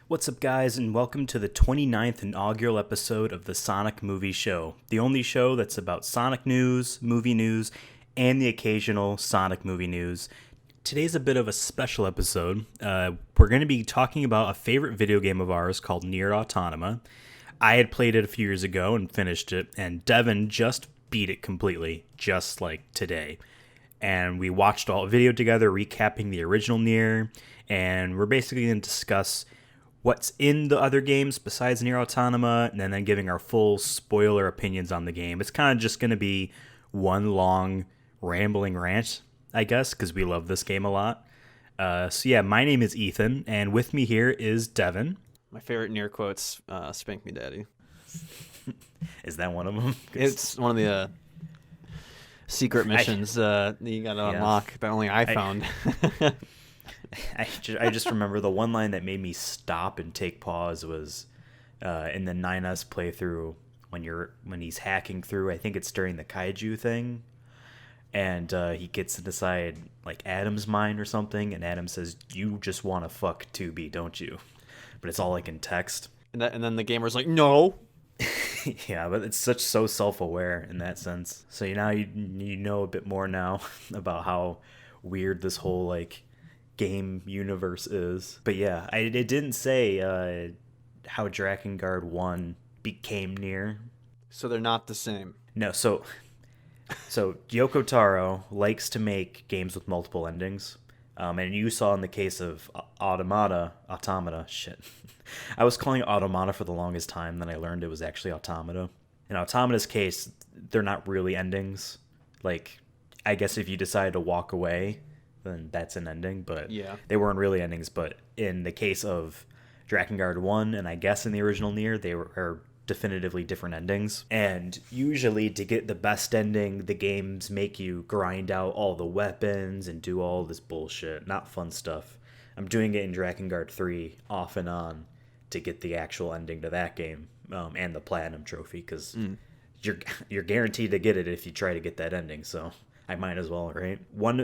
What's up, guys, and welcome to the 29th inaugural episode of the Sonic Movie Show, the only show that's about Sonic news, and the occasional Sonic movie news. Today's a bit of a special episode. We're going to be talking about a favorite video game of ours called NieR Automata. I had played it a few years ago and finished it, and Devin just beat it completely, just like today. And we watched all video together, recapping the original NieR, and we're basically going to discuss what's in the other games besides NieR Automata, and then giving our full spoiler opinions on the game. It's kind of just going to be one long rambling rant, I guess, because we love this game a lot. My name is Ethan, and with me here is Devin. My favorite NieR quotes, spank me daddy. Is that one of them? It's one of the secret missions that you gotta unlock that only I found. I just remember the one line that made me stop and take pause was in the 9S playthrough when he's hacking through. I think it's during the kaiju thing, and he gets inside like Adam's mind or something, and Adam says, "You just want to fuck 2B, don't you?" But it's all like in text. And then the gamer's like, "No." Yeah, but it's so self-aware in that sense. So now you know a bit more now about how weird this whole like game universe is. But yeah, it didn't say how Drakengard 1 became NieR. So they're not the same. No, so Yoko Taro likes to make games with multiple endings. And you saw in the case of Automata, shit. I was calling it Automata for the longest time, then I learned it was actually Automata. In Automata's case, they're not really endings. Like, I guess if you decide to walk away, then that's an ending, but yeah, they weren't really endings. But in the case of Drakengard 1, and I guess in the original NieR, they are definitively different endings. And usually to get the best ending, the games make you grind out all the weapons and do all this bullshit. Not fun stuff. I'm doing it in Drakengard 3 off and on to get the actual ending to that game, and the Platinum Trophy, because you're guaranteed to get it if you try to get that ending, so I might as well, right?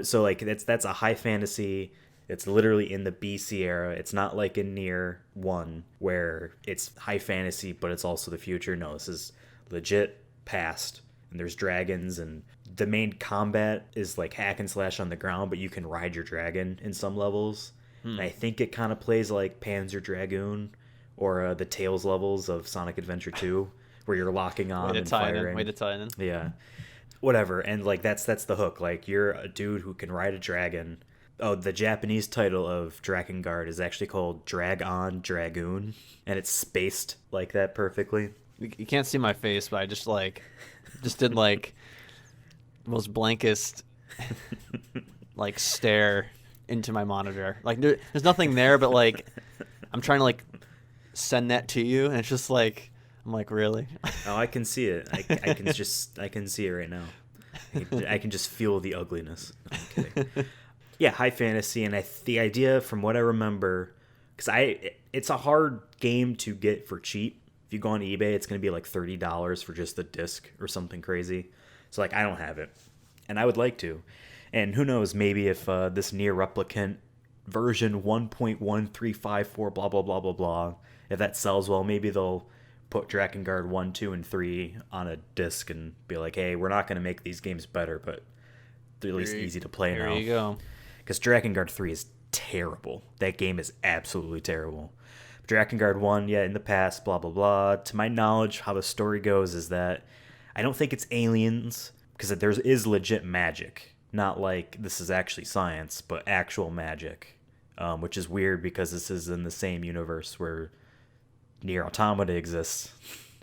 So like that's a high fantasy. It's literally in the BC era. It's not like in NieR 1 where it's high fantasy, but it's also the future. No, this is legit past, and there's dragons, and the main combat is like hack and slash on the ground, but you can ride your dragon in some levels. And I think it kind of plays like Panzer Dragoon or the Tails levels of Sonic Adventure 2, where you're locking on and firing. Way to tie it in. Yeah. Whatever, and like that's the hook. Like, you're a dude who can ride a dragon. Oh, the Japanese title of Drakengard is actually called Drag On Dragoon, and it's spaced like that perfectly. You can't see my face, but I just did like most blankest like stare into my monitor. Like there's nothing there, but like I'm trying to like send that to you, and it's just like I'm like, really? Oh, I can see it. I can see it right now. I can just feel the ugliness. No, I'm kidding. Yeah, high fantasy, and the idea, from what I remember, because it's a hard game to get for cheap. If you go on eBay, it's going to be like $30 for just the disc or something crazy. So like, I don't have it, and I would like to. And who knows, maybe if this NieR Replicant version 1.1354 blah blah blah blah blah, if that sells well, maybe they'll put Drakengard 1, 2, and 3 on a disc and be like, hey, we're not going to make these games better, but they're at least easy to play now. There you go. Because Drakengard 3 is terrible. That game is absolutely terrible. Drakengard 1, yeah, in the past, blah, blah, blah. To my knowledge, how the story goes is that I don't think it's aliens, because there is legit magic. Not like this is actually science, but actual magic. Which is weird, because this is in the same universe where NieR Automata exists,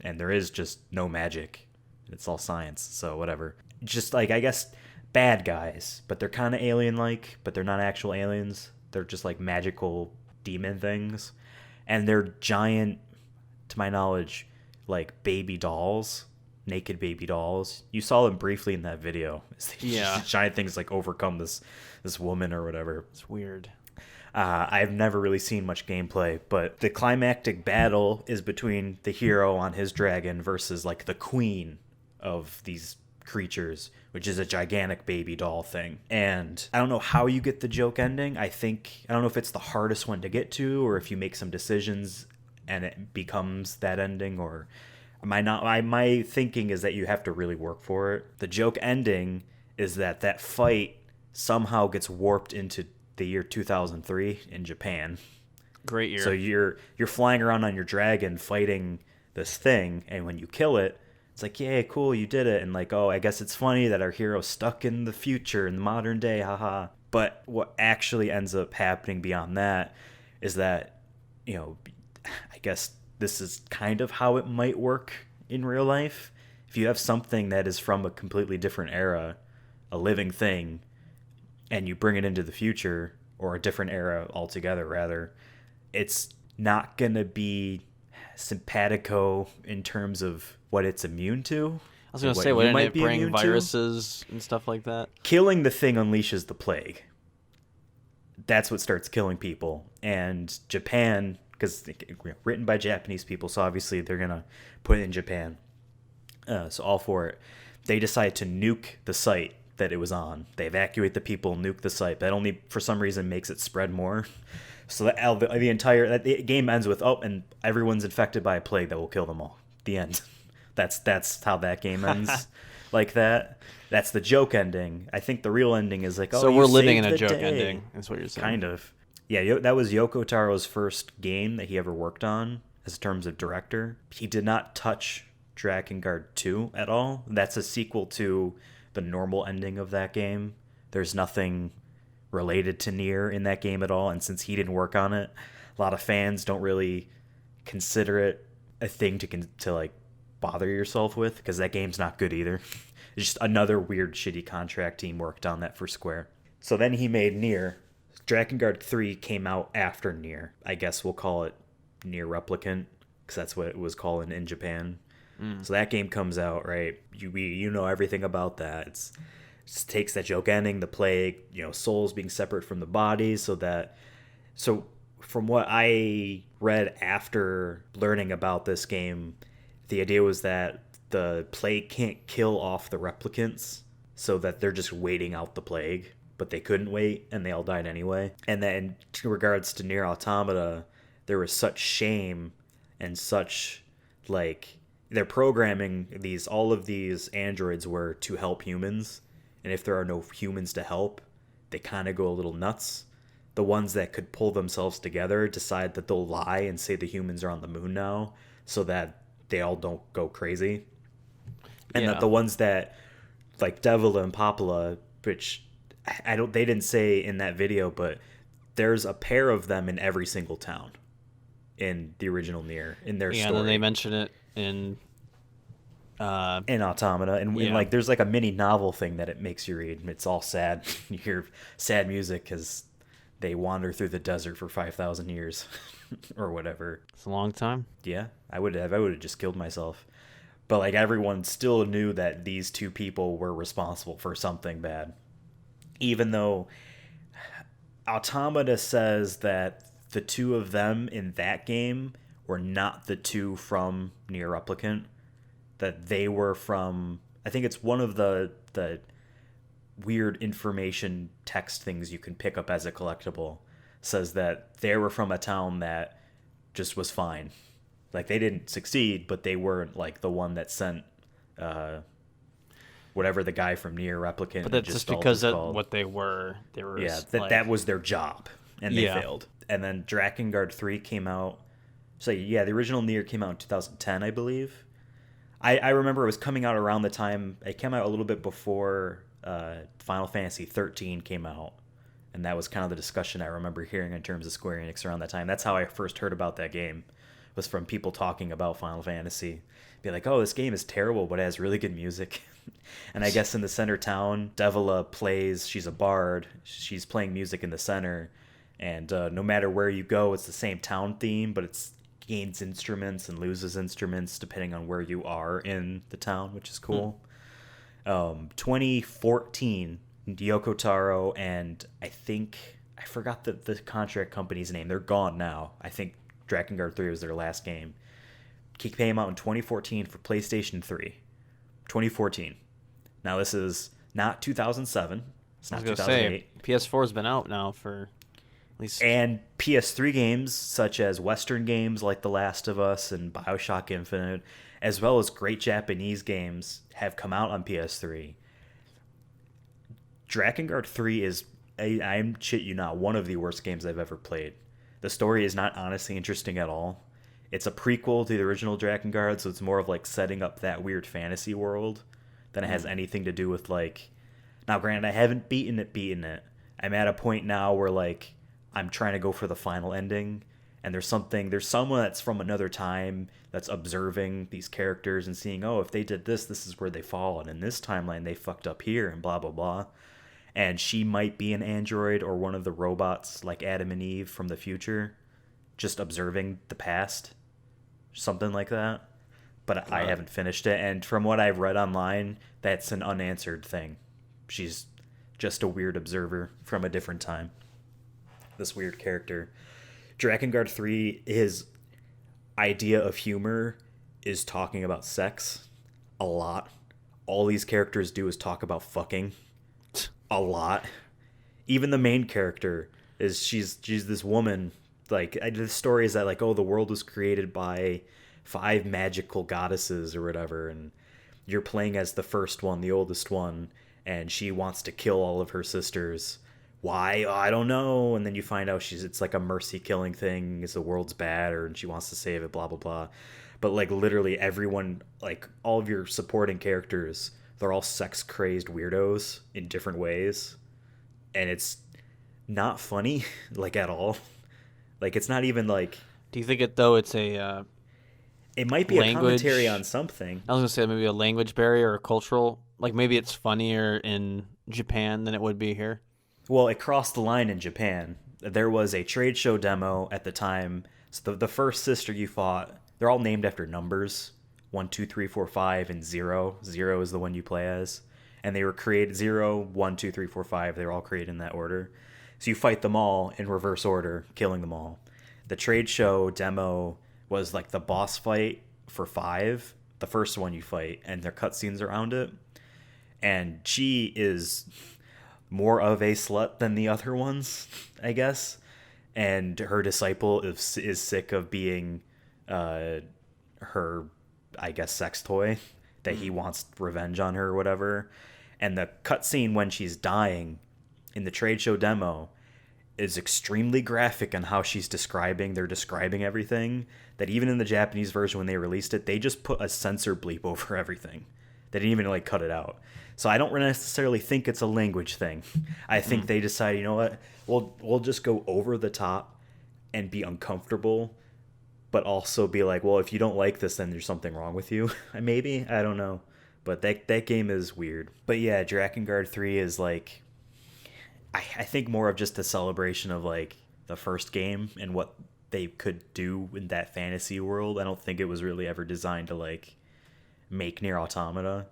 and there is just no magic. It's all science, so whatever. Just like, I guess, bad guys, but they're kind of alien-like, but they're not actual aliens. They're just like magical demon things, and they're giant, to my knowledge, like baby dolls, naked baby dolls. You saw them briefly in that video. Yeah, giant things like overcome this woman or whatever. It's weird. I've never really seen much gameplay, but the climactic battle is between the hero on his dragon versus like the queen of these creatures, which is a gigantic baby doll thing. And I don't know how you get the joke ending. I don't know if it's the hardest one to get to, or if you make some decisions and it becomes that ending, or my thinking is that you have to really work for it. The joke ending is that fight somehow gets warped into the year 2003 in Japan. Great year. So you're flying around on your dragon fighting this thing, and when you kill it, it's like, yeah, cool, you did it. And like, oh, I guess it's funny that our hero's stuck in the future, in the modern day, haha. But what actually ends up happening beyond that is that, I guess this is kind of how it might work in real life. If you have something that is from a completely different era, a living thing, and you bring it into the future, or a different era altogether, rather, it's not going to be simpatico in terms of what it's immune to. I was going to say, wouldn't it bring viruses and stuff like that? Killing the thing unleashes the plague. That's what starts killing people. And Japan, because written by Japanese people, so obviously they're going to put it in Japan. So all for it. They decide to nuke the site that it was on. They evacuate the people, nuke the site. That only, for some reason, makes it spread more. So the game ends with, and everyone's infected by a plague that will kill them all. The end. That's how that game ends. Like that. That's the joke ending. I think the real ending is like, so we're living in a joke ending. That's what you're saying. Kind of. Yeah, that was Yoko Taro's first game that he ever worked on as terms of director. He did not touch Drakengard 2 at all. That's a sequel to the normal ending of that game. There's nothing related to NieR in that game at all, and since he didn't work on it, a lot of fans don't really consider it a thing to like bother yourself with, because that game's not good either. It's just another weird shitty contract team worked on that for Square. So then he made NieR. Drakengard 3 came out after NieR. I guess we'll call it NieR Replicant, because that's what it was called in Japan. So that game comes out, right? You know everything about that. It takes that joke ending, the plague, souls being separate from the bodies, so from what I read after learning about this game, the idea was that the plague can't kill off the replicants, so that they're just waiting out the plague, but they couldn't wait and they all died anyway. And then in regards to NieR Automata, there was such shame and such they're programming all of these androids were to help humans, and if there are no humans to help, they kind of go a little nuts. The ones that could pull themselves together decide that they'll lie and say the humans are on the moon now, so that they all don't go crazy. And that the ones that, like Devila and Popula, which they didn't say in that video, but there's a pair of them in every single town in the original NieR, in their story. Yeah, and then they mention it in Automata, and there's like a mini novel thing that it makes you read. It's all sad. You hear sad music because they wander through the desert for 5,000 years or whatever. It's a long time. Yeah, I would have just killed myself. But everyone still knew that these two people were responsible for something bad, even though Automata says that the two of them in that game were not the two from NieR Replicant, that they were from, I think it's one of the weird information text things you can pick up as a collectible, says that they were from a town that just was fine. They didn't succeed, but they weren't the one that sent whatever the guy from NieR Replicant. But that's just because of what they were. They were that was their job, and they failed. And then Drakengard 3 came out. So yeah, the original NieR came out in 2010, I believe. I remember it was coming out around the time. It came out a little bit before Final Fantasy 13 came out, and that was kind of the discussion I remember hearing in terms of Square Enix around that time. That's how I first heard about that game, was from people talking about Final Fantasy. Be like, oh, this game is terrible, but it has really good music. And I guess in the center town, Devila plays, she's a bard, she's playing music in the center, and no matter where you go, it's the same town theme, but it's gains instruments and loses instruments depending on where you are in the town, which is cool. 2014, Yoko Taro and I forgot the contract company's name. They're gone now. I think Drakengard 3 was their last game. Came out in 2014 for PlayStation 3. 2014. Now, this is not 2007. It's I was not gonna 2008. say PS4's been out now for at least. And PS3 games, such as Western games like The Last of Us and Bioshock Infinite, as well as great Japanese games, have come out on PS3. Drakengard 3 is, I'm shit you not, one of the worst games I've ever played. The story is not honestly interesting at all. It's a prequel to the original Drakengard, so it's more of like setting up that weird fantasy world than it has anything to do with like. Now, granted, I haven't beaten it. I'm at a point now where like I'm trying to go for the final ending, and there's someone that's from another time that's observing these characters and seeing, oh, if they did this, this is where they fall, and in this timeline they fucked up here, and blah blah blah. And she might be an android or one of the robots like Adam and Eve from the future, just observing the past, something like that. But I haven't finished it, and from what I've read online, that's an unanswered thing. She's just a weird observer from a different time. This weird character. Drakengard 3, his idea of humor is talking about sex a lot. All these characters do is talk about fucking a lot. Even the main character is she's this woman. Like the story is that like, oh, the world was created by 5 magical goddesses or whatever, and you're playing as the first one, the oldest one, and she wants to kill all of her sisters. Why? Oh, I don't know. And then you find out it's like a mercy killing thing. Is the world's bad, or and she wants to save it. Blah blah blah. But like literally everyone, like all of your supporting characters, they're all sex crazed weirdos in different ways, and it's not funny like at all. Like it's not even like. Do you think it's a It might be language, a commentary on something. I was gonna say maybe a language barrier or a cultural, like maybe it's funnier in Japan than it would be here. Well, it crossed the line in Japan. There was a trade show demo at the time. So the first sister you fought, they're all named after numbers. 1, 2, 3, 4, 5, and 0. 0 is the one you play as. And they were created 0, 1, 2, 3, 4, 5. They were all created in that order. So you fight them all in reverse order, killing them all. The trade show demo was like the boss fight for 5, the first one you fight, and their cutscenes around it. And she is more of a slut than the other ones, I guess. And her disciple is sick of being her, I guess, sex toy, that he wants revenge on her or whatever. And the cutscene when she's dying in the trade show demo is extremely graphic on how they're describing everything, that even in the Japanese version when they released it, they just put a censor bleep over everything. They didn't even like cut it out. So I don't necessarily think it's a language thing. I think they decided, you know what, we'll just go over the top and be uncomfortable, but also be like, well, if you don't like this, then there's something wrong with you. Maybe, I don't know. But that game is weird. But yeah, Drakengard 3 is like, I think more of just a celebration of like the first game and what they could do in that fantasy world. I don't think it was really ever designed to like make NieR Automata.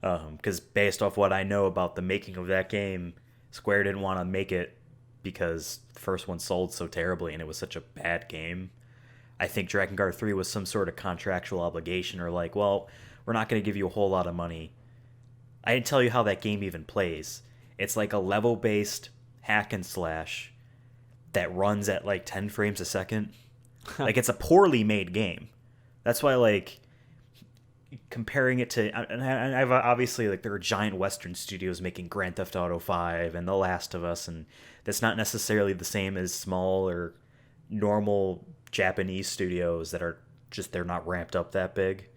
Because based off what I know about the making of that game, Square didn't want to make it because the first one sold so terribly and it was such a bad game. I think Drakengard 3 was some sort of contractual obligation, or like, well, we're not going to give you a whole lot of money. I didn't tell you how that game even plays. It's like a level-based hack and slash that runs at like 10 frames a second. Like, it's a poorly made game. That's why, like, comparing it to, and I've obviously, like, there are giant Western studios making Grand Theft Auto 5 and The Last of Us, and that's not necessarily the same as small or normal Japanese studios that are just, they're not ramped up that big,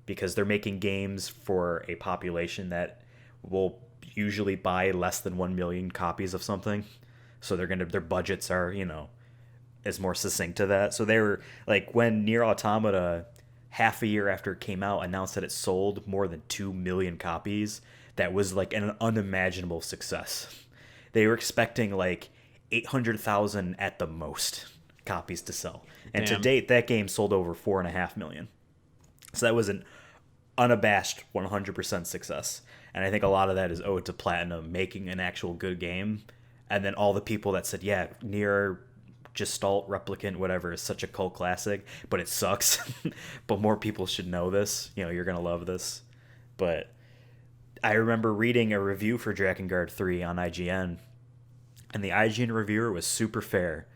because they're making games for a population that will usually buy less than 1 million copies of something. So their budgets are, is more succinct to that. So they were like, when NieR Automata, half a year after it came out, announced that it sold more than 2 million copies, that was like an unimaginable success. They were expecting like 800,000 at the most copies to sell. And to date, that game sold over 4.5 million. So that was an unabashed 100% success. And I think a lot of that is owed to Platinum making an actual good game. And then all the people that said, yeah, NieR Gestalt, Replicant, whatever, is such a cult classic, but it sucks. But more people should know this. You're going to love this. But I remember reading a review for Drakengard 3 on IGN, and the IGN reviewer was super fair.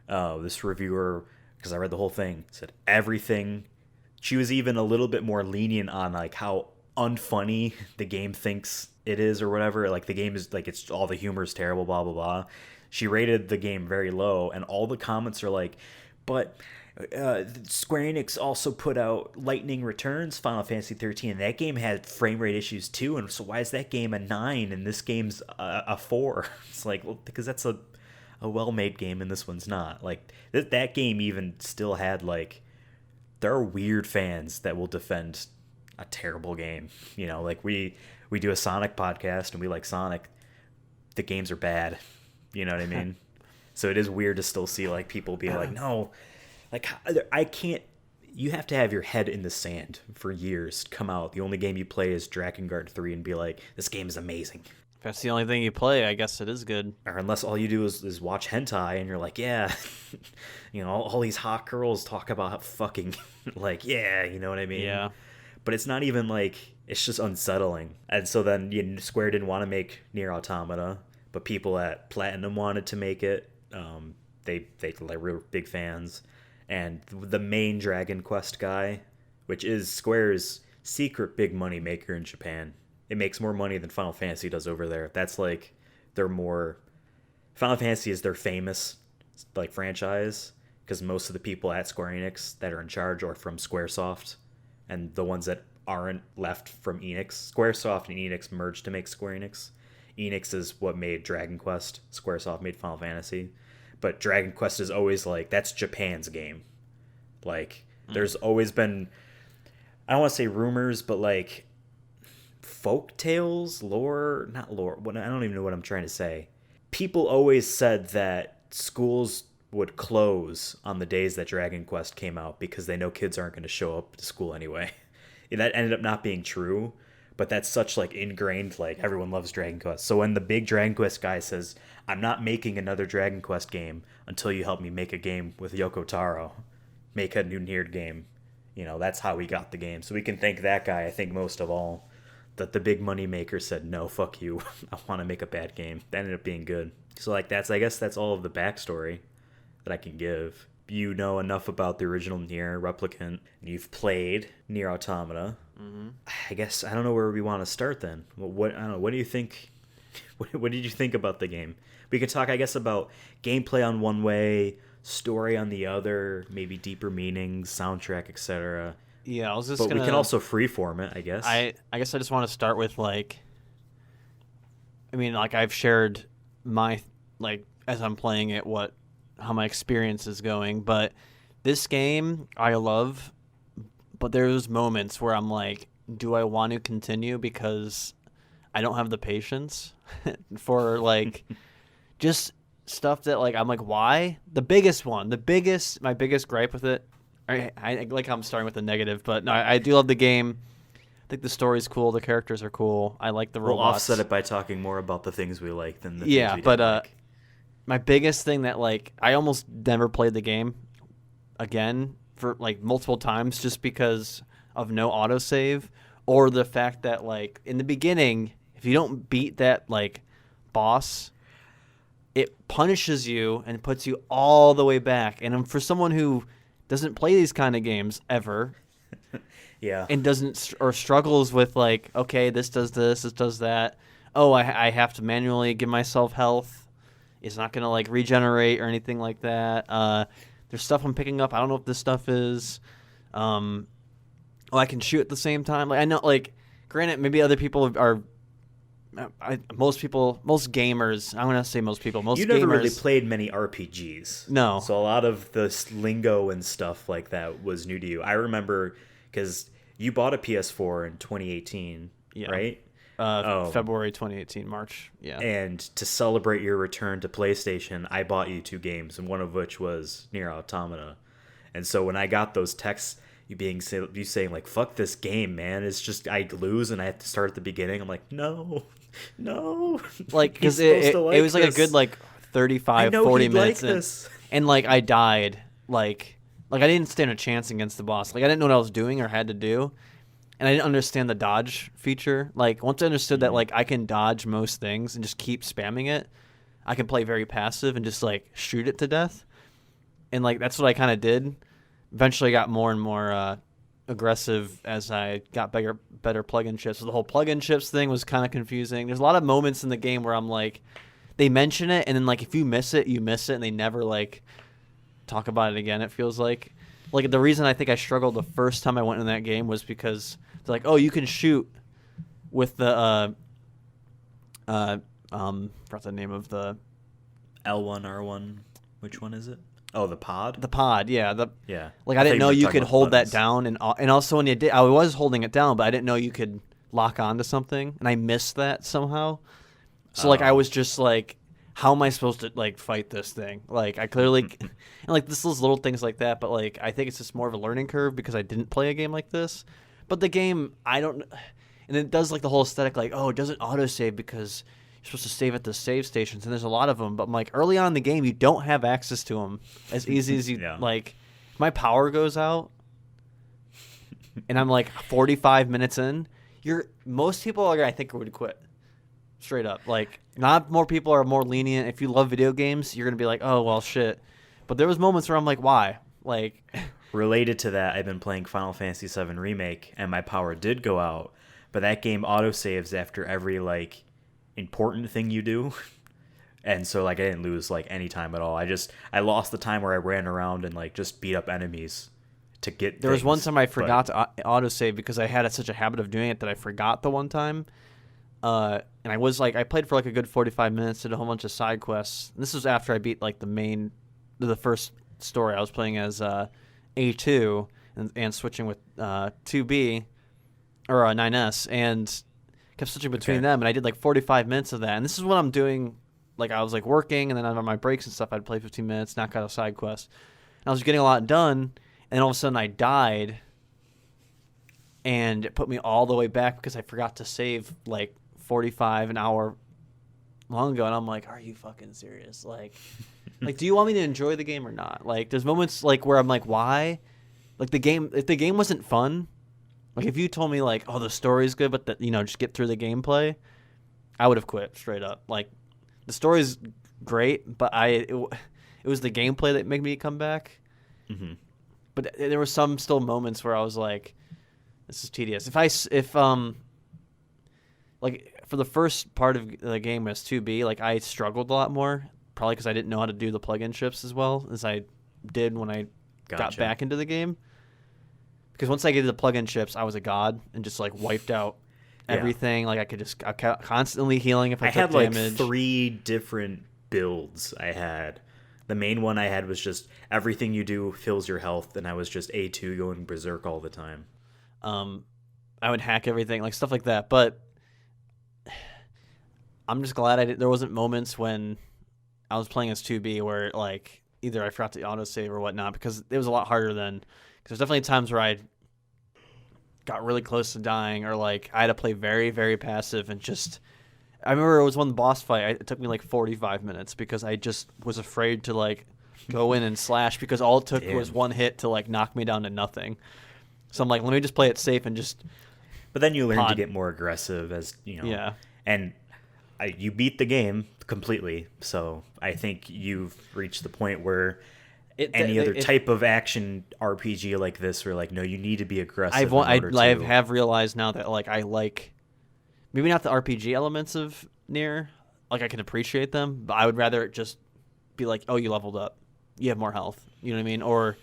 This reviewer, because I read the whole thing, said everything. She was even a little bit more lenient on like how unfunny the game thinks it is or whatever. Like the game is like it's all the humor is terrible, blah blah blah. She rated the game very low, and all the comments are like, but Square Enix also put out Lightning Returns, Final Fantasy 13, and that game had frame rate issues too. And so why is that game a 9 and this game's a 4? It's like, well, because that's a well-made game and this one's not. Like that game even still had like, there are weird fans that will defend a terrible game. You know, like we do a Sonic podcast and we like Sonic. The games are bad. You know what I mean? So it is weird to still see like people be like, no, like I can't. You have to have your head in the sand for years to come out. The only game you play is Drakengard 3 and be like, this game is amazing. If that's the only thing you play, I guess it is good. Or unless all you do is watch hentai and you're like, yeah, you know, all these hot girls talk about fucking, like, yeah, you know what I mean? Yeah. But it's not even like, it's just unsettling. And so then Square didn't want to make NieR Automata, but people at Platinum wanted to make it. They were big fans. And the main Dragon Quest guy, which is Square's secret big money maker in Japan. It makes more money than Final Fantasy does over there. That's like their more... Final Fantasy is their famous like franchise because most of the people at Square Enix that are in charge are from Squaresoft, and the ones that aren't left from Enix. Squaresoft and Enix merged to make Square Enix. Enix is what made Dragon Quest. Squaresoft made Final Fantasy. But Dragon Quest is always like, that's Japan's game. Like, there's always been, I don't want to say rumors, but like folk tales, lore, not lore, I don't even know what I'm trying to say. People always said that schools would close on the days that Dragon Quest came out because they know kids aren't going to show up to school anyway. That ended up not being true, but that's such like ingrained, like everyone loves Dragon Quest. So when the big Dragon Quest guy says, I'm not making another Dragon Quest game until you help me make a game with Yoko Taro, make a new NieR game, you know, that's how we got the game. So we can thank that guy, I think most of all, that the big money maker said, no, fuck you, I want to make a bad game. That ended up being good. So like I guess that's all of the backstory that I can give. You know enough about the original NieR Replicant. You've played NieR Automata. Mm-hmm. I guess I don't know where we want to start then. What I don't know. What do you think? What did you think about the game? We could talk, I guess, about gameplay on one way, story on the other, maybe deeper meanings, soundtrack, etc. Yeah, I was just. But we can also freeform it, I guess. I guess I just want to start with like. I mean, like I've shared my like as I'm playing it, how my experience is going, but this game I love, but there's moments where I'm like, do I want to continue because I don't have the patience for like just stuff that like I'm like, why? My biggest gripe with it, I like how I'm starting with the negative, but no, I do love the game. I think the story's cool, the characters are cool, I like the robots. We'll offset it by talking more about the things we like than the things we didn't like. My biggest thing that, like, I almost never played the game again for, like, multiple times just because of no autosave or the fact that, like, in the beginning, if you don't beat that, like, boss, it punishes you and puts you all the way back. And for someone who doesn't play these kind of games ever yeah, and doesn't or struggles with, like, okay, this does that. Oh, I have to manually give myself health. It's not going to, like, regenerate or anything like that. There's stuff I'm picking up. I don't know what this stuff is. I can shoot at the same time. Like, I know, like, granted, maybe other people are... most gamers... I'm going to say most people. Most you gamers... never really played many RPGs. No. So a lot of the lingo and stuff like that was new to you. I remember, because you bought a PS4 in 2018, right? February 2018, March, yeah. And to celebrate your return to PlayStation, I bought you 2 games, and one of which was NieR Automata. And so when I got those texts, you saying like, "Fuck this game, man! It's just I lose and I have to start at the beginning." I'm like, no, like because it was like a good like 35, 40 minutes, like this. And like I died, like I didn't stand a chance against the boss. Like I didn't know what I was doing or had to do. and I didn't understand the dodge feature. Like once I understood that like I can dodge most things and just keep spamming it, I can play very passive and just like shoot it to death. And like that's what I kind of did. Eventually, I got more and more aggressive as I got better plug-in chips. So the whole plug-in chips thing was kind of confusing. There's a lot of moments in the game where I'm like, they mention it, and then like if you miss it, you miss it, and they never like talk about it again. It feels like the reason I think I struggled the first time I went in that game was because they're like, oh, you can shoot with the forgot the name of the L1, R1. Which one is it? Oh, the pod? The pod, yeah. Yeah. Like I didn't know you could hold that buttons. down, and also when you did, I was holding it down, but I didn't know you could lock onto something, and I missed that somehow. So like I was just like, how am I supposed to like fight this thing? Like I clearly, and like this is little things like that, but like I think it's just more of a learning curve because I didn't play a game like this. But the game, I don't, and it does like the whole aesthetic, like oh, it doesn't autosave because you're supposed to save at the save stations, and there's a lot of them. But I'm like early on in the game, you don't have access to them as easy as you like. My power goes out, and I'm like 45 minutes in. Most people are, I think, would quit. Straight up. Like, not more people are more lenient. If you love video games, you're going to be like, oh, well, shit. But there was moments where I'm like, why? Like, related to that, I've been playing Final Fantasy VII Remake, and my power did go out. But that game autosaves after every, like, important thing you do. And so, like, I didn't lose, like, any time at all. I lost the time where I ran around and, like, just beat up enemies to get there was one time I forgot to autosave because I had such a habit of doing it that I forgot the one time. And I was like, I played for like a good 45 minutes, did a whole bunch of side quests. And this was after I beat like the first story. I was playing as A2 and switching with 2B or 9S and kept switching between them. And I did like 45 minutes of that. And this is what I'm doing. Like I was like working, and then on my breaks and stuff, I'd play 15 minutes, knock out a side quest. And I was getting a lot done, and all of a sudden I died. And it put me all the way back because I forgot to save like 45 an hour long ago, and I'm like, are you fucking serious? Like do you want me to enjoy the game or not? Like there's moments like where I'm like, why? Like if the game wasn't fun, like if you told me like, oh, the story's good, but just get through the gameplay, I would have quit straight up. Like the story's great, but it was the gameplay that made me come back. Mm-hmm. But there were some still moments where I was like, this is tedious. If like for the first part of the game as 2B, like I struggled a lot more, probably because I didn't know how to do the plug-in chips as well as I did when I got back into the game. Because once I get to the plug-in chips, I was a god and just like wiped out everything. Like I kept constantly healing if I took damage. I had like 3 different builds. The main one I had was just everything you do fills your health, and I was just A2 going berserk all the time. I would hack everything, like stuff like that. But I'm just glad there wasn't moments when I was playing as 2B where like either I forgot to autosave or whatnot, because it was a lot harder then. Because there's definitely times where I got really close to dying, or like I had to play very, very passive and just. I remember it was one boss fight. It took me like 45 minutes because I just was afraid to like go in and slash, because all it took was one hit to like knock me down to nothing. So I'm like, let me just play it safe and just. But then you learn to get more aggressive as Yeah. And you beat the game completely, so I think you've reached the point where any other type of action RPG like this, where like, no, you need to be aggressive. I have realized now that like I like. Maybe not the RPG elements of NieR, like I can appreciate them, but I would rather it just be like, oh, you leveled up, you have more health, you know what I mean? Or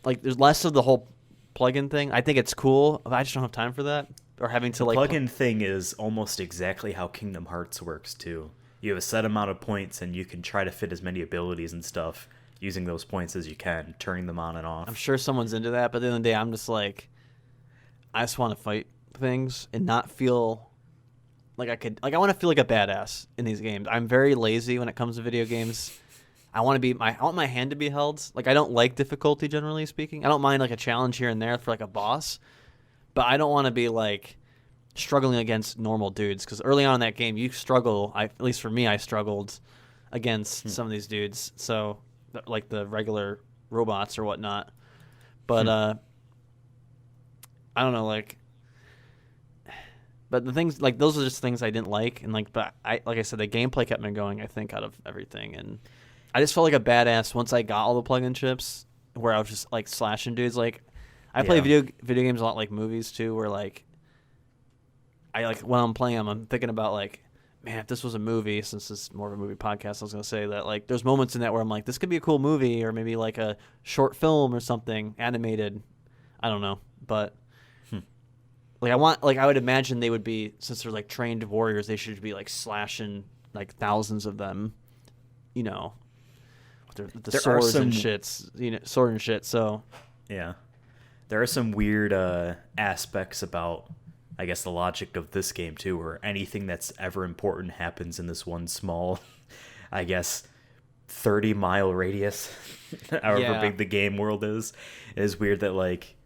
like there's less of the whole plug-in thing. I think it's cool, but I just don't have time for that. Or having to like plug-in thing is almost exactly how Kingdom Hearts works too. You have a set amount of points, and you can try to fit as many abilities and stuff using those points as you can, turning them on and off. I'm sure someone's into that, but at the end of the day, I'm just like, I just want to fight things and not feel. Like I want to feel like a badass in these games. I'm very lazy when it comes to video games. I want my hand to be held. Like I don't like difficulty, generally speaking. I don't mind like a challenge here and there for like a boss, but I don't want to be like struggling against normal dudes, because early on in that game you struggle. At least for me, I struggled against some of these dudes. So like the regular robots or whatnot. But I don't know, like. But the things like those are just things I didn't like, and but like I said, the gameplay kept me going. I think out of everything, and I just felt like a badass once I got all the plug-in chips, where I was just like slashing dudes. Like I play video games a lot like movies too, where like I like when I'm playing them, I'm thinking about like, man, if this was a movie, since this is more of a movie podcast, I was gonna say that like there's moments in that where I'm like, this could be a cool movie, or maybe like a short film or something animated. I don't know, but. Like I would imagine they would be, since they're like trained warriors, they should be like slashing like thousands of them, with the swords and shits, sword and shit. So yeah, there are some weird aspects about, I guess, the logic of this game too, where anything that's ever important happens in this one small, I guess, 30-mile radius, however big the game world is. It is weird that like.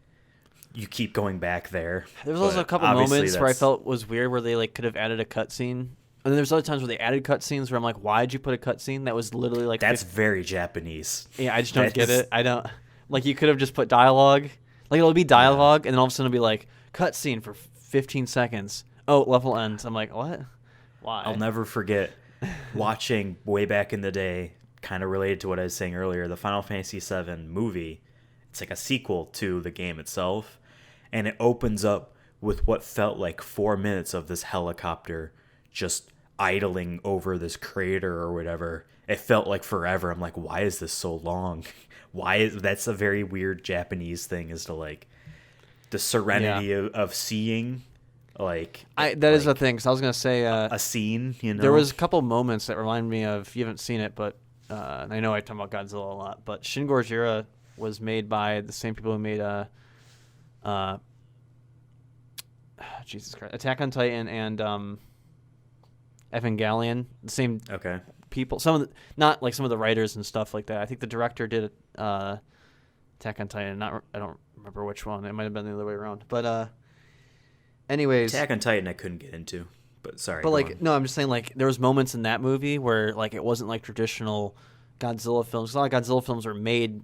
You keep going back there. There was also a couple moments where I felt was weird, where they like could have added a cutscene, and then there's other times where they added cutscenes where I'm like, why'd you put a cutscene that was literally like? That's very Japanese. Yeah, I just don't get it. I don't like. You could have just put dialogue. Like it'll be dialogue, and then all of a sudden it'll be like cutscene for 15 seconds. Oh, level ends. I'm like, what? Why? I'll never forget watching way back in the day, kind of related to what I was saying earlier, the Final Fantasy VII movie. It's like a sequel to the game itself, and it opens up with what felt like 4 minutes of this helicopter just idling over this crater or whatever. It felt like forever. I'm like, why is this so long? That's a very weird Japanese thing, is to like the serenity of seeing like that is the thing. Because I was gonna say a scene. There was a couple moments that remind me of, you haven't seen it, but I know I talk about Godzilla a lot, but Shin Gojira was made by the same people who made Jesus Christ, Attack on Titan and Evangelion. The same people. Not like some of the writers and stuff like that. I think the director did Attack on Titan. I don't remember which one. It might have been the other way around. But anyways, Attack on Titan I couldn't get into. But sorry. But like, no, I'm just saying like there was moments in that movie where like it wasn't like traditional Godzilla films. A lot of Godzilla films were made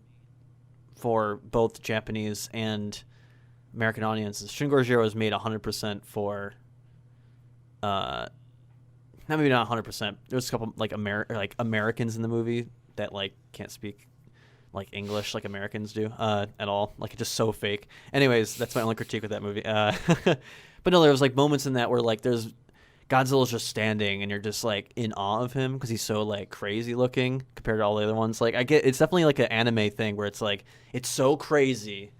for both Japanese and American audiences. Shin Gojira was made 100% for, maybe not 100%. There was a couple like Americans in the movie that like can't speak like English like Americans do at all. Like it's just so fake. Anyways, that's my only critique with that movie. But no, there was like moments in that where like there's Godzilla's just standing and you're just like in awe of him because he's so like crazy looking compared to all the other ones. Like I get, it's definitely like an anime thing where it's like it's so crazy,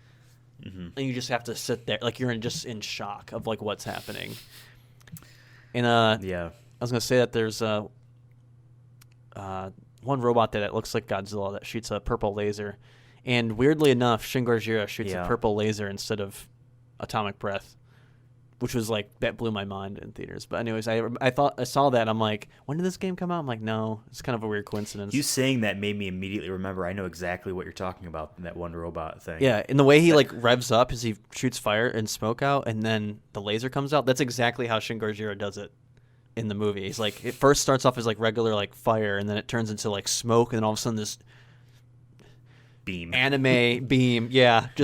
and you just have to sit there like you're just in shock of like what's happening. And I was gonna say that there's one robot that it looks like Godzilla that shoots a purple laser, and weirdly enough, Shin Gojira shoots a purple laser instead of atomic breath. Which was like, that blew my mind in theaters. But anyways, I thought I saw that. And I'm like, when did this game come out? I'm like, no, it's kind of a weird coincidence. You saying that made me immediately remember. I know exactly what you're talking about, that one robot thing. Yeah, and the way he like revs up as he shoots fire and smoke out, and then the laser comes out. That's exactly how Shin Gojira does it in the movie. He's like, it first starts off as like regular like fire, and then it turns into like smoke, and then all of a sudden this anime beam,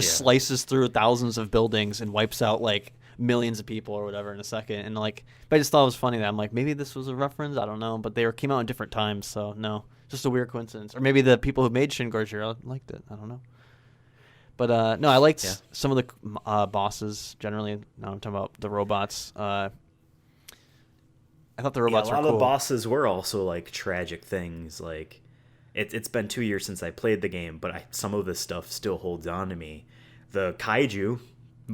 slices through thousands of buildings and wipes out like millions of people or whatever in a second. And like, but I just thought it was funny that I'm like, maybe this was a reference, I don't know, but they came out in different times, so no, just a weird coincidence. Or maybe the people who made Shin Gojira liked it, I don't know. But no, I liked some of the bosses generally. Now I'm talking about the robots. I thought the robots were cool. A lot of the bosses were also like tragic things. Like it's been 2 years since I played the game, but some of this stuff still holds on to me. The kaiju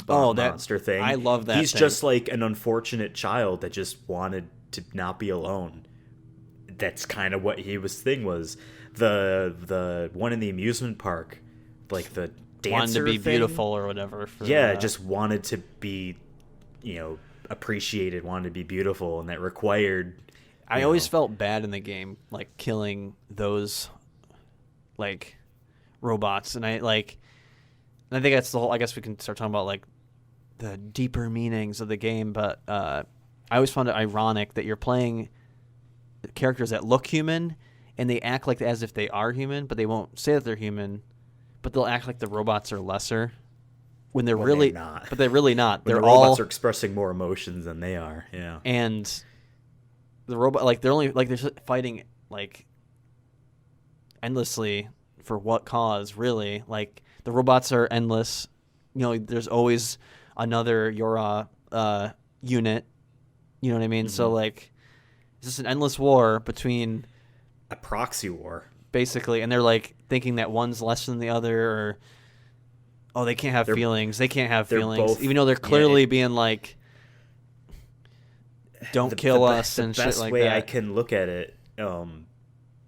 monster thing. I love that. He's just like an unfortunate child that just wanted to not be alone. That's kind of what his thing was. The one in the amusement park, like the dancer wanted to be thing, beautiful or whatever. Just wanted to be, appreciated, wanted to be beautiful, and that required. I always felt bad in the game, like killing those, like, robots, and I think that's the whole. I guess we can start talking about like the deeper meanings of the game, but I always found it ironic that you're playing characters that look human and they act like as if they are human, but they won't say that they're human, but they'll act like the robots are lesser, when they're when really they're not. but they're really not. When They're the robots all are expressing more emotions than they are. Yeah. and the robot like they're only like they're just fighting like endlessly for what cause really? Like the robots are endless. You know, there's always another Yora unit. You know what I mean? So like it's just an endless war between A proxy war. basically, and they're like thinking that one's less than the other, or oh, they can't have feelings. They can't have they're feelings, both- even though they're yeah, clearly being like, "Don't kill us" and the shit best like way that. I can look at it,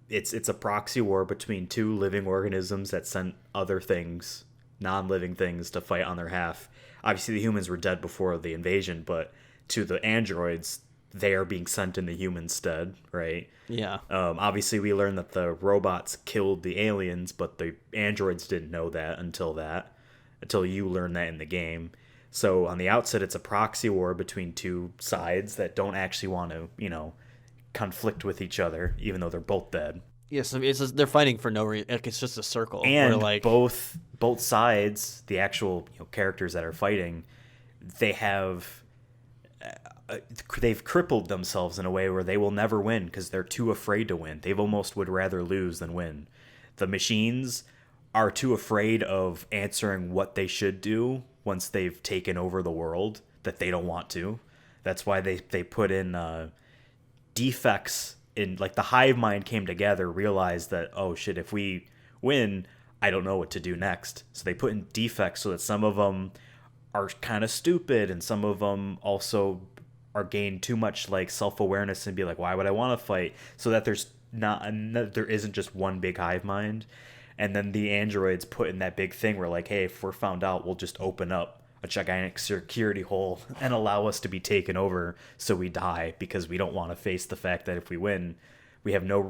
it's a proxy war between two living organisms that sent other things, non-living things, to fight on their half. Obviously, the humans were dead before the invasion, but to the androids, they are being sent in the human stead, right? Yeah, Obviously, we learned that the robots killed the aliens, but the androids didn't know that until you learn that in the game. So on the outset, it's a proxy war between two sides that don't actually want to, conflict with each other, even though they're both dead. yeah. So it's just, they're fighting for no reason. Like it's just a circle. Where And like both sides, the actual characters that are fighting, they have they've crippled themselves in a way where they will never win because they're too afraid to win. They've almost would rather lose than win. The machines are too afraid of answering what they should do once they've taken over the world that they don't want to. That's why they put in defects in, like, the hive mind came together, realized that, oh shit, if we win, I don't know what to do next. So they put in defects so that some of them are kind of stupid and some of them also are gained too much like self-awareness and be like, why would I want to fight? So that there isn't just one big hive mind. And then the androids put in that big thing where, like, hey, if we're found out, we'll just open up a gigantic security hole and allow us to be taken over so we die, because we don't want to face the fact that if we win, we have no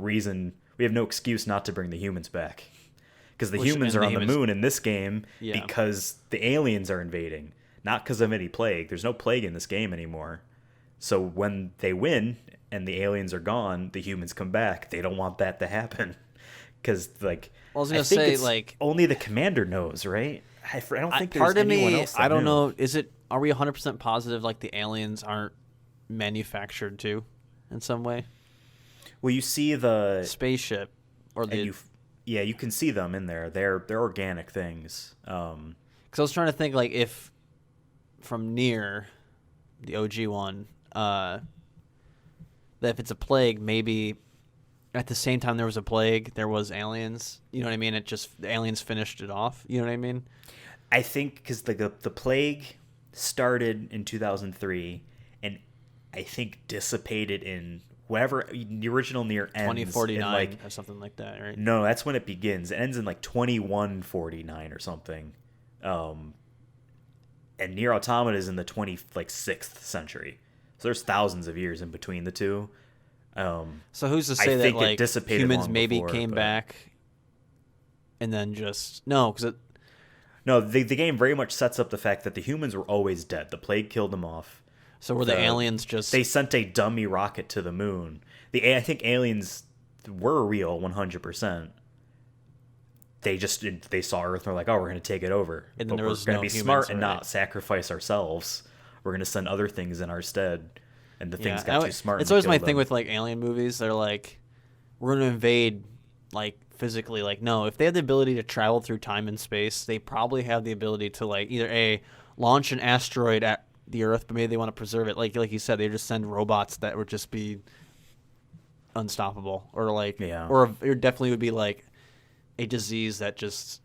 excuse not to bring the humans back. Because the humans are on the moon in this game because the aliens are invading, not because of any plague. There's no plague in this game anymore. So when they win and the aliens are gone, the humans come back. They don't want that to happen. Because, like, I was gonna say, like, only the commander knows, right? I don't think there's part of anyone me, else that I don't knew. know. Are we 100% positive like the aliens aren't manufactured too, in some way? Well, you see the Spaceship or the. you can see them in there. They're organic things. Because I was trying to think, like, if from NieR, the OG one, that if it's a plague, maybe at the same time there was a plague, there was aliens. You know what I mean? The aliens finished it off. You know what I mean? I think because the plague started in 2003, and I think dissipated in whatever the original NieR ends 2049 like, or something like that, right? No, that's when it begins. It ends in like 2149 or something. And NieR Automata is in the 26th century. So there's thousands of years in between the two. So who's to I say that, think it like, dissipated humans long maybe before, came but- back and then just no, because No, the game very much sets up the fact that the humans were always dead. The plague killed them off. so were the aliens just They sent a dummy rocket to the moon. I think aliens were real 100%. They saw Earth and were like, oh, we're going to take it over. And then But there we're was going no to be humans, smart and right? not sacrifice ourselves. We're going to send other things in our stead. And the things Yeah, got too smart. It's and always they my killed thing them. with, like, alien movies. They're like, we're going to invade, like, physically. Like, no, if they have the ability to travel through time and space, they probably have the ability to, like, either launch an asteroid at the Earth, but maybe they want to preserve it. Like you said, they just send robots that would just be unstoppable, or like, Yeah. or it definitely would be like a disease that just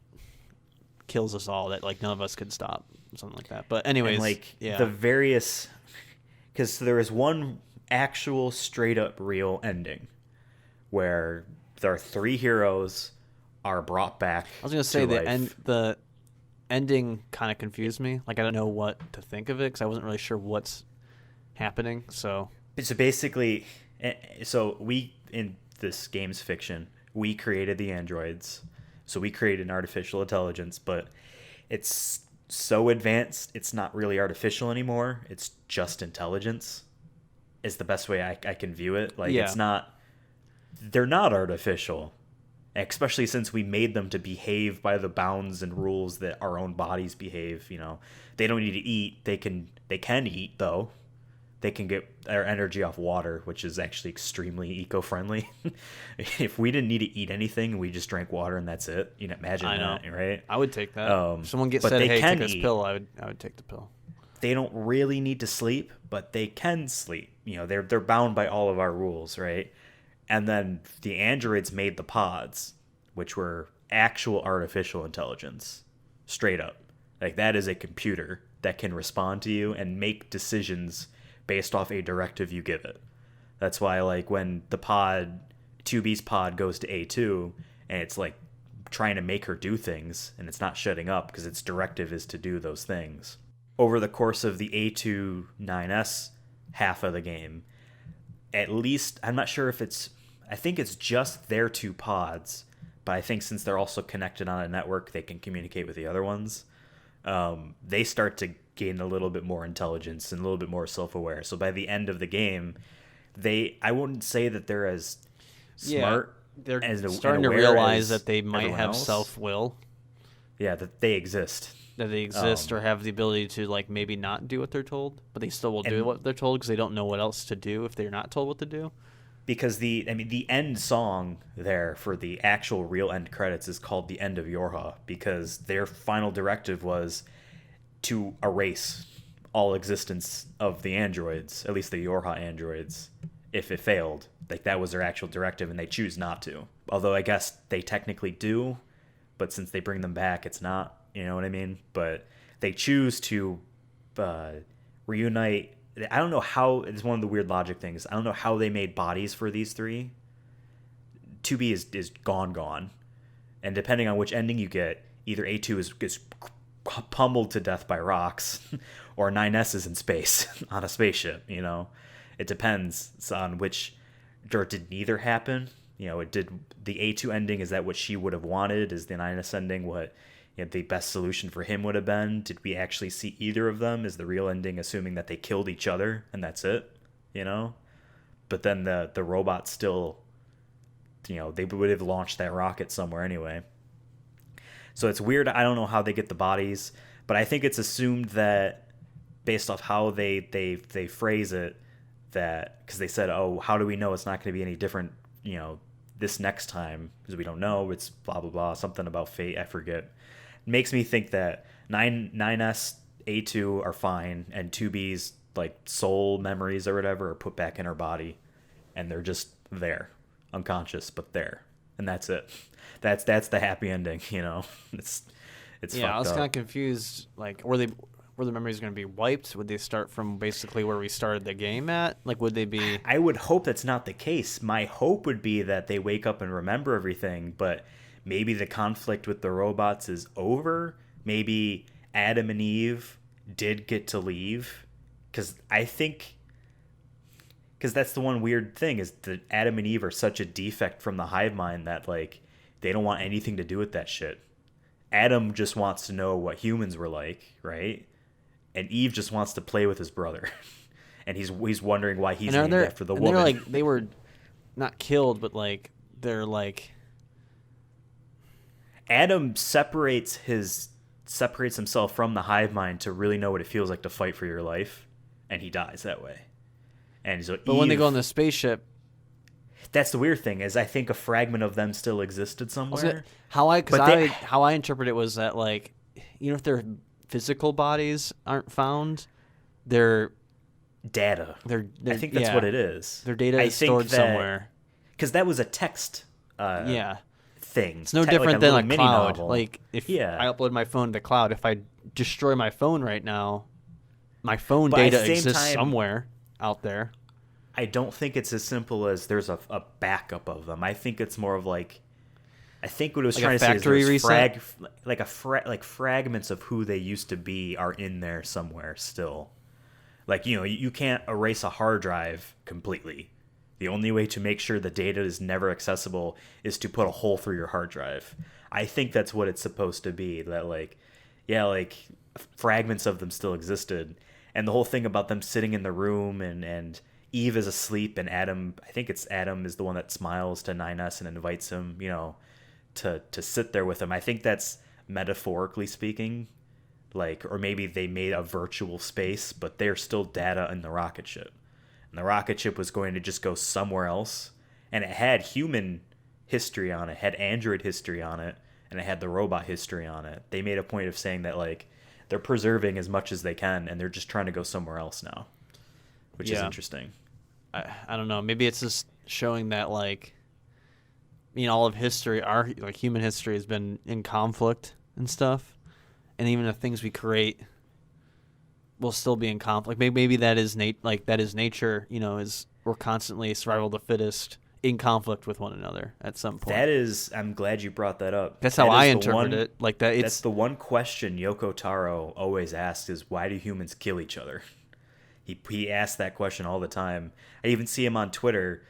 kills us all that, like, none of us could stop, something like that. But anyways, And, like, yeah, the various, because there is one actual straight up real ending where there are three heroes are brought back. I was gonna say to life. the ending kind of confused me. Like, I don't know what to think of it because I wasn't really sure what's happening. So So basically, so we, in this game's fiction, we created the androids. So we created an artificial intelligence, but it's so advanced, it's not really artificial anymore. It's just intelligence is the best way I can view it. Like, Yeah. they're not artificial. especially since we made them to behave by the bounds and rules that our own bodies behave. They don't need to eat. They can eat though. They can get their energy off water, which is actually extremely eco-friendly. If we didn't need to eat anything, we just drank water and that's it. Imagine I know. that, right? I would take that. If someone but said, they "Hey, can take this eat. pill," I would take the pill. They don't really need to sleep, but they can sleep. They're bound by all of our rules, right? And then the androids made the pods, which were actual artificial intelligence, straight up. Like that is a computer that can respond to you and make decisions based off a directive you give it. That's why, like, when the pod, 2B's pod goes to A2 and it's like trying to make her do things and it's not shutting up because its directive is to do those things. Over the course of the A2 9S half of the game, at least, I'm not sure if I think it's just their two pods, but I think since they're also connected on a network, they can communicate with the other ones. They start to gain a little bit more intelligence and a little bit more self-aware. So by the end of the game, I wouldn't say that they're as smart. They're and starting to aware realize as that they might everyone have else. self-will. Yeah, that they exist. That they exist or have the ability to, like, maybe not do what they're told, but they still will do what they're told because they don't know what else to do if they're not told what to do. Because the end song there for the actual real end credits is called "The End of Yorha" because their final directive was to erase all existence of the androids, at least the Yorha androids, if it failed. Like that was their actual directive, and they choose not to. Although I guess they technically do, but since they bring them back, it's not. You know what I mean? But they choose to reunite. I don't know how. It's one of the weird logic things. I don't know how they made bodies for these three. 2B is gone, and depending on which ending you get, either A2 gets pummeled to death by rocks, or 9S is in space on a spaceship. It depends on which. Or did neither happen? It did. The A2 ending, is that what she would have wanted? Is the 9S ending what the best solution for him would have been? Did we actually see either of them? Is the real ending assuming that they killed each other and that's it? But then the robots still, they would have launched that rocket somewhere anyway. So it's weird. I don't know how they get the bodies, but I think it's assumed that based off how they phrase it, that because they said, oh, how do we know it's not going to be any different, this next time? Because we don't know. It's blah, blah, blah, something about fate. I forget. Makes me think that 9S, A2 are fine, and 2B's like soul memories or whatever are put back in her body, and they're just there, unconscious, but there, and that's it. That's the happy ending. It's yeah. I was fucked kind of up. confused. Like, were the memories going to be wiped? Would they start from basically where we started the game at? Like, would they be? I would hope that's not the case. My hope would be that they wake up and remember everything, but maybe the conflict with the robots is over. Maybe Adam and Eve did get to leave. Because that's the one weird thing is that Adam and Eve are such a defect from the hive mind that, like, they don't want anything to do with that shit. Adam just wants to know what humans were like, right? And Eve just wants to play with his brother. And he's wondering why he's named after the woman. They're like, they were not killed, but like they're like Adam separates himself from the hive mind to really know what it feels like to fight for your life, and he dies that way. And so But when they go on the spaceship, that's the weird thing is I think a fragment of them still existed somewhere. how I interpret it was that, like, if their physical bodies aren't found, their data. I think that's what it is. Their data is stored somewhere. Because that was a text thing. It's no different than a mini cloud. novel. Like, if I upload my phone to the cloud, if I destroy my phone right now, my phone data exists somewhere out there. I don't think it's as simple as there's a backup of them. I think it's more of like, I think what it was trying to say is there's fragments of who they used to be are in there somewhere still. Like, you can't erase a hard drive completely. The only way to make sure the data is never accessible is to put a hole through your hard drive. I think that's what it's supposed to be. That fragments of them still existed. And the whole thing about them sitting in the room and Eve is asleep and Adam, I think it's Adam is the one that smiles to 9S and invites him, to sit there with him. I think that's metaphorically speaking, like, or maybe they made a virtual space, but there's still data in the rocket ship. And the rocket ship was going to just go somewhere else, and it had human history on it, had android history on it, and it had the robot history on it. They made a point of saying that, like, they're preserving as much as they can, and they're just trying to go somewhere else now, which is interesting. I don't know. Maybe it's just showing that, like, all of history, our like human history has been in conflict and stuff, and even the things we create will still be in conflict. Maybe that is nature. Is we're constantly survival of the fittest in conflict with one another at some point. I'm glad you brought that up. That's how I interpret it. Like that. That's the one question Yoko Taro always asks is, why do humans kill each other? He asks that question all the time. I even see him on Twitter,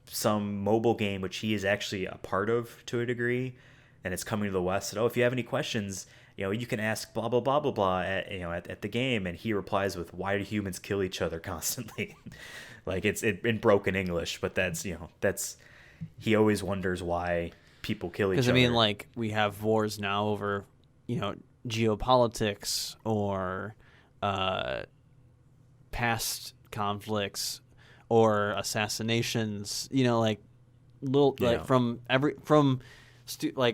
some mobile game which he is actually a part of to a degree, and it's coming to the West. Said, if you have any questions, you can ask blah blah blah blah blah at the game, and he replies with, why do humans kill each other constantly? Like it's in broken English, but that's he always wonders why people kill each other. Because like we have wars now over geopolitics or past conflicts or assassinations, like from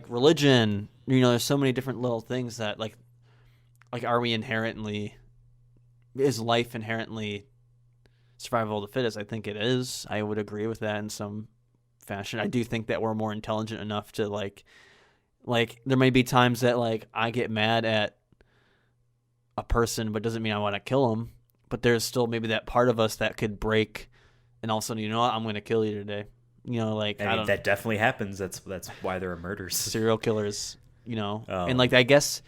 religion, there's so many different little things that like is life inherently survival of the fittest? I think it is. I would agree with that in some fashion. I do think that we're more intelligent enough to like there may be times that like I get mad at a person, but doesn't mean I want to kill them. But there's still maybe that part of us that could break, and all of a sudden, what? I'm going to kill you today. That definitely happens. That's why there are murders. Serial killers, and like I guess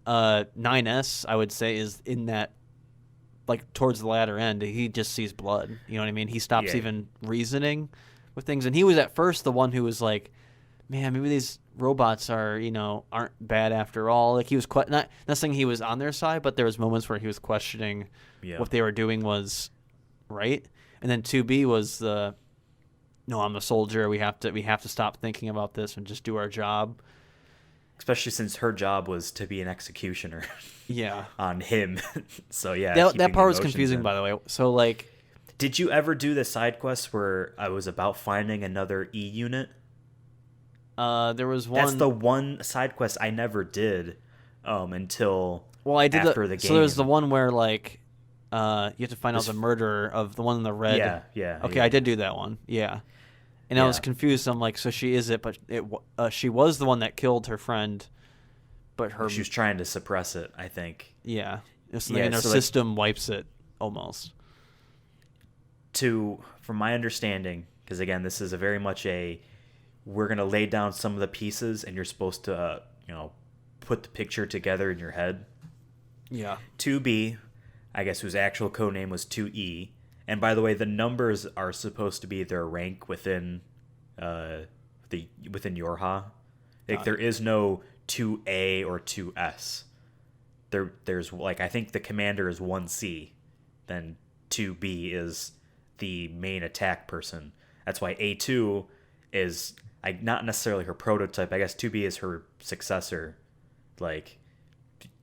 9S, I would say, is in that like towards the latter end. He just sees blood. You know what I mean? He stops even reasoning with things, and he was at first the one who was like, man, maybe these robots are, aren't bad after all. Like he was not saying he was on their side, but there was moments where he was questioning what they were doing was right. And then 2B was no, I'm a soldier. We have to stop thinking about this and just do our job. Especially since her job was to be an executioner. Yeah. On him. So that part was confusing, by the way. So like, did you ever do the side quest where I was about finding another E unit? There was one. That's the one side quest I never did until I did after the game. So there was the one where like you have to find out the murderer of the one in the red. Yeah. Okay, I did do that one. Yeah. And I was confused. I'm like, so she is it, but she was the one that killed her friend, but she was trying to suppress it, I think. Yeah. And her system wipes it almost. From my understanding, because again, this is very much we're going to lay down some of the pieces and you're supposed to, put the picture together in your head. Yeah. 2B, I guess whose actual codename was 2E. And by the way, the numbers are supposed to be their rank within within Yorha. Like there is no 2A or 2S. There's like, I think the commander is 1C. Then 2B is the main attack person. That's why A2 is not necessarily her prototype. I guess 2B is her successor. Like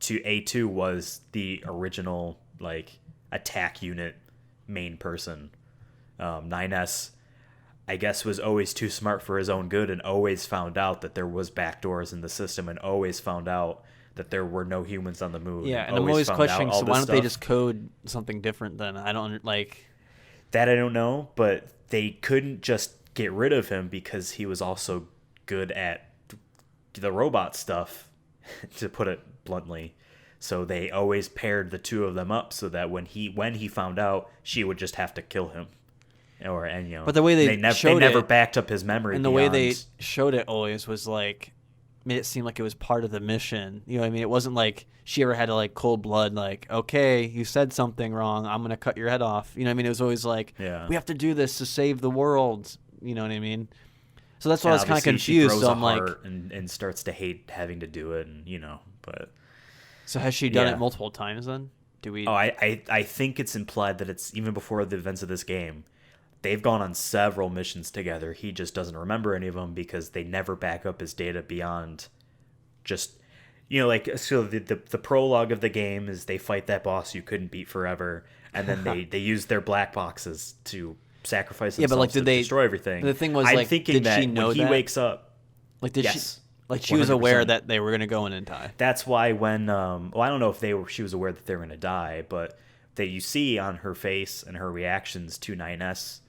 A2 was the original like attack unit main person. 9S, I guess, was always too smart for his own good and always found out that there was backdoors in the system and always found out that there were no humans on the moon. Yeah, and I'm always questioning, so why don't they just code something different then? I don't like... That I don't know, but they couldn't just get rid of him because he was also good at the robot stuff, to put it bluntly. So they always paired the two of them up so that when he found out, she would just have to kill him. But the way they never backed up his memory. And the way they showed it always was like, made it seem like it was part of the mission. You know what I mean? It wasn't like she ever had to like cold blood, like, okay, you said something wrong, I'm gonna cut your head off. You know what I mean? It was always like, we have to do this to save the world. You know what I mean? So that's why I was kind of confused. She grows so a I'm like, heart and starts to hate having to do it, and but. So has she done it multiple times then? I think it's implied that it's even before the events of this game they've gone on several missions together. He just doesn't remember any of them because they never back up his data beyond just, like, so the prologue of the game is they fight that boss you couldn't beat forever, and then they use their black boxes to sacrifice Yeah, but themselves like, did to they? destroy everything. The thing was, I'm like, thinking did that she know when he that? wakes up, Like, did yes, she? Like, she was 100%. aware that they were gonna go in and die. That's why when well, I don't know if she was aware that they were going to die, but that you see on her face and her reactions to 9S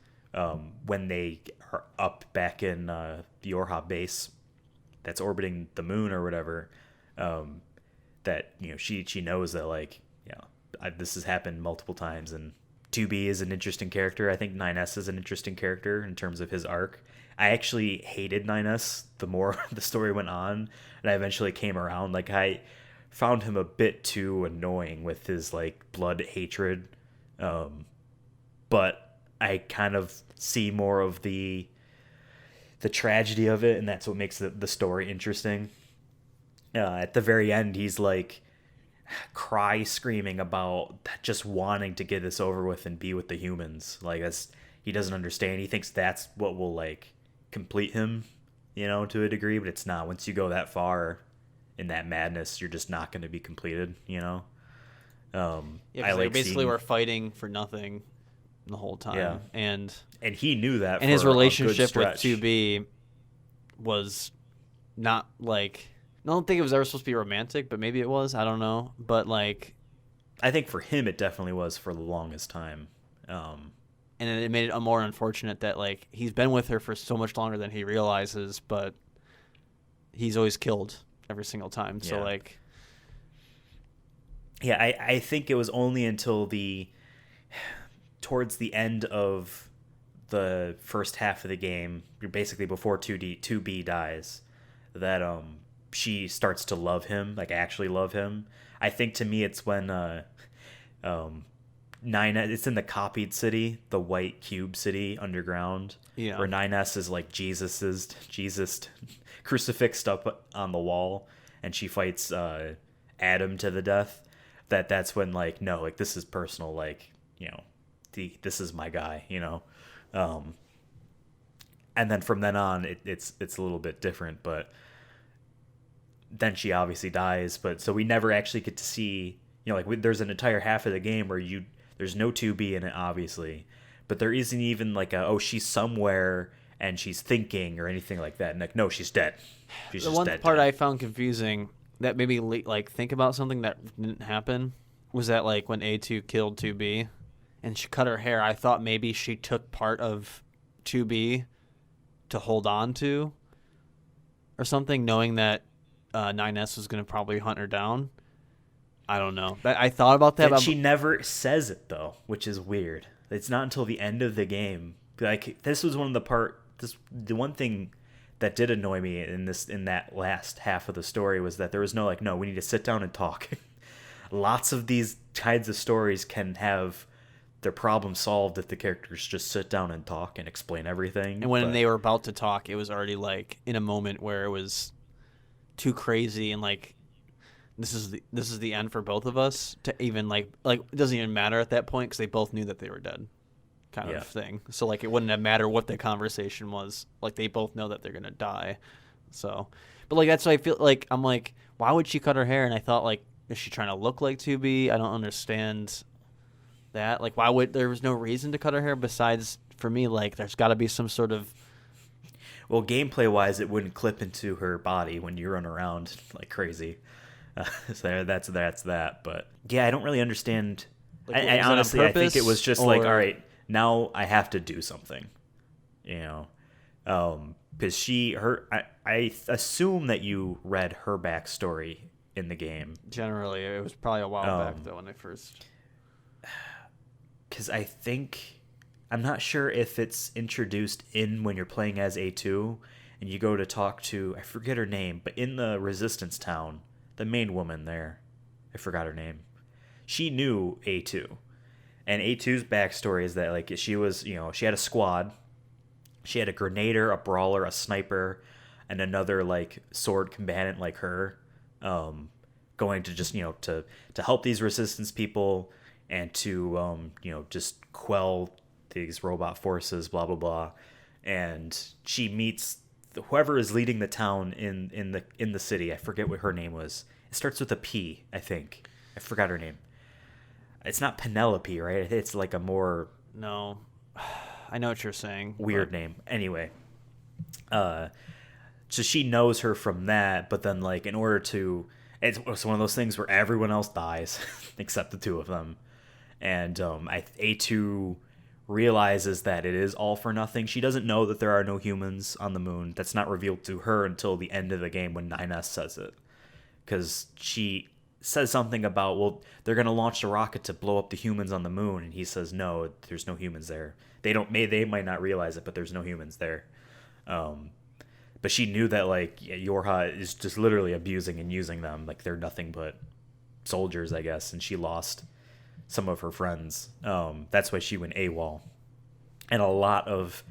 when they are up back in the Orhab base that's orbiting the moon or whatever, that she knows that, like, this has happened multiple times, and 2B is an interesting character. I think 9S is an interesting character in terms of his arc. I actually hated 9S the more the story went on, and I eventually came around. Like, I found him a bit too annoying with his, like, blood hatred, but I kind of see more of the tragedy of it, and that's what makes the story interesting. At the very end, he's like cry screaming about just wanting to get this over with and be with the humans. Like, he doesn't understand. He thinks that's what will, like, complete him, to a degree, but it's not. Once you go that far in that madness, you're just not going to be completed. Yeah, I they like basically seeing, were fighting for nothing the whole time. Yeah. and he knew that. and for his a good relationship with stretch. 2B was not like, I don't think it was ever supposed to be romantic, but maybe it was. I don't know, but like, I think for him it definitely was for the longest time. and it made it more unfortunate that, like, he's been with her for so much longer than he realizes, but he's always killed every single time. So, Yeah. like, Yeah, I think it was only until towards the end of the first half of the game, basically before 2B dies, that she starts to love him, like actually love him. I think to me it's when 9S, it's in the copied city, the white cube city underground, Yeah. where 9S is like Jesus crucifixed up on the wall, and she fights Adam to the death. That's when, like, no, like, this is personal, like, this is my guy, and then from then on it's a little bit different, but then she obviously dies. But so we never actually get to see, there's an entire half of the game where there's no 2B in it, obviously, but there isn't even like she's somewhere and she's thinking or anything like that. And, like, no, she's dead. She's the just one dead. part I found confusing that made me like think about something that didn't happen was that, like, when A2 killed 2B and she cut her hair, I thought maybe she took part of 2B to hold on to or something, knowing that 9S was going to probably hunt her down. I don't know. I thought about that. But she never says it, though, which is weird. It's not until the end of the game. Like, this was the one thing that did annoy me in that last half of the story was that there was no, like, no, we need to sit down and talk. Lots of these kinds of stories can have their problem solved if the characters just sit down and talk and explain everything. And when they were about to talk, it was already, like, in a moment where it was too crazy, and, like, this is the end for both of us to even like it doesn't even matter at that point because they both knew that they were dead, kind of thing. So, like, it wouldn't have mattered what the conversation was. Like, they both know that they're gonna die. So, but, like, that's what I feel like. I'm like, why would she cut her hair? And I thought, like, is she trying to look like 2B? I don't understand that. Like, there was no reason to cut her hair besides, for me, like, there's got to be some sort of. Well, gameplay wise, it wouldn't clip into her body when you run around like crazy. So that's that. But yeah, I don't really understand. Like, I honestly, I think it was just like, all right, now I have to do something, because I assume that you read her backstory in the game. Generally, it was probably a while back though when I first. Because I'm not sure if it's introduced in when you're playing as A2 and you go to talk to, I forget her name, but in the Resistance town, the main woman there, I forgot her name. She knew A2. And A2's backstory is that, like, she was, she had a squad. She had a grenader, a brawler, a sniper, and another, like, sword combatant like her, going to just, to help these Resistance people and to, just quell these robot forces, blah blah blah, and she meets whoever is leading the town in the city. I forget what her name was. It starts with a P, I think. I forgot her name. It's not Penelope, right? It's like a more No, I know what you're saying. weird name. Anyway, so she knows her from that, but then like in order to, it's one of those things where everyone else dies except the two of them, and A2 realizes that it is all for nothing. She doesn't know that there are no humans on the moon. That's not revealed to her until the end of the game when 9S says it, because she says something about, well, they're going to launch a rocket to blow up the humans on the moon, and he says no, there's no humans there. They might not realize it, but there's no humans there. But she knew that like Yorha is just literally abusing and using them, like they're nothing but soldiers, I guess, and she lost some of her friends. That's why she went AWOL, and a lot of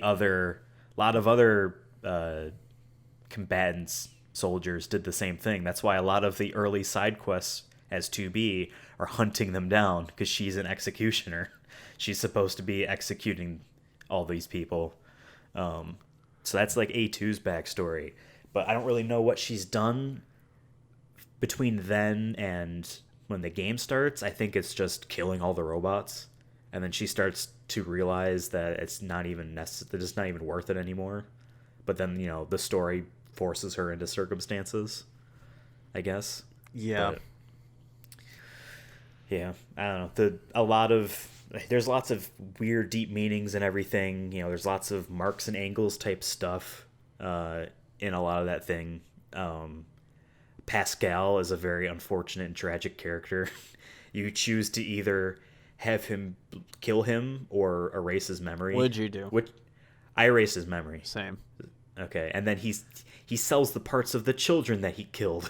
other combatants, soldiers, did the same thing. That's why a lot of the early side quests as 2B are hunting them down, because she's an executioner. She's supposed to be executing all these people. So that's like A2's backstory, but I don't really know what she's done between then and when the game starts. I think it's just killing all the robots, and then she starts to realize that it's not even that it's not even worth it anymore. But then the story forces her into circumstances, I guess. Yeah. But, yeah, I don't know. There's lots of weird, deep meanings and everything. There's lots of marks and angles type stuff in a lot of that thing. Pascal is a very unfortunate and tragic character. You choose to either have him kill him or erase his memory. What did you do? I erased his memory. Same. Okay, and then he sells the parts of the children that he killed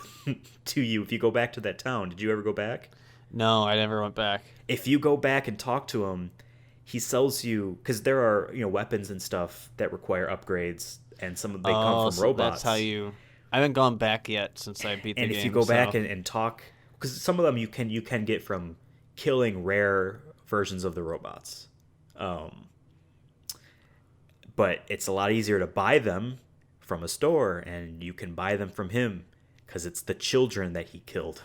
to you if you go back to that town. Did you ever go back? No, I never went back. If you go back and talk to him, he sells you, because there are weapons and stuff that require upgrades, and some of they come from robots. That's how you. I haven't gone back yet since I beat the game. And if you go back and talk, because some of them you can get from killing rare versions of the robots, but it's a lot easier to buy them from a store, and you can buy them from him because it's the children that he killed.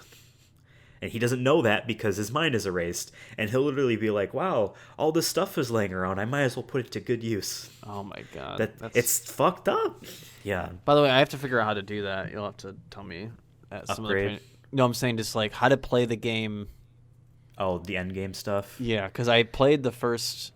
And he doesn't know that because his mind is erased. And he'll literally be like, wow, all this stuff is laying around. I might as well put it to good use. Oh, my God. It's fucked up. Yeah. By the way, I have to figure out how to do that. You'll have to tell me at some Upgrade? other point. No, I'm saying just like how to play the game. Oh, the end game stuff? Yeah, because I played the first.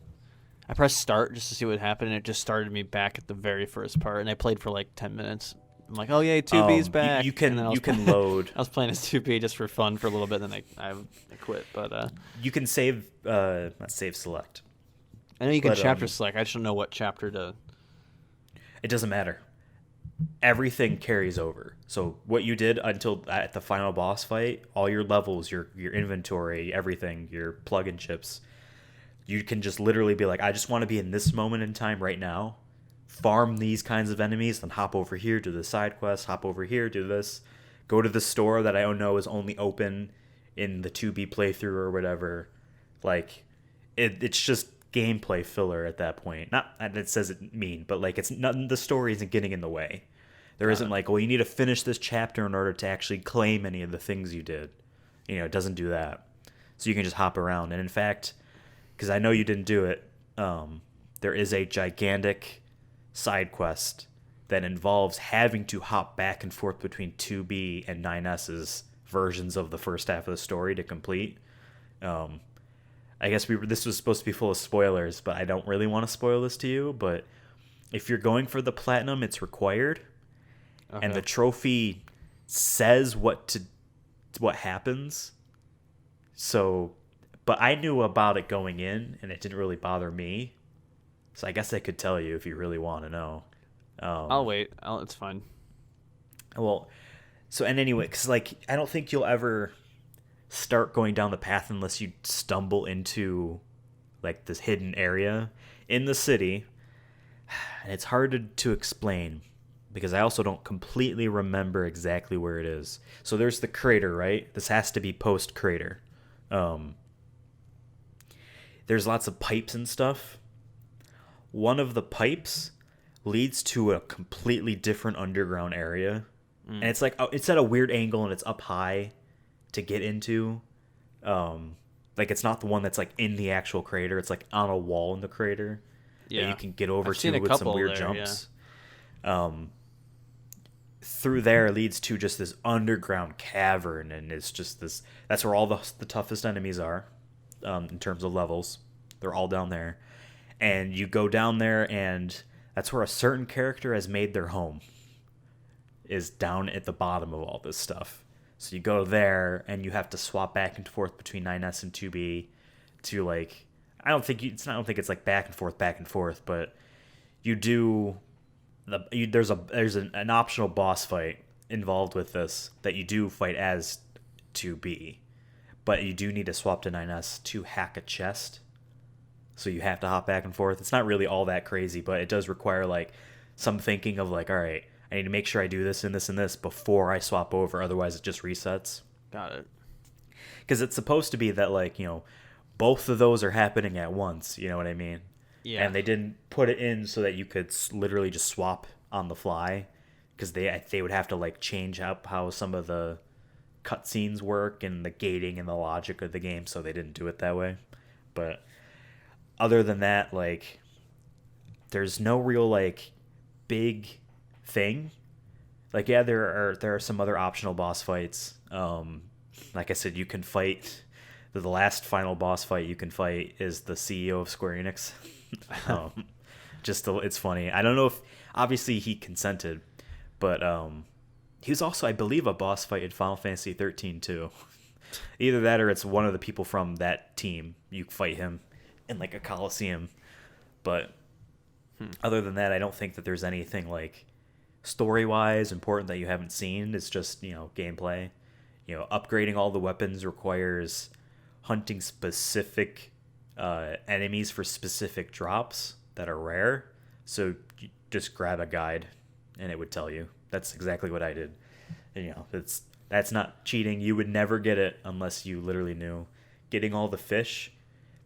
I pressed start just to see what happened, and it just started me back at the very first part. And I played for like 10 minutes. I'm like, oh yay, 2B's back. You can load. I was playing as 2B just for fun for a little bit, and then I quit. But you can save, not save select. I know you can chapter select. I just don't know what chapter to. It doesn't matter. Everything carries over. So what you did until at the final boss fight, all your levels, your inventory, everything, your plug-in chips, you can just literally be like, I just want to be in this moment in time right now. Farm these kinds of enemies, then hop over here, do the side quest, hop over here, do this, go to the store that I know is only open in the 2B playthrough or whatever. Like, it's just gameplay filler at that point. Not that it says it mean, but like it's nothing. The story isn't getting in the way. There isn't like, well, you need to finish this chapter in order to actually claim any of the things you did. It doesn't do that. So you can just hop around. And in fact, because I know you didn't do it, there is a gigantic side quest that involves having to hop back and forth between 2B and 9S's versions of the first half of the story to complete. I guess this was supposed to be full of spoilers, but I don't really want to spoil this to you. But if you're going for the platinum, it's required, and the trophy says what happens. So, but I knew about it going in, and it didn't really bother me. So I guess I could tell you if you really want to know. I'll wait. It's fine. Well, so and anyway, because like I don't think you'll ever start going down the path unless you stumble into like this hidden area in the city, and it's hard to explain because I also don't completely remember exactly where it is. So there's the crater, right? This has to be post crater. there's lots of pipes and stuff. One of the pipes leads to a completely different underground area. And it's like it's at a weird angle and it's up high to get into. Like it's not the one that's like in the actual crater. It's like on a wall in the crater that you can get over to with some weird jumps. Yeah. Through there leads to just this underground cavern, and it's just this. That's where all the toughest enemies are, in terms of levels. They're all down there, and you go down there, and that's where a certain character has made their home. Is down at the bottom of all this stuff. So you go there, and you have to swap back and forth between 9S and 2B to like. I don't think it's like back and forth, but you do. There's an optional boss fight involved with this that you do fight as 2B, but you do need to swap to 9S to hack a chest. So you have to hop back and forth. It's not really all that crazy, but it does require like some thinking of like, all right, I need to make sure I do this and this and this before I swap over. Otherwise, it just resets. Got it. Because it's supposed to be that like both of those are happening at once. You know what I mean? Yeah. And they didn't put it in so that you could literally just swap on the fly, because they would have to like change up how some of the cutscenes work and the gating and the logic of the game. So they didn't do it that way. But other than that, like, there's no real like big thing. Like, yeah, there are some other optional boss fights. Like I said, you can fight the last final boss fight you can fight is the CEO of Square Enix. It's funny. I don't know if obviously he consented, but he was also, I believe, a boss fight in Final Fantasy 13 too. Either that or it's one of the people from that team. You fight him in like a coliseum, but other than that, I don't think that there's anything like story-wise important that you haven't seen. It's just, gameplay. Upgrading all the weapons requires hunting specific enemies for specific drops that are rare. So you just grab a guide and it would tell you. That's exactly what I did. And, that's not cheating. You would never get it unless you literally knew. Getting all the fish.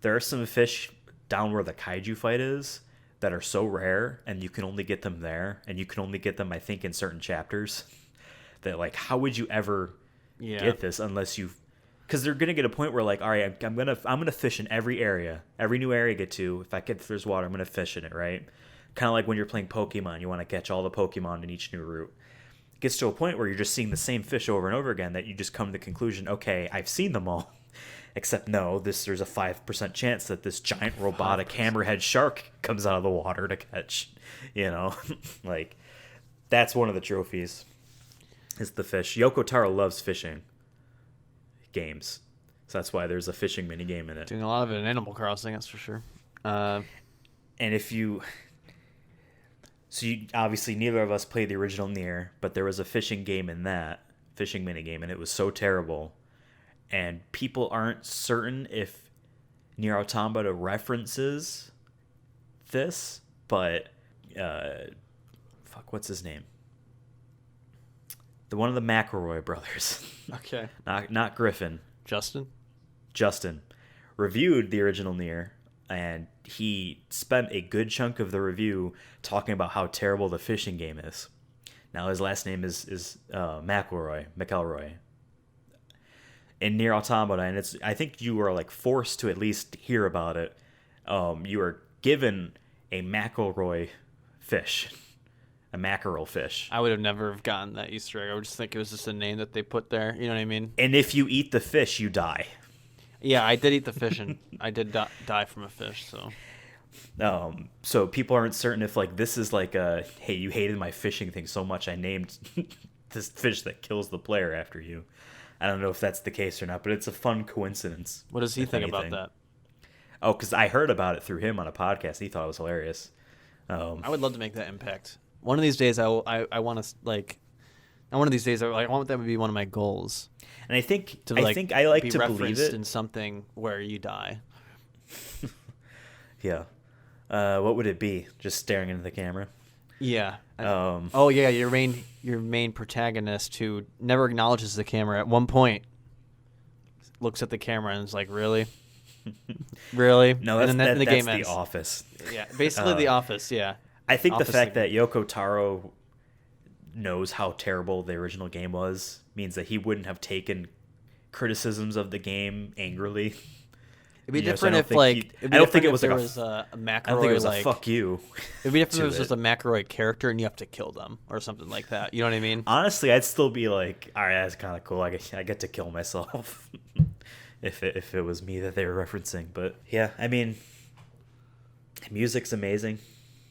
There are some fish down where the kaiju fight is that are so rare, and you can only get them there, and you can only get them, I think, in certain chapters. That, like, how would you ever get this unless you... Because they're gonna get a point where, like, all right, I'm gonna fish in every area, every new area I get to. If there's water, I'm gonna fish in it, right? Kind of like when you're playing Pokemon, you want to catch all the Pokemon in each new route. It gets to a point where you're just seeing the same fish over and over again that you just come to the conclusion, okay, I've seen them all. Except no, there's a 5% chance that this giant robotic 5%. Hammerhead shark comes out of the water to catch. Like, that's one of the trophies. Is the fish. Yoko Taro loves fishing games, so that's why there's a fishing mini game in it. Doing a lot of it in Animal Crossing, that's for sure. And obviously neither of us played the original NieR, but there was a fishing game in that fishing mini game, and it was so terrible. And people aren't certain if NieR Automata references this, but what's his name? The one of the McElroy brothers. Okay. Not Griffin. Justin reviewed the original NieR, and he spent a good chunk of the review talking about how terrible the fishing game is. Now his last name is McElroy. In NieR Automata, and I think you are like forced to at least hear about it. You are given a McElroy fish. A mackerel fish. I would have never have gotten that Easter egg. I would just think it was just a name that they put there. You know what I mean? And if you eat the fish, you die. Yeah, I did eat the fish, and I did die from a fish. So people aren't certain if like this is like a, hey, you hated my fishing thing so much I named this fish that kills the player after you. I don't know if that's the case or not, but it's a fun coincidence. What does he think about that? Oh, because I heard about it through him on a podcast. He thought it was hilarious. I would love to make that impact. One of these days, I want to like. One of these days, I want that to be one of my goals. And I think I like to believe it in something where you die. Yeah. What would it be? Just staring into the camera? Yeah. Your main protagonist who never acknowledges the camera at one point looks at the camera and is like, really? Really? No, And then the game that's The ends. Office. Yeah, basically The Office. Yeah, I think the Office. fact that Yoko Taro knows how terrible the original game was means that he wouldn't have taken criticisms of the game angrily. It'd be So different if like it'd I be don't think different it if was there like was a I don't think it McElroy was a like. fuck you. It'd be different if to it was just it. a McElroy character and you have to kill them or something like that. You know what I mean? Honestly, I'd still be like, all right, that's kind of cool. I get to kill myself if it was me that they were referencing. But yeah, I mean, music's amazing.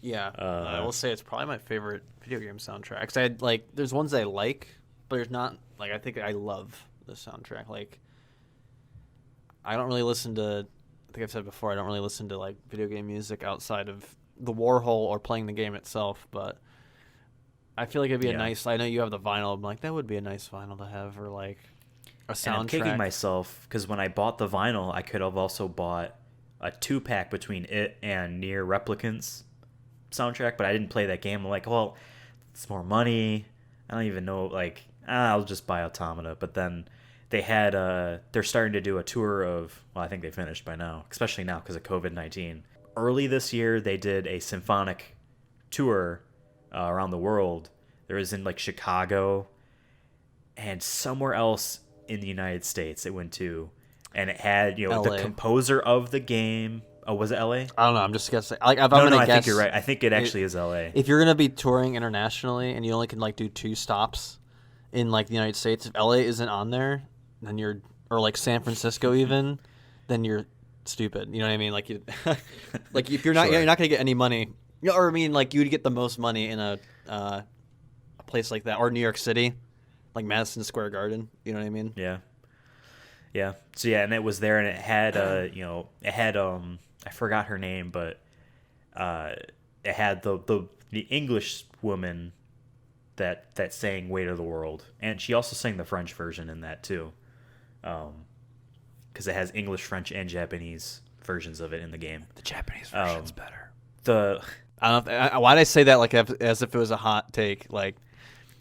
Yeah, I will say it's probably my favorite video game soundtrack. 'Cause I like, there's ones I like, but there's not like I think I love the soundtrack. Like, I don't really listen to. I think I've said before I don't really listen to like video game music outside of the Warhol or playing the game itself. But I feel like it'd be a nice. I know you have the vinyl. I'm like that would be a nice vinyl to have, or like a soundtrack. And I'm kicking myself because when I bought the vinyl, I could have also bought a 2-pack between it and NieR Replicant's soundtrack, but I didn't play that game. I'm like, well, it's more money. I don't even know. Like, I'll just buy Automata. But then they had they're starting to do a tour of. Well, I think they finished by now, especially now because of COVID-19. Early this year, they did a symphonic tour around the world. There was in like Chicago and somewhere else in the United States. It went to, and it had LA. the composer of the game. Oh, was it L.A.? I don't know. I'm just guessing. Like, if I'm No, gonna I guess, think you're right. I think it actually is L.A. If you're gonna be touring internationally and you only can like do 2 stops in like the United States, if LA isn't on there, then you're or like San Francisco even, then you're stupid. You know what I mean? Like you, like if you're not Sure. you're not gonna get any money. Or I mean, like you'd get the most money in a place like that, or New York City, like Madison Square Garden. You know what I mean? Yeah. Yeah. So yeah, and it was there, and it had it had I forgot her name, but it had the English woman that sang "Weight of the World," and she also sang the French version in that too, because it has English, French, and Japanese versions of it in the game. The Japanese version's better. The I don't know. Why did I say that like as if it was a hot take? Like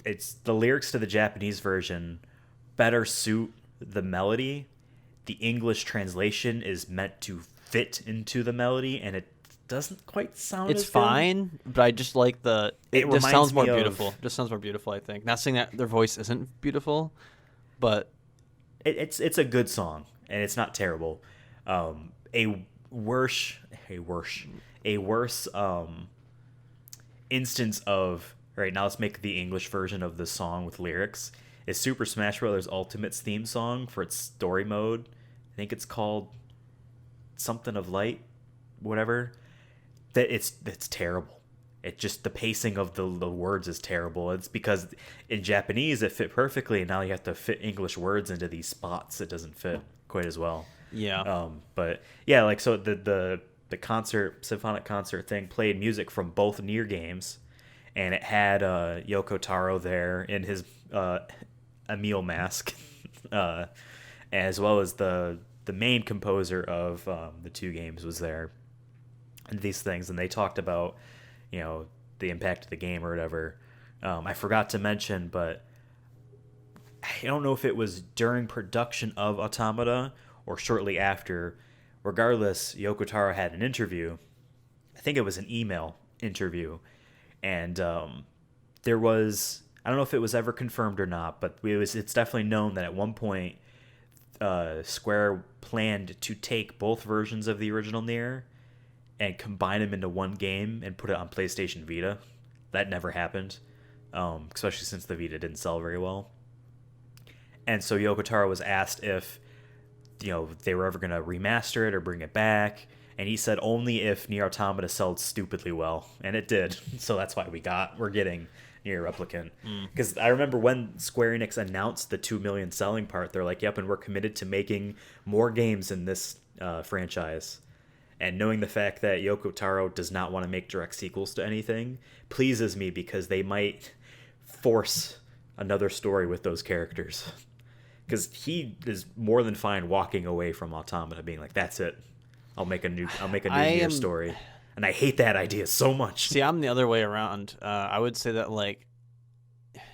it's the lyrics to the Japanese version better suit the melody. The English translation is meant to fit into the melody, and it doesn't quite sound. It's as good. fine, but I just like it just reminds sounds more me of- beautiful. Just sounds more beautiful. I think. Not saying that their voice isn't beautiful, but It's a good song, and it's not terrible. A worse instance of right now. Let's make the English version of the song with lyrics. Is Super Smash Bros. Ultimate's theme song for its story mode. I think it's called something of light, whatever. That it's terrible. It just the pacing of the words is terrible. It's because in Japanese it fit perfectly, and now you have to fit English words into these spots. It doesn't fit quite as well. yeah. But yeah, like so the symphonic concert thing played music from both NieR games, and it had Yoko Taro there in his Emil mask, as well as the main composer of the 2 games was there, and these things, and they talked about the impact of the game or whatever. I forgot to mention, but I don't know if it was during production of Automata or shortly after. Regardless, Yoko Taro had an interview. I think it was an email interview, and there was, I don't know if it was ever confirmed or not, but it's definitely known that at one point Square planned to take both versions of the original NieR and combine them into one game and put it on PlayStation Vita. That never happened, especially since the Vita didn't sell very well. And so Yoko Taro was asked if they were ever going to remaster it or bring it back, and he said only if NieR Automata sold stupidly well, and it did. So that's why we're getting NieR Replicant. Because I remember when Square Enix announced the 2 million selling part, they're like, yep, and we're committed to making more games in this franchise. And knowing the fact that Yoko Taro does not want to make direct sequels to anything pleases me, because they might force another story with those characters. Because he is more than fine walking away from Automata, being like, "That's it. I'll make a new NieR story." And I hate that idea so much. See, I'm the other way around. I would say that like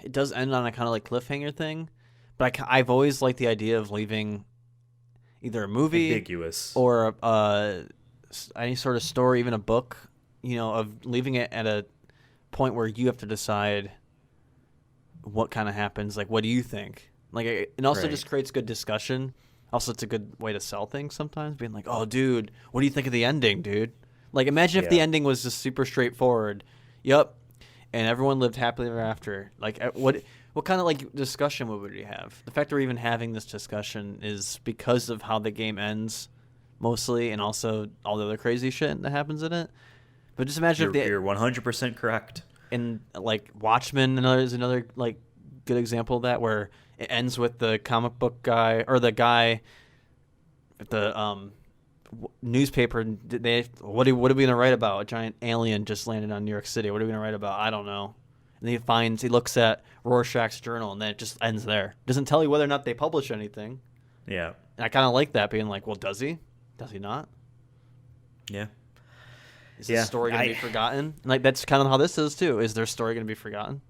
it does end on a kind of like cliffhanger thing, but I've always liked the idea of leaving. either a movie ambiguous. or any sort of story, even a book, of leaving it at a point where you have to decide what kind of happens. Like, what do you think? Like, it also just creates good discussion. Also, it's a good way to sell things sometimes, being like, oh, dude, what do you think of the ending, dude? Like, imagine if the ending was just super straightforward. Yep. And everyone lived happily ever after. Like, what kind of, like, discussion would we have? The fact that we're even having this discussion is because of how the game ends, mostly, and also all the other crazy shit that happens in it. But just imagine you're 100% correct. And, like, Watchmen is another, like, good example of that, where it ends with the comic book guy, or the guy at the newspaper. What are we going to write about? A giant alien just landed on New York City. What are we going to write about? I don't know. And he looks at Rorschach's journal, and then it just ends there. Doesn't tell you whether or not they publish anything. Yeah. And I kind of like that, being like, well, does he? Does he not? Yeah. Is the story going to be forgotten? Like, that's kind of how this is, too. Is their story going to be forgotten?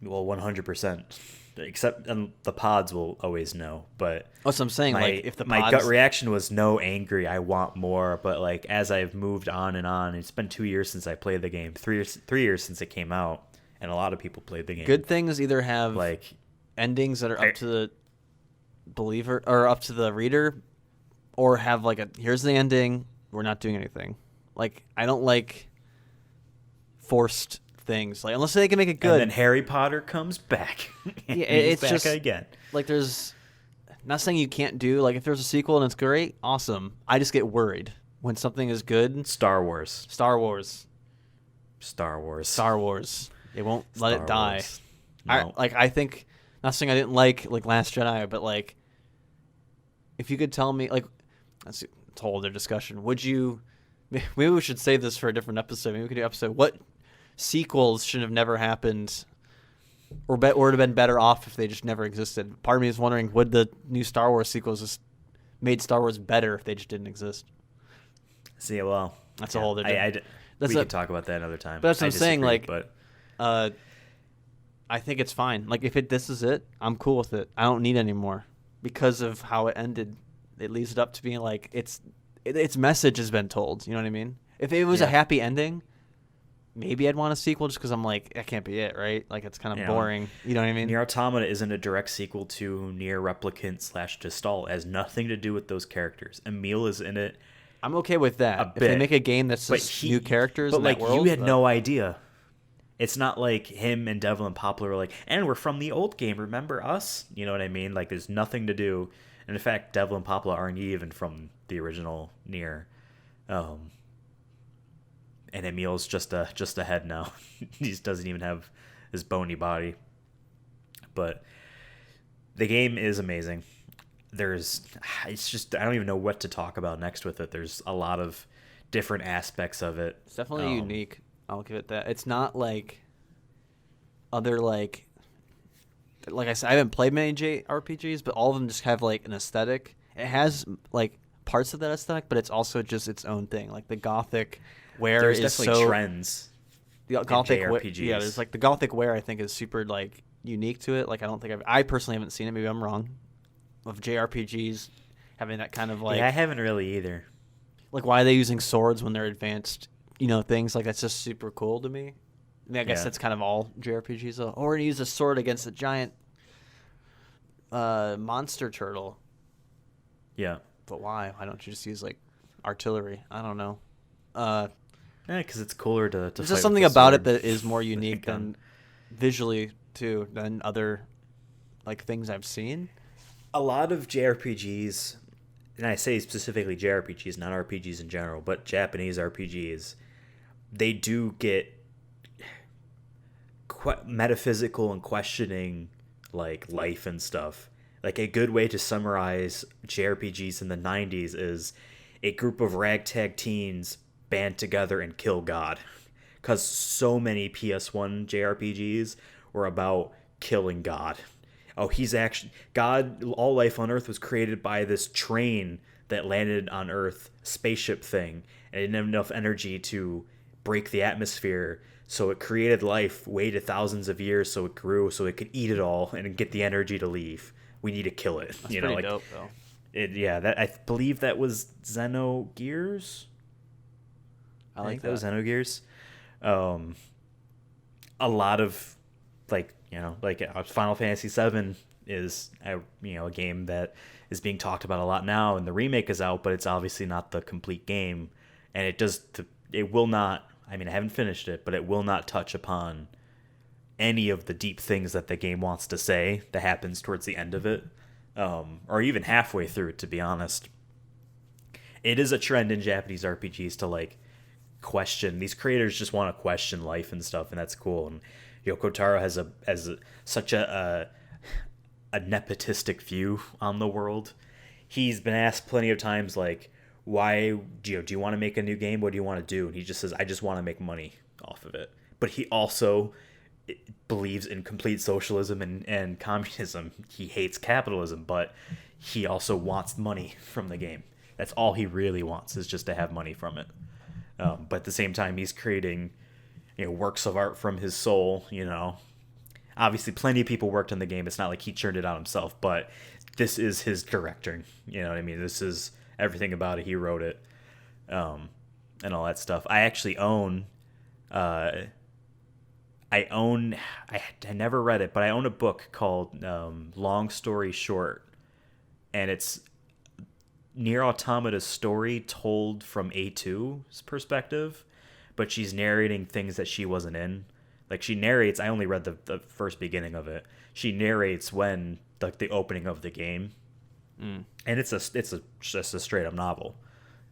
Well, 100%. Except the pods will always know. But that's what I'm saying. Like, if my gut reaction was no angry, I want more. But like as I've moved on, it's been 2 years since I played the game. 3 years since it came out, and a lot of people played the game. Good things either have like endings that are up to the believer or up to the reader, or have like here's the ending. We're not doing anything. Like, I don't like forced things, like, unless they can make it good. And then Harry Potter comes back. Yeah, it's back just again. Like, there's not saying you can't do, like, if there's a sequel and it's great, awesome. I just get worried when something is good. Star Wars. They won't let it die. No. I think, not saying I didn't like Last Jedi, but like, if you could tell me, like, that's a whole other discussion. Would you? Maybe we should save this for a different episode. Maybe we could do an episode. What sequels should have never happened, or would have been better off if they just never existed? Part of me is wondering, would the new Star Wars sequels just made Star Wars better if they just didn't exist? See, well, that's a whole other. We could talk about that another time. But that's what I'm saying. Like, but I think it's fine. Like, if this is it, I'm cool with it. I don't need any more because of how it ended. It leads it up to being like its message has been told. You know what I mean? If it was a happy ending, maybe I'd want a sequel just because I'm like, that can't be it, right? Like, it's kind of boring. You know what I mean? NieR Automata isn't a direct sequel to NieR Replicant / Gestalt. It has nothing to do with those characters. Emil is in it. I'm okay with that. If they make a game that's just new characters in that world. You had no idea. It's not like him and Devil and Poplar were like, and we're from the old game, remember us? You know what I mean? Like, there's nothing to do. And in fact, Devil and Poplar aren't even from the original NieR. And Emil's just a head now. He just doesn't even have his bony body. But the game is amazing. It's just, I don't even know what to talk about next with it. There's a lot of different aspects of it. It's definitely unique. I'll give it that. It's not like other, like I said, I haven't played many JRPGs, but all of them just have like an aesthetic. It has like parts of that aesthetic, but it's also just its own thing. Like the gothic wear there's is definitely so trends. The gothic JRPGs. there's like the gothic wear. I think is super like unique to it. Like, I don't think I personally haven't seen it. Maybe I'm wrong. Of JRPGs having that kind of like. Yeah, I haven't really either. Like, why are they using swords when they're advanced? Things like that's just super cool to me. I mean, I guess that's kind of all JRPGs. Or we're gonna use a sword against a giant monster turtle. Yeah. But why? Why don't you just use like artillery? I don't know. Because it's cooler to. There's just something about it that is more unique than visually too than other like things I've seen. A lot of JRPGs, and I say specifically JRPGs, not RPGs in general, but Japanese RPGs, they do get metaphysical and questioning like life and stuff. Like, a good way to summarize JRPGs in the 90s is a group of ragtag teens band together and kill God. Because so many PS1 JRPGs were about killing God. Oh, he's actually God. All life on Earth was created by this train that landed on Earth, spaceship thing, and it didn't have enough energy to break the atmosphere. So it created life, waited thousands of years, so it grew, so it could eat it all and get the energy to leave. We need to kill it. That's pretty dope, though. That I believe that was Xenogears. I I like think that was that. Xenogears. Um, a lot of Final Fantasy VII is a game that is being talked about a lot now, and the remake is out, but it's obviously not the complete game, and it will not. I mean, I haven't finished it, but it will not touch upon any of the deep things that the game wants to say that happens towards the end of it, or even halfway through it. To be honest, it is a trend in Japanese RPGs to like question. These creators just want to question life and stuff, and that's cool. And Yoko Taro such a nepotistic view on the world. He's been asked plenty of times, like, why do you want to make a new game? What do you want to do? And he just says, I just want to make money off of it. But he also believes in complete socialism and communism. He hates capitalism, but he also wants money from the game. That's all he really wants, is just to have money from it. But at the same time, he's creating works of art from his soul. Obviously, plenty of people worked on the game. It's not like he churned it out himself, but this is his directing. You know what I mean? This is everything about it. He wrote it, and all that stuff. I actually own. I never read it, but I own a book called Long Story Short, and it's NieR Automata's story told from A2's perspective, but she's narrating things that she wasn't in. Like, she narrates, I only read the first beginning of it. She narrates when the opening of the game, and it's just a straight up novel.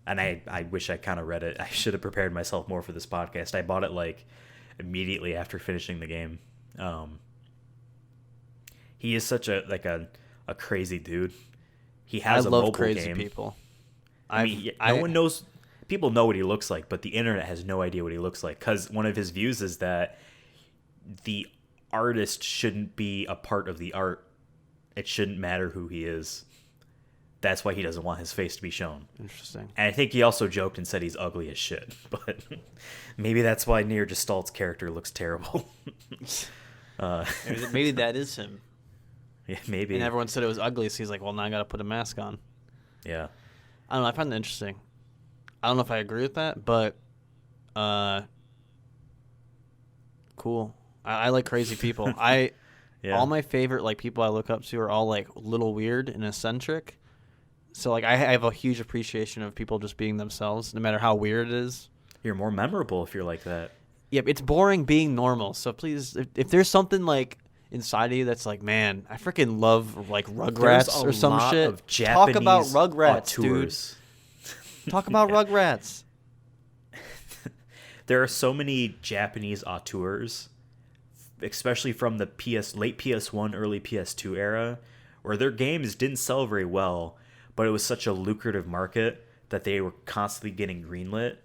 And I wish I kind of read it. I should have prepared myself more for this podcast. I bought it like immediately after finishing the game. He is such a crazy dude. He has a love mobile crazy game. people. I mean, no one knows. People know what he looks like, but the internet has no idea what he looks like. Because one of his views is that the artist shouldn't be a part of the art. It shouldn't matter who he is. That's why he doesn't want his face to be shown. Interesting. And I think he also joked and said he's ugly as shit. But maybe that's why NieR Gestalt's character looks terrible. Maybe that is him. Yeah, maybe. And everyone said it was ugly, so he's like, well, now I got to put a mask on. Yeah. I don't know. I find that interesting. I don't know if I agree with that, but cool. I like crazy people. All my favorite like people I look up to are all like a little weird and eccentric. So like I have a huge appreciation of people just being themselves, no matter how weird it is. You're more memorable if you're like that. Yep, it's boring being normal. So please, if there's something like inside of you that's like, man, I freaking love like Rugrats or some shit. Talk about Rugrats, auteurs. Dude. Talk about Rugrats. There are so many Japanese auteurs, especially from the late PS1, early PS2 era, where their games didn't sell very well, but it was such a lucrative market that they were constantly getting greenlit.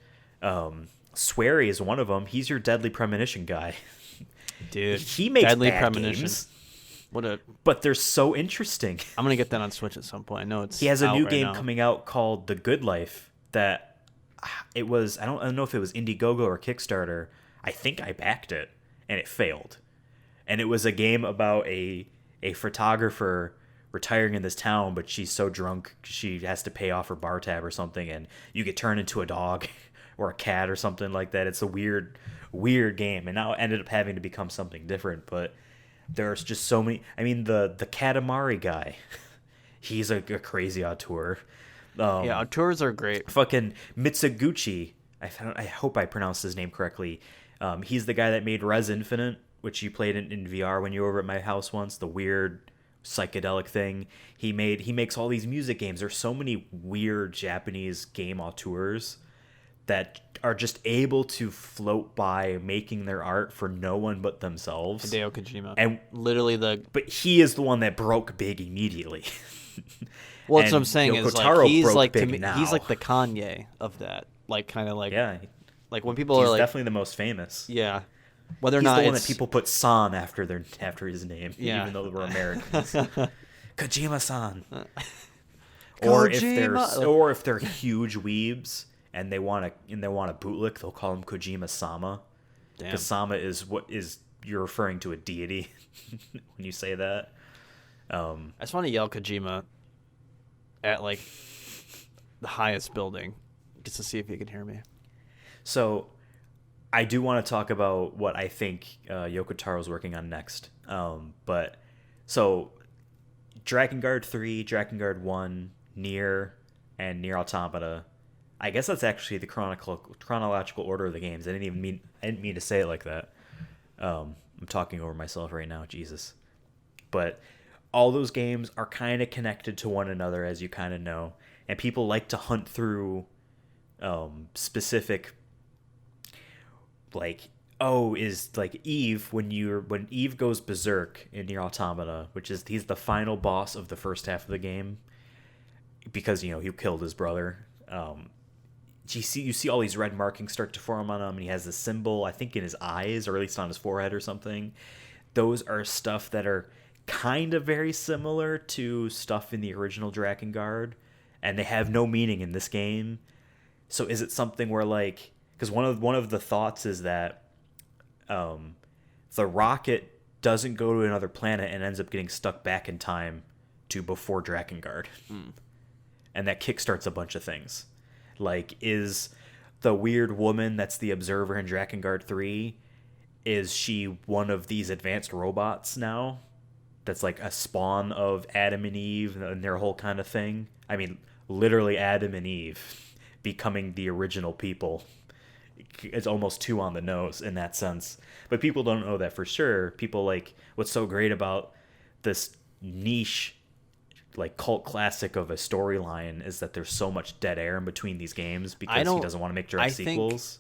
Swery is one of them. He's your Deadly Premonition guy. Dude, he makes Deadly bad Premonition. games, but they're so interesting. I'm gonna get that on Switch at some point. I know it's. He has a new right game now. coming out called The Good Life. That it was. I don't know if it was Indiegogo or Kickstarter. I think I backed it, and it failed. And it was a game about a photographer retiring in this town, but she's so drunk she has to pay off her bar tab or something, and you get turned into a dog or a cat or something like that. It's a weird game, and now it ended up having to become something different. But there's just so many. I mean, the Katamari guy, he's a crazy auteur. Yeah, auteurs are great. Fucking Mitsuguchi. I hope I pronounced his name correctly. He's the guy that made Res Infinite, which you played in VR when you were over at my house once. The weird psychedelic thing he makes all these music games. There's so many weird Japanese game auteurs that are just able to float by making their art for no one but themselves. Hideo Kojima. And literally but he is the one that broke big immediately. Well, that's what I'm saying. Yoko Is Taro like he's broke like big to me, now. he's like the Kanye of that. Like kind of like Yeah, like when people he's are like definitely the most famous. yeah, whether or He's not the one it's that people put San after his name, Yeah. even though we're Americans. Kojima-san. Or if they're huge weebs and they want to bootlick, they'll call him Kojima-sama. Damn. Because Sama is what is you're referring to a deity when you say that. I just want to yell Kojima at like the highest building just to see if he can hear me. So I do want to talk about what I think Yoko Taro's working on next. But so Drakengard 3, Drakengard 1, NieR, and NieR Automata. I guess that's actually the chronological order of the games. I didn't mean to say it like that. I'm talking over myself right now, Jesus. But all those games are kind of connected to one another, as you kind of know, and people like to hunt through specific, like, is like Eve when Eve goes berserk in NieR Automata, which is he's the final boss of the first half of the game because he killed his brother. You see all these red markings start to form on him, and he has this symbol, I think, in his eyes, or at least on his forehead or something. Those are stuff that are kind of very similar to stuff in the original Drakengard, and they have no meaning in this game. So is it something where, like, because one of the thoughts is that the rocket doesn't go to another planet and ends up getting stuck back in time to before Drakengard, and that kickstarts a bunch of things. Like, is the weird woman that's the observer in Drakengard 3, is she one of these advanced robots now? That's like a spawn of Adam and Eve and their whole kind of thing. I mean, literally Adam and Eve becoming the original people. It's almost too on the nose in that sense. But people don't know that for sure. People like, what's so great about this niche, like, cult classic of a storyline is that there's so much dead air in between these games because he doesn't want to make direct sequels.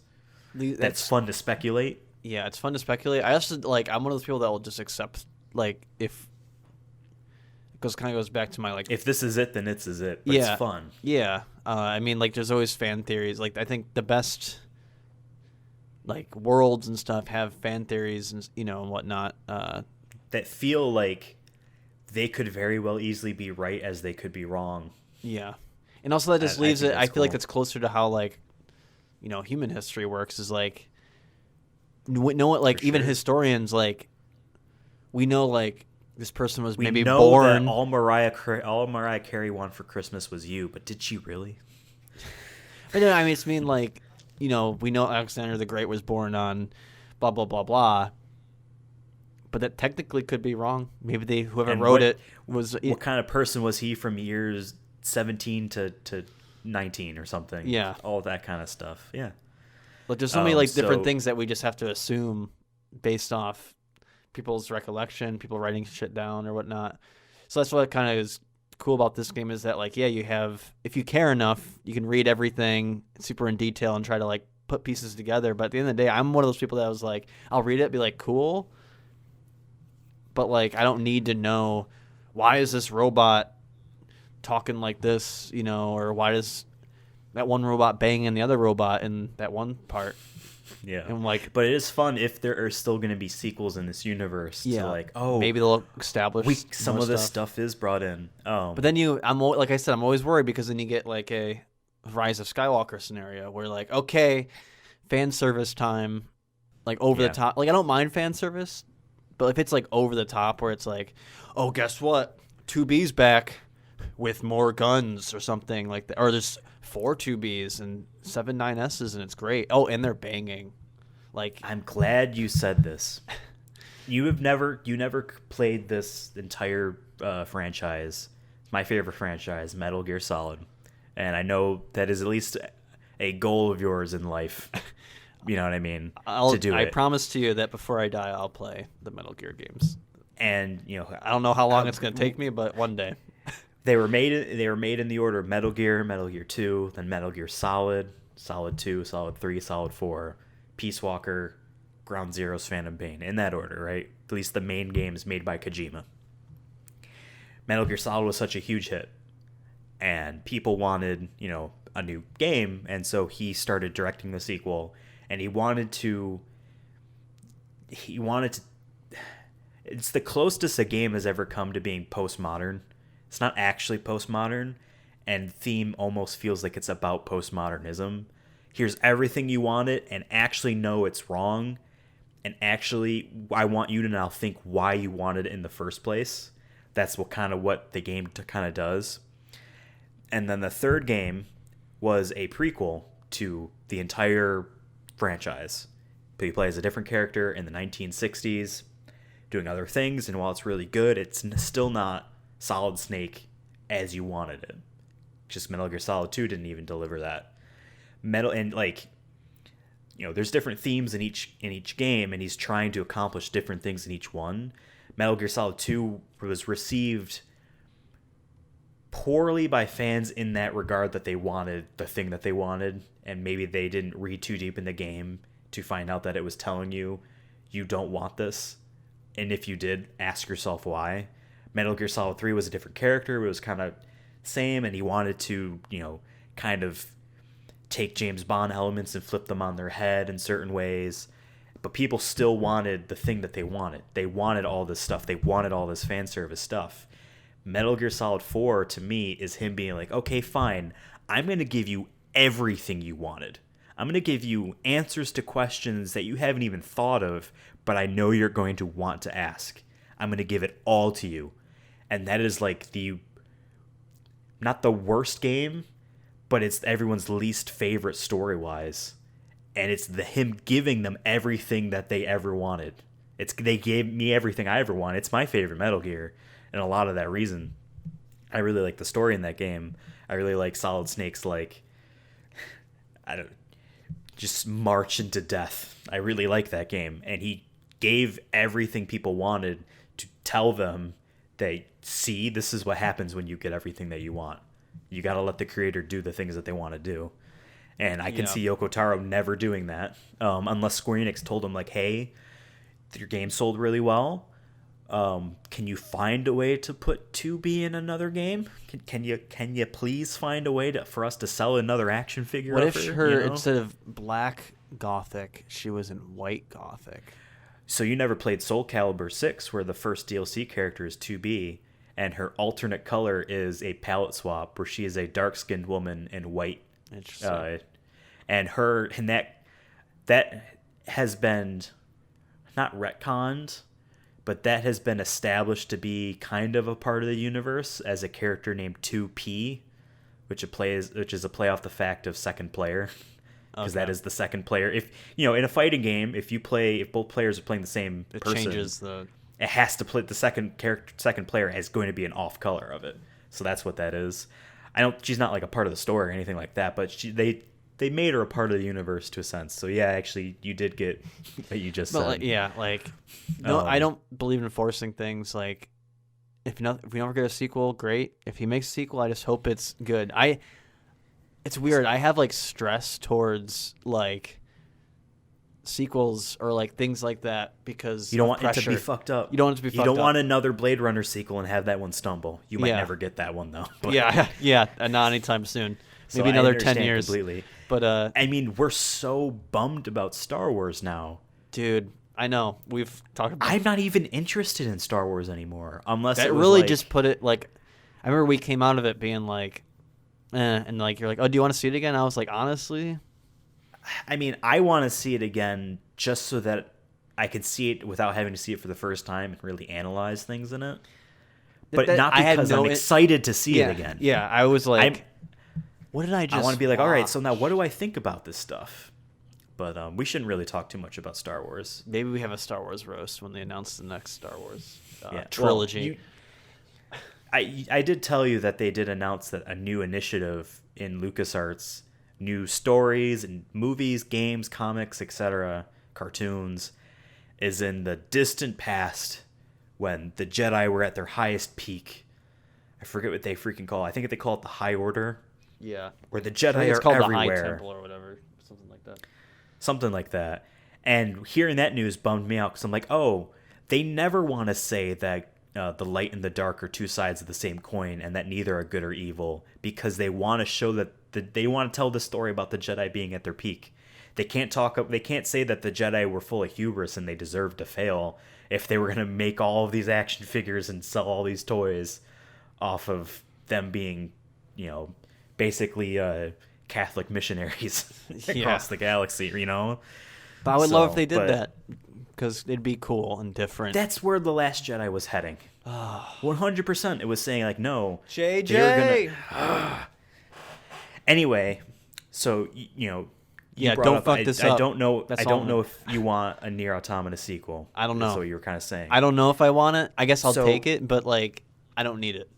That's fun to speculate. Yeah, it's fun to speculate. I also, like, I'm one of those people that will just accept, like, if kind of goes back to my, like, if this is it, then it's it. But it's fun. Yeah. I mean, like, there's always fan theories. Like, I think the best, like, worlds and stuff have fan theories and and whatnot that feel like they could very well easily be right as they could be wrong. Yeah. And also that just leaves it, I feel cool. like that's closer to how, like, human history works, is like, like, even historians, like, we know, like, this person was maybe born. That all Mariah Carey wanted for Christmas was you, but did she really? I mean, it's like, we know Alexander the Great was born on blah, blah, blah, blah. But that technically could be wrong. Maybe whoever wrote it was... What kind of person was he from years 17 to 19 or something? Yeah. All that kind of stuff. Yeah. Like, there's so many different things that we just have to assume based off people's recollection, people writing shit down or whatnot. So that's what kind of is cool about this game, is that, like, yeah, you have... If you care enough, you can read everything super in detail and try to, like, put pieces together. But at the end of the day, I'm one of those people that was like, I'll read it, be like, cool... But, like, I don't need to know, why is this robot talking like this, or why does that one robot banging the other robot in that one part? Yeah. And, like, but it is fun if there are still going to be sequels in this universe. Yeah. To, like, maybe they'll establish some of this stuff is brought in. But then like I said, I'm always worried because then you get, like, a Rise of Skywalker scenario where, like, okay, fan service time, like, over the top. Like, I don't mind fan service. But if it's, like, over the top where it's like, oh, guess what? 2B's back with more guns or something like that. Or there's 4 2B's and 7 9S's and it's great. Oh, and they're banging. Like, I'm glad you said this. You never played this entire franchise. My favorite franchise, Metal Gear Solid. And I know that is at least a goal of yours in life. You know what I mean? I promise to you that before I die, I'll play the Metal Gear games. And I don't know how long it's going to take me, but one day. They were made in the order of Metal Gear, Metal Gear 2, then Metal Gear Solid, Solid 2, Solid 3, Solid 4, Peace Walker, Ground Zeroes, Phantom Pain, in that order, right? At least the main games made by Kojima. Metal Gear Solid was such a huge hit, and people wanted, a new game, and so he started directing the sequel. And he wanted to, it's the closest a game has ever come to being postmodern. It's not actually postmodern, and theme almost feels like it's about postmodernism. Here's everything you wanted, and actually know it's wrong, and actually I want you to now think why you wanted it in the first place. That's what the game kind of does. And then the third game was a prequel to the entire franchise. But you play as a different character in the 1960s, doing other things, and while it's really good, it's still not Solid Snake as you wanted it. Just Metal Gear Solid 2 didn't even deliver that. There's different themes in each game, and he's trying to accomplish different things in each one. Metal Gear Solid 2 was received poorly by fans in that regard, that they wanted the thing that they wanted, and maybe they didn't read too deep in the game to find out that it was telling you don't want this. And if you did, ask yourself why. Metal Gear Solid 3 was a different character. It was kind of same, and he wanted to, kind of take James Bond elements and flip them on their head in certain ways. But people still wanted the thing that they wanted. They wanted all this stuff. They wanted all this fan service stuff. Metal Gear Solid 4, to me, is him being like, okay, fine, I'm going to give you everything you wanted. I'm going to give you answers to questions that you haven't even thought of, but I know you're going to want to ask. I'm going to give it all to you. And that is like not the worst game, but it's everyone's least favorite story-wise. And it's him giving them everything that they ever wanted. They gave me everything I ever wanted. It's my favorite Metal Gear. And a lot of that reason, I really like the story in that game. I really like Solid Snake's just march into death. I really like that game, and he gave everything people wanted to tell them that, see, this is what happens when you get everything that you want. You got to let the creator do the things that they want to do, and I can see Yoko Taro never doing that, unless Square Enix told him hey, your game sold really well. Can you find a way to put 2B in another game? Can you please find a way for us to sell another action figure? What if instead of black Gothic, she was in white Gothic? So you never played Soul Calibur 6, where the first DLC character is 2B, and her alternate color is a palette swap, where she is a dark-skinned woman in white. Interesting. And that has been not retconned, but that has been established to be kind of a part of the universe as a character named 2P, which is a play off the fact of second player, because that is the second player. If in a fighting game, if both players are playing the same person, changes it has to play the second player is going to be an off color of it. So that's what that is. She's not like a part of the story or anything like that, but they made her a part of the universe to a sense. So yeah, actually, you did get what you just said. I don't believe in forcing things. Like, if we never get a sequel, great. If he makes a sequel, I just hope it's good. It's weird. I have stress towards sequels or things like that because you don't want pressure. it to be fucked up. You don't want it to be fucked up. You don't want another Blade Runner sequel and have that one stumble. You might never get that one though. But. Yeah, not anytime soon. Maybe another 10 years. Completely. But we're so bummed about Star Wars now. Dude, I know. We've talked about I'm not even interested in Star Wars anymore unless that it was really just put it I remember we came out of it being and you're like, "Oh, do you want to see it again?" I was like, "Honestly, I want to see it again just so that I could see it without having to see it for the first time and really analyze things in it." But not because I'm excited to see it again. Yeah, I was like, what did I just I want to be all right, so now what do I think about this stuff? But we shouldn't really talk too much about Star Wars. Maybe we have a Star Wars roast when they announce the next Star Wars trilogy. I did tell you that they did announce that a new initiative in LucasArts, new stories and movies, games, comics, etc., cartoons, is in the distant past when the Jedi were at their highest peak. I forget what they freaking call it. I think they call it the High Order. Yeah. Where the Jedi it's are called everywhere. The High Temple or whatever. Something like that. And hearing that news bummed me out because I'm like, oh, they never want to say that the light and the dark are two sides of the same coin and that neither are good or evil, because they want to show that they want to tell the story about the Jedi being at their peak. They can't say that the Jedi were full of hubris and they deserved to fail if they were going to make all of these action figures and sell all these toys off of them being, basically Catholic missionaries across the galaxy, But I would love if they did that, because it'd be cool and different. That's where The Last Jedi was heading. 100%. It was saying no, JJ. Anyway, so you know, you Yeah, brought don't up. fuck this I up. don't know. That's I all don't know if you want a NieR Automata sequel. I don't That's know. what you were kind of saying. I don't know if I want it. I guess I'll So take it, but like I don't need it.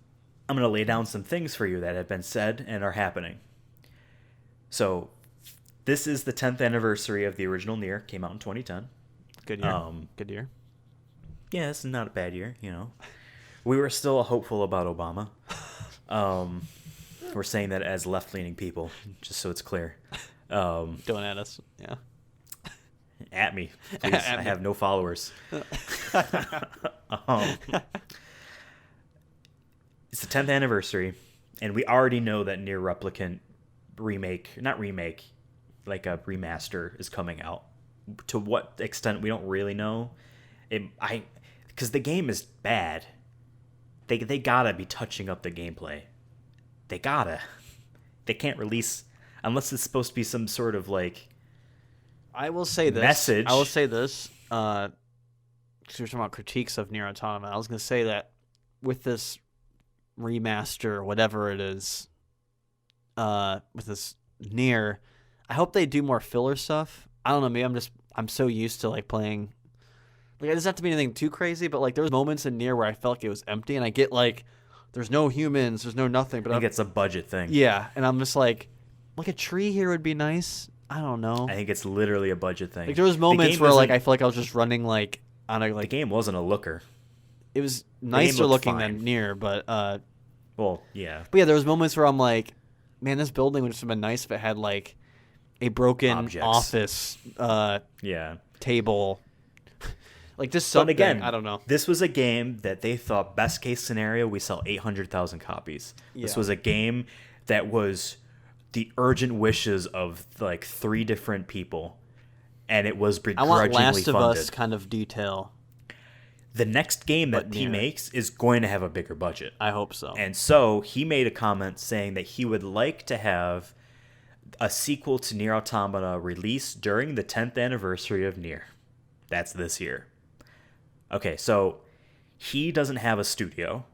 I'm gonna lay down some things for you that have been said and are happening. So this is the 10th anniversary of the original NieR. Came out in 2010. Good year. Good year. Yeah, this is not a bad year. You know, we were still hopeful about Obama. We're saying that as left-leaning people, just so it's clear. Don't at us. Yeah. At me, please. At I me. have no followers. um, it's the 10th anniversary, and we already know that NieR Replicant not remake, like a remaster is coming out. To what extent we don't really know. Because the game is bad. They gotta be touching up the gameplay. They gotta. They can't release unless it's supposed to be some sort of like I will say this. message. I will say this. Because we're talking about critiques of NieR Automata. I was going to say that with this remaster, whatever it is, with this NieR, I hope they do more filler stuff. I don't know. Maybe I'm so used to like playing. Like, it doesn't have to be anything too crazy, but like there was moments in NieR where I felt like it was empty, and I get like, there's no humans, there's no nothing. But I think it's a budget thing. yeah, and I'm just like a tree here would be nice. I don't know. I think it's literally a budget thing. Like there was moments where like I feel like I was just running like on a the like game wasn't a looker. it was nicer looked looking fine. than NieR, but Well, yeah. yeah, there was moments where I'm like, man, this building would just have been nice if it had like a broken Objects. office Yeah. table. Like just But something. again, I don't know. This was a game that they thought best case scenario we sell 800,000 copies. This Yeah. was a game that was the urgent wishes of like 3 different people, and it was I begrudgingly want Last of funded. Us kind of detail. The next game that But he NieR. makes is going to have a bigger budget. I hope so. And so he made a comment saying that he would like to have a sequel to NieR Automata released during the 10th anniversary of NieR. That's this year. Okay, so he doesn't have a studio.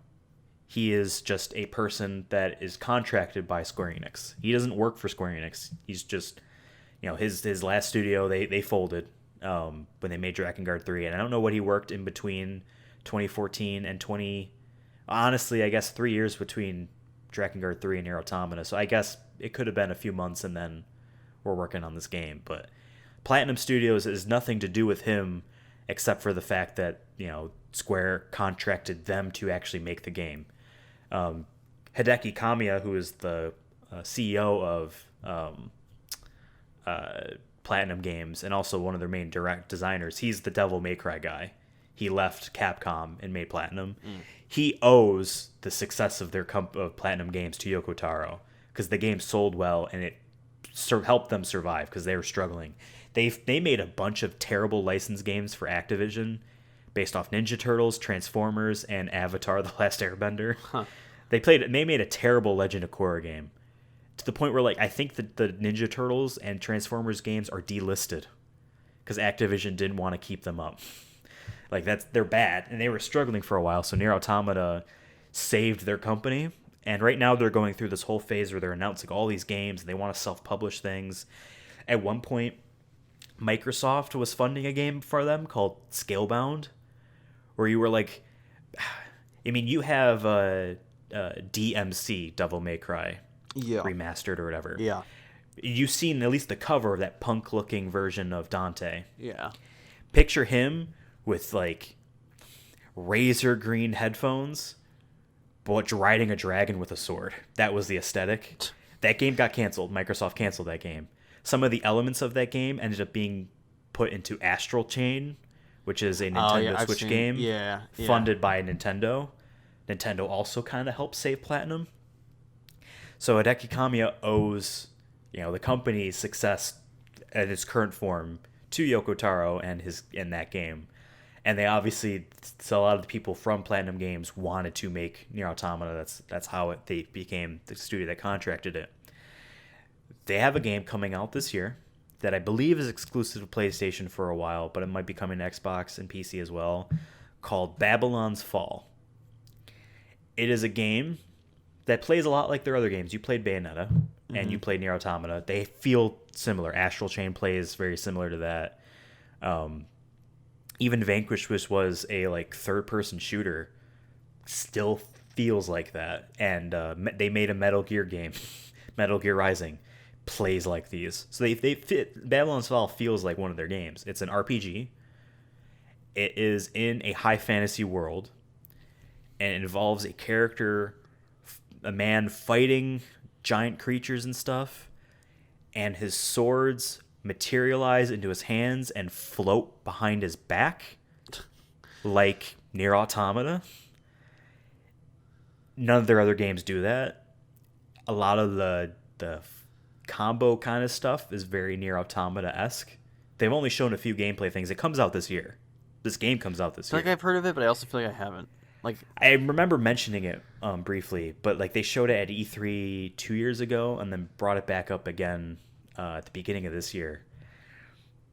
He is just a person that is contracted by Square Enix. He doesn't work for Square Enix. He's just, his last studio, they folded when they made Drakengard 3. And I don't know what he worked in between 2014 and honestly, I guess 3 years between Drakengard 3 and NieR Automata. So I guess it could have been a few months and then we're working on this game. But Platinum Studios is nothing to do with him except for the fact that, Square contracted them to actually make the game. Hideki Kamiya, who is the CEO of Platinum Games and also one of their main direct designers, he's the Devil May Cry guy. He left Capcom and made Platinum. He owes the success of their of Platinum Games to Yoko Taro because the game sold well and it helped them survive because they were struggling. They made a bunch of terrible licensed games for Activision based off Ninja Turtles, Transformers, and Avatar: The Last Airbender. Huh. They made a terrible Legend of Korra game to the point where like I think that the Ninja Turtles and Transformers games are delisted because Activision didn't want to keep them up. Like they're bad and they were struggling for a while. So NieR Automata saved their company, and right now they're going through this whole phase where they're announcing all these games and they want to self-publish things. At one point, Microsoft was funding a game for them called Scalebound, where you were like, you have DMC, Devil May Cry, remastered or whatever. Yeah. You've seen at least the cover of that punk-looking version of Dante. Yeah. Picture him with like razor green headphones, but riding a dragon with a sword. That was the aesthetic. That game got canceled. Microsoft canceled that game. Some of the elements of that game ended up being put into Astral Chain, which is a Nintendo Switch game funded by Nintendo. Nintendo also kind of helped save Platinum. So Hideki Kamiya owes, the company's success at its current form to Yoko Taro and that game. And they obviously, so a lot of the people from Platinum Games wanted to make NieR Automata. That's how they became the studio that contracted it. They have a game coming out this year that I believe is exclusive to PlayStation for a while, but it might be coming to Xbox and PC as well, called Babylon's Fall. It is a game that plays a lot like their other games. You played Bayonetta and you played NieR Automata. They feel similar. Astral Chain plays very similar to that. Even Vanquish, which was a like third-person shooter, still feels like that. And they made a Metal Gear game, Metal Gear Rising, plays like these. So they fit. Babylon's Fall feels like one of their games. It's an RPG. It is in a high fantasy world, and it involves a character, a man fighting giant creatures and stuff, and his swords materialize into his hands and float behind his back like NieR Automata. None of their other games do that. A lot of the combo kind of stuff is very NieR Automata-esque. They've only shown a few gameplay things. It comes out this year. This game comes out this I feel year. like I've heard of it, but I also feel like I haven't. Like, I remember mentioning it briefly, but like they showed it at E3 2 years ago and then brought it back up again at the beginning of this year.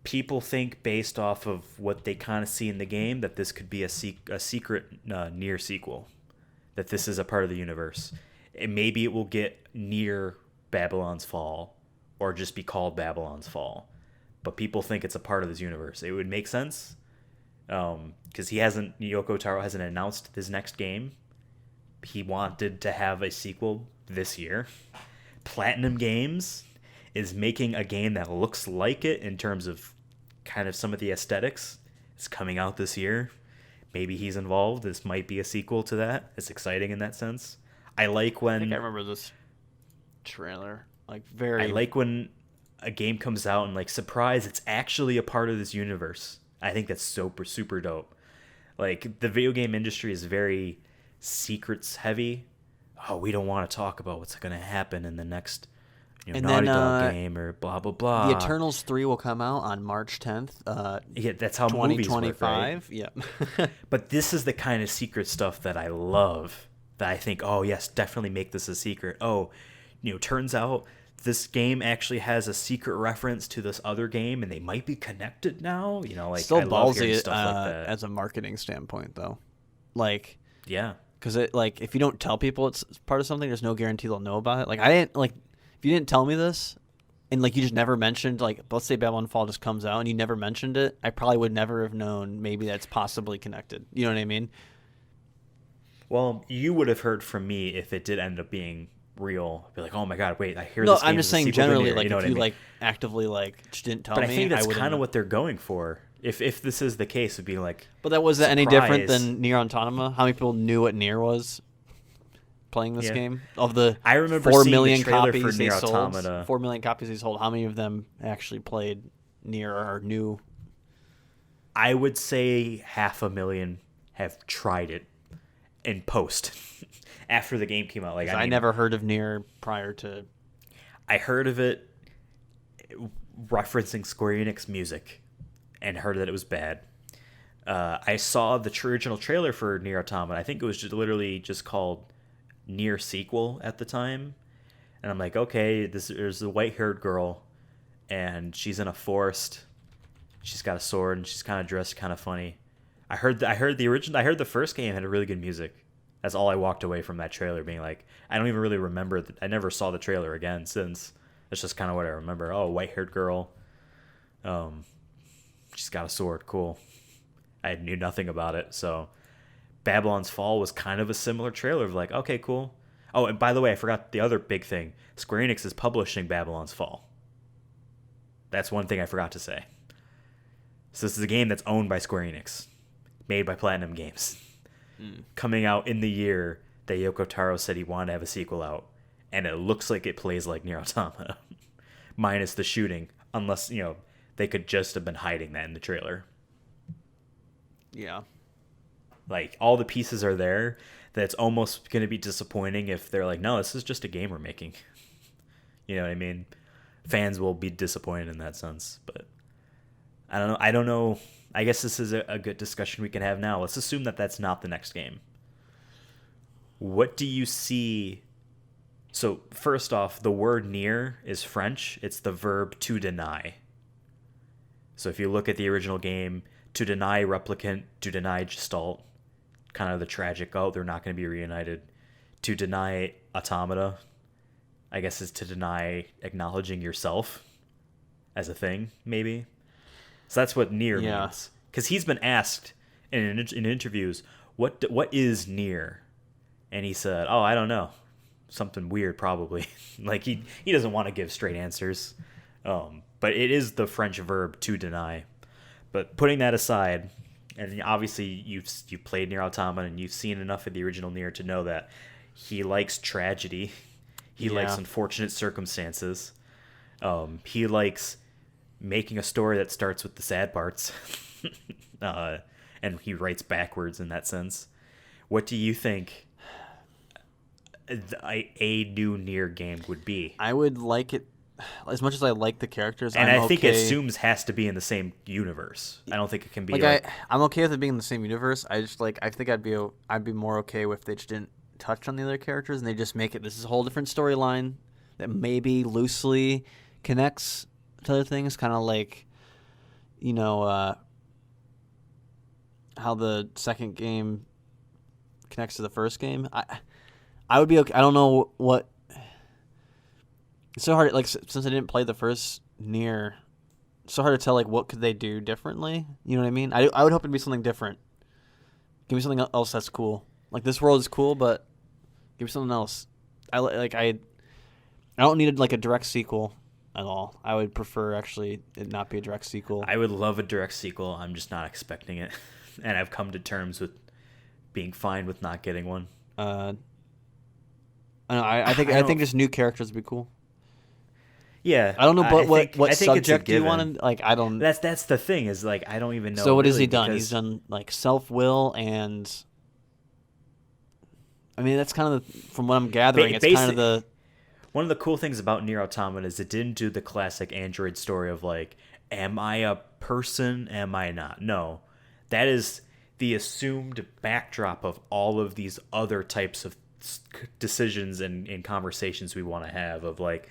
People think, based off of what they kind of see in the game, that this could be a secret NieR sequel, that this is a part of the universe. And maybe it will get NieR Babylon's Fall or just be called Babylon's Fall. But people think it's a part of this universe. It would make sense because Yoko Taro hasn't announced his next game. He wanted to have a sequel this year. Platinum Games is making a game that looks like it in terms of kind of some of the aesthetics. It's coming out this year. Maybe he's involved. This might be a sequel to that. It's exciting in that sense. I think I remember this trailer. I like when a game comes out and like, surprise, it's actually a part of this universe. I think that's super dope. Like, the video game industry is very secrets heavy. Oh, we don't want to talk about what's going to happen in the next Naughty Dog game or blah blah blah. The Eternals 3 will come out on March 10th. Yeah, that's how movies work, right? 2025. Yeah. But this is the kind of secret stuff that I love. That I think, oh yes, definitely make this a secret. Oh, turns out this game actually has a secret reference to this other game, and they might be connected now. Like, still I love hearing ballsy stuff like that. as a marketing standpoint, though. Like, yeah, because if you don't tell people it's part of something, there's no guarantee they'll know about it. Like, I didn't if you didn't tell me this, and like you just never mentioned, like, let's say Babylon Fall just comes out and you never mentioned it, I probably would never have known maybe that's possibly connected. You know what I mean? Well, you would have heard from me if it did end up being real. Be like, oh my god, wait, I hear No, this game I'm just is a saying sequel to generally, NieR, like, you know if what you I mean? like actively just didn't tell me. But I think that's wouldn't kind of have- what they're going for. If this is the case, would be like, But that was that any different surprise. than NieR Automata? How many people knew what NieR was playing this Yeah. game? Of the I remember 4 seeing million the trailer copies for they NieR sold, Automata. 4 million copies they sold, how many of them actually played NieR or knew? I would say 500,000 have tried it in post after the game came out. Like, I never heard of NieR prior to. I heard of it referencing Square Enix music and heard that it was bad. I saw the original trailer for NieR Automata. I think it was literally just called NieR Sequel at the time. And I'm like, okay, there's a white-haired girl, and she's in a forest. She's got a sword, and she's kind of dressed kind of funny. I heard the first game had a really good music. That's all I walked away from that trailer, being like, I don't even really remember. I never saw the trailer again since. That's just kind of what I remember. Oh, white-haired girl. She's got a sword. Cool. I knew nothing about it. So Babylon's Fall was kind of a similar trailer of like, okay, cool. Oh, and by the way, I forgot the other big thing. Square Enix is publishing Babylon's Fall. That's one thing I forgot to say. So this is a game that's owned by Square Enix, made by Platinum Games, coming out in the year that Yoko Taro said he wanted to have a sequel out, and it looks like it plays like NieR Automata, minus the shooting, unless, they could just have been hiding that in the trailer. Yeah. Like, all the pieces are there, that it's almost going to be disappointing if they're like, no, this is just a game we're making. You know what I mean? Fans will be disappointed in that sense, but I don't know. I guess this is a good discussion we can have now. Let's assume that that's not the next game. What do you see? So first off, the word NieR is French. It's the verb to deny. So if you look at the original game, to deny replicant, to deny gestalt, kind of the tragic, oh, they're not going to be reunited. to deny automata, I guess, is to deny acknowledging yourself as a thing, maybe. So that's what NieR Yeah. means. Because he's been asked in interviews, what is NieR? And he said, oh, I don't know. Something weird, probably. Like, he doesn't want to give straight answers. But it is the French verb to deny. But putting that aside, and obviously you played NieR Automata and you've seen enough of the original NieR to know that he likes tragedy. He likes Yeah. unfortunate circumstances. He likes making a story that starts with the sad parts. And he writes backwards in that sense. What do you think a new NieR game would be? I would like it as much as I like the characters. And I'm I think okay. it assumes has to be in the same universe. I don't think it can be I'm okay with it being in the same universe. I just I think I'd be more okay if they just didn't touch on the other characters and they just make it this is a whole different storyline that maybe loosely connects to other things, kind of like how the second game connects to the first game. I would be okay. I don't know what. It's so hard. Like since I didn't play the first NieR, it's so hard to tell. Like what could they do differently? You know what I mean? I would hope it'd be something different. Give me something else that's cool. Like this world is cool, but give me something else. I don't need like a direct sequel at all. I would prefer actually it not be a direct sequel. I would love a direct sequel. I'm just not expecting it, and I've come to terms with being fine with not getting one. I don't know, I think just new characters would be cool. Yeah, I don't know, but what I think subject do you want to like? I don't. That's the thing is like I don't even know. So what has really, he done? because He's done like self-will and. I mean, that's kind of from what I'm gathering. It's kind of the. One of the cool things about NieR Automata is it didn't do the classic Android story of like, am I a person? Am I not? No, that is the assumed backdrop of all of these other types of decisions and conversations we want to have of like,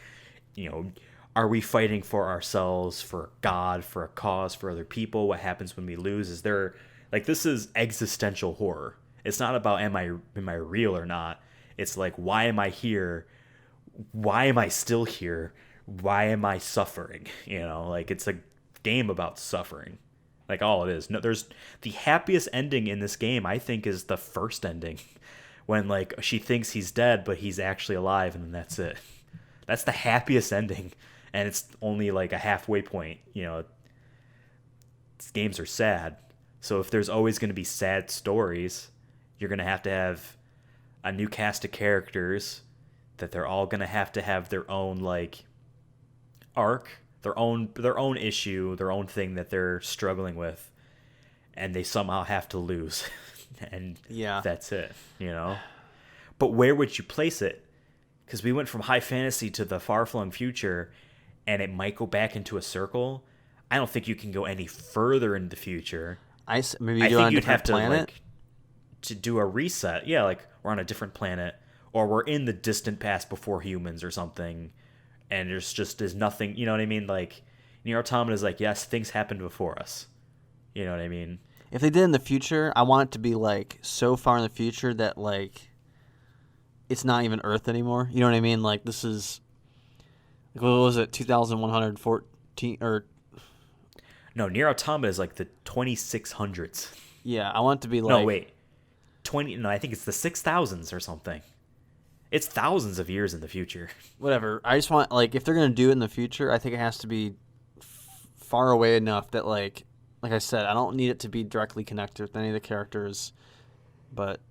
are we fighting for ourselves, for God, for a cause, for other people? What happens when we lose? Is there like this is existential horror. It's not about am I real or not. It's like why am I here? Why am I still here? Why am I suffering? Like it's a game about suffering. Like all it is. No, there's the happiest ending in this game, I think, is the first ending. When like she thinks he's dead, but he's actually alive, and then that's it. That's the happiest ending. And it's only like a halfway point. These games are sad. So if there's always going to be sad stories, you're going to have a new cast of characters that they're all going to have their own like arc, their own issue, their own thing that they're struggling with, and they somehow have to lose. And Yeah. that's it, But where would you place it? Because we went from high fantasy to the far-flung future, and it might go back into a circle. I don't think you can go any further in the future. Maybe I you're on think a you'd have different to planet. like to do a reset. Yeah, like we're on a different planet, or we're in the distant past before humans or something, and there's nothing. You know what I mean? Like NieR Automata is like, yes, things happened before us. You know what I mean? If they did in the future, I want it to be like so far in the future that like it's not even Earth anymore. You know what I mean? Like this is what was it, 2114 or No, NieR Automata is like the 2600s. yeah, I want it to be like No, wait. 20 No, I think it's the 6000s or something. It's thousands of years in the future. whatever. I just want like if they're going to do it in the future, I think it has to be far away enough that like I said, I don't need it to be directly connected with any of the characters, but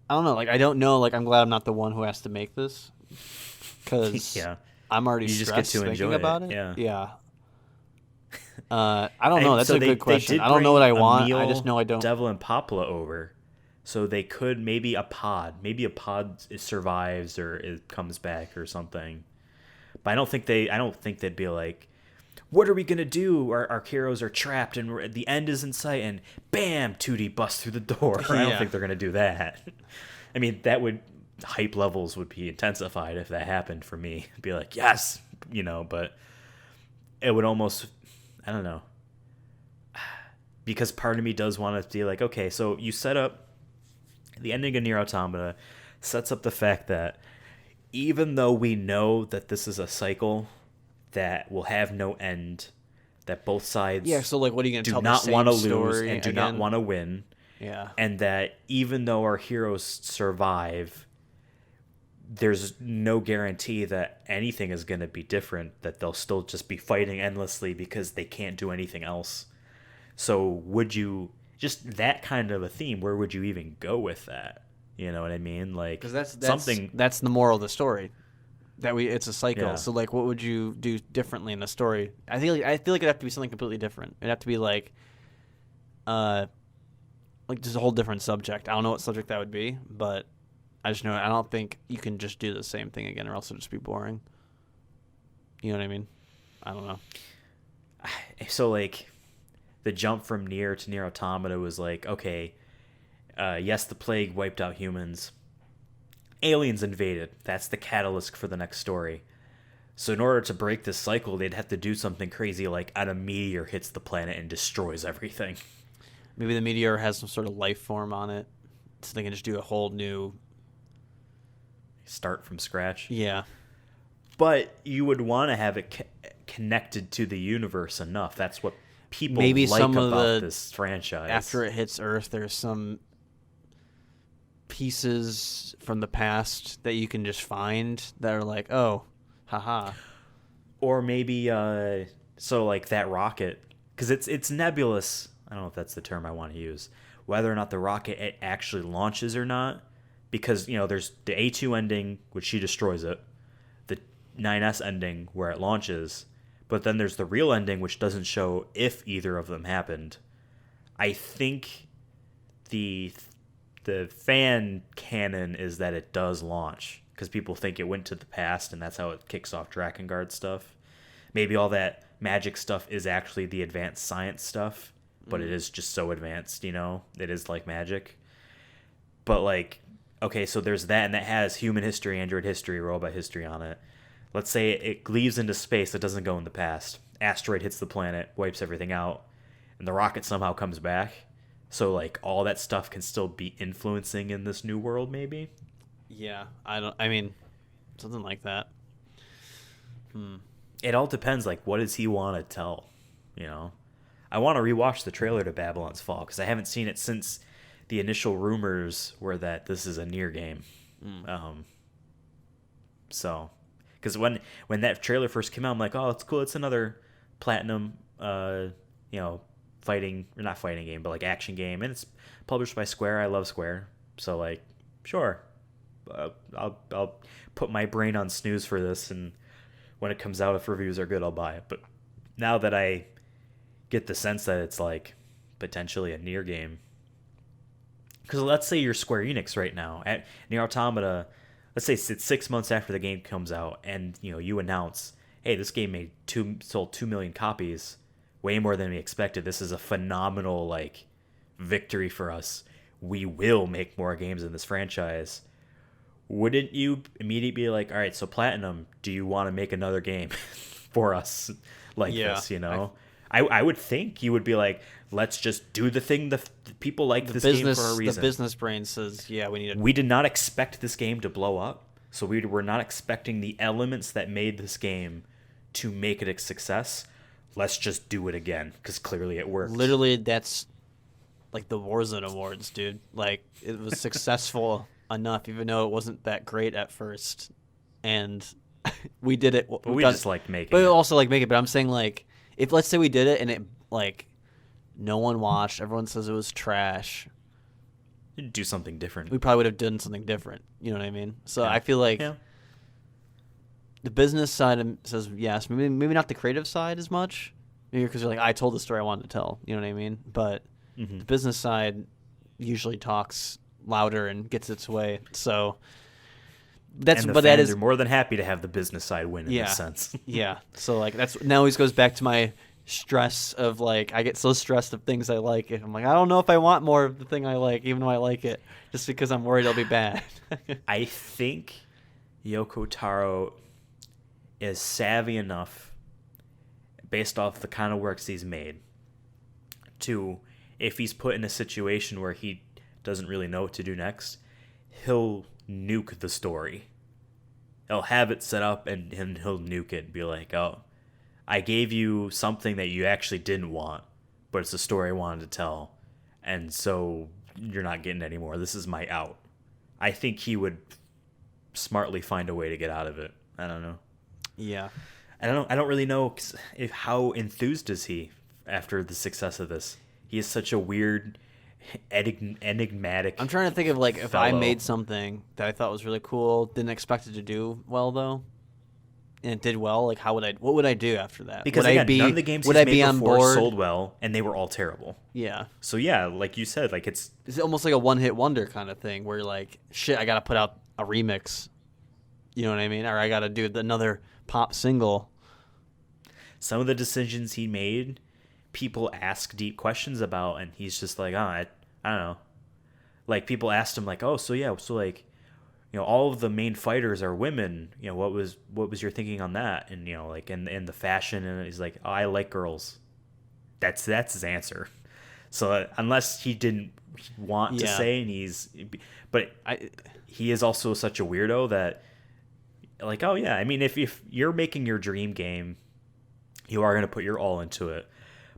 I don't know. Like I don't know. Like I'm glad I'm not the one who has to make this because Yeah. I'm already You just stressed get to thinking enjoy about it. it. Yeah. I don't know. That's So a good they question. did I don't know what I bring want. Emil, I just know I don't. Devil and Popla over, so they could maybe a pod survives or it comes back or something. But I don't think they'd be like, what are we gonna do? Our heroes are trapped and the end is in sight, and bam, 2D busts through the door. I don't Yeah. think they're gonna do that. I mean, that would hype levels would be intensified if that happened for me. I'd be like, yes, but it would almost, I don't know, because part of me does want to be like, okay, so you set up the ending of NieR Automata sets up the fact that even though we know that this is a cycle that will have no end, that both sides Yeah, so like, what are you gonna do tell the not want to same lose story and do not again? want to win, Yeah. and that even though our heroes survive, there's no guarantee that anything is going to be different, that they'll still just be fighting endlessly because they can't do anything else. So would you, just that kind of a theme, where would you even go with that? You know what I mean? Like, Because that's something, that's the moral of the story. It's a cycle. yeah. So like, what would you do differently in the story? I feel like it'd have to be something completely different. It'd have to be like just a whole different subject. I don't know what subject that would be, but I just know I don't think you can just do the same thing again, or else it'll just be boring. You know what I mean? I don't know. So like, the jump from NieR to NieR Automata was like, okay, yes, the plague wiped out humans. Aliens invaded. That's the catalyst for the next story. So in order to break this cycle, they'd have to do something crazy like a meteor hits the planet and destroys everything. Maybe the meteor has some sort of life form on it, so they can just do a whole new. Start from scratch. Yeah. But you would want to have it connected to the universe enough. That's what people Maybe like some of about the this franchise. after it hits Earth, there's some pieces from the past that you can just find that are like, oh, haha. Or maybe, so like that rocket, because it's nebulous. I don't know if that's the term I want to use. Whether or not the rocket it actually launches or not, because there's the A2 ending, which she destroys it, the 9S ending where it launches, but then there's the real ending, which doesn't show if either of them happened. I think the fan canon is that it does launch, because people think it went to the past, and that's how it kicks off Drakengard stuff. Maybe all that magic stuff is actually the advanced science stuff, but it is just so advanced, it is like magic. But like, okay, so there's that, and that has human history, android history, robot history on it. Let's say it leaves into space, it doesn't go in the past. Asteroid hits the planet, wipes everything out, and the rocket somehow comes back. So like all that stuff can still be influencing in this new world, maybe. Yeah, I mean, something like that. It all depends. Like, what does he want to tell? I want to rewatch the trailer to Babylon's Fall because I haven't seen it since the initial rumors were that this is a NieR game. So, because when that trailer first came out, I'm like, oh, it's cool. It's another Platinum, fighting or not fighting game, but like action game, and it's published by Square. I love Square, so like, sure, I'll put my brain on snooze for this, and when it comes out, if reviews are good, I'll buy it. But now that I get the sense that it's like potentially a NieR game, because let's say you're Square Enix right now at NieR Automata. Let's say it's 6 months after the game comes out, and you announce, hey, this game sold 2 million copies, way more than we expected. This is a phenomenal like victory for us. We will make more games in this franchise. Wouldn't you immediately be like, all right, so Platinum, do you want to make another game for us like this? I would think you would be like, let's just do the thing the people like this game for a reason. The business brain says, yeah, we need it. We did not expect this game to blow up, so we were not expecting the elements that made this game to make it a success. Let's just do it again, because clearly it worked. Literally, that's like the Warzone Awards, dude. Like, it was successful enough, even though it wasn't that great at first. And we did it. But we just liked making it. But also like make it. But I'm saying, like, if let's say we did it and it, like, no one watched, everyone says it was trash, You'd do something different. we probably would have done something different. You know what I mean? So Yeah. I feel like Yeah. the business side says yes. Maybe not the creative side as much. Maybe because you're like, I told the story I wanted to tell. You know what I mean? But the business side usually talks louder and gets its way. So that's And the but that fans is are more than happy to have the business side win in yeah this sense. yeah. So like that's now always goes back to my stress of like I get so stressed of things I like. And I'm like I don't know if I want more of the thing I like, even though I like it, just because I'm worried it'll be bad. I think Yoko Taro is savvy enough, based off the kind of works he's made, to, if he's put in a situation where he doesn't really know what to do next, he'll nuke the story. He'll have it set up and he'll nuke it and be like, oh, I gave you something that you actually didn't want, but it's a story I wanted to tell, and so you're not getting any more. This is my out. I think he would smartly find a way to get out of it. I don't know. Yeah. I don't really know how enthused is he after the success of this. He is such a weird, enigmatic. I'm trying to think of like if I fellow. made something that I thought was really cool, didn't expect it to do well though, and it did well. Like what would I do after that? Because would again, I be, none of the games would he's I be made on before board? sold well, and they were all terrible. Yeah. So yeah, like you said, like it's almost like a one-hit wonder kind of thing where you're like, shit, I got to put out a remix. You know what I mean? Or I got to do another pop single. some of the decisions he made, people ask deep questions about, and he's just like, I don't know. Like people asked him like, oh, so yeah, so like, all of the main fighters are women. What was your thinking on that? And like in the fashion, and he's like, oh, I like girls. That's his answer. So unless he didn't want to say, and but he is also such a weirdo that, like, oh yeah, I mean, if you're making your dream game, you are going to put your all into it,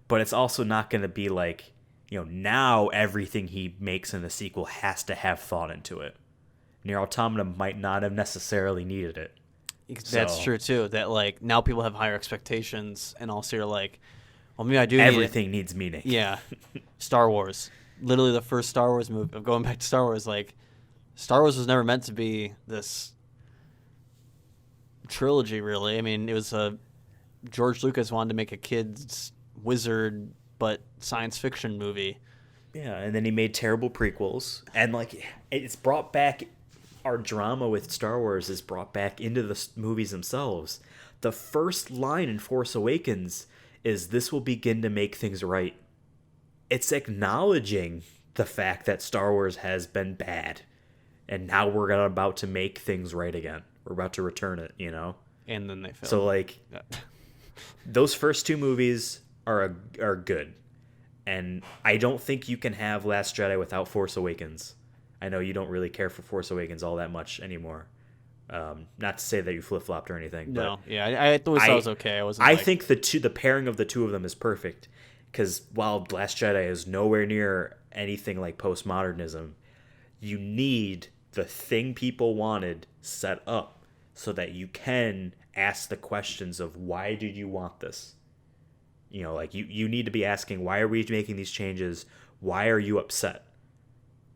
but it's also not going to be like, now everything he makes in the sequel has to have thought into it. NieR Automata might not have necessarily needed it. That's true too. That like now people have higher expectations, and also you're like, well, maybe I do. Everything needs meaning. Yeah, Star Wars. Literally, the first Star Wars movie. Going back to Star Wars, like Star Wars was never meant to be this trilogy. Really, I mean, it was George Lucas wanted to make a kids wizard but science fiction movie. Yeah, and then he made terrible prequels, and like it's brought back. Our drama with Star Wars is brought back into the movies themselves. The first line in Force Awakens is, "This will begin to make things right." It's acknowledging the fact that Star Wars has been bad, and now we're about to make things right again. We're about to return it, And then they failed. So like, those first two movies are good, and I don't think you can have Last Jedi without Force Awakens. I know you don't really care for Force Awakens all that much anymore. Not to say that you flip-flopped or anything. No, but yeah, I thought that was okay. I think the pairing of the two of them is perfect, because while Last Jedi is nowhere near anything like postmodernism, you need the thing people wanted set up so that you can ask the questions of, why did you want this? Like you need to be asking, why are we making these changes? Why are you upset?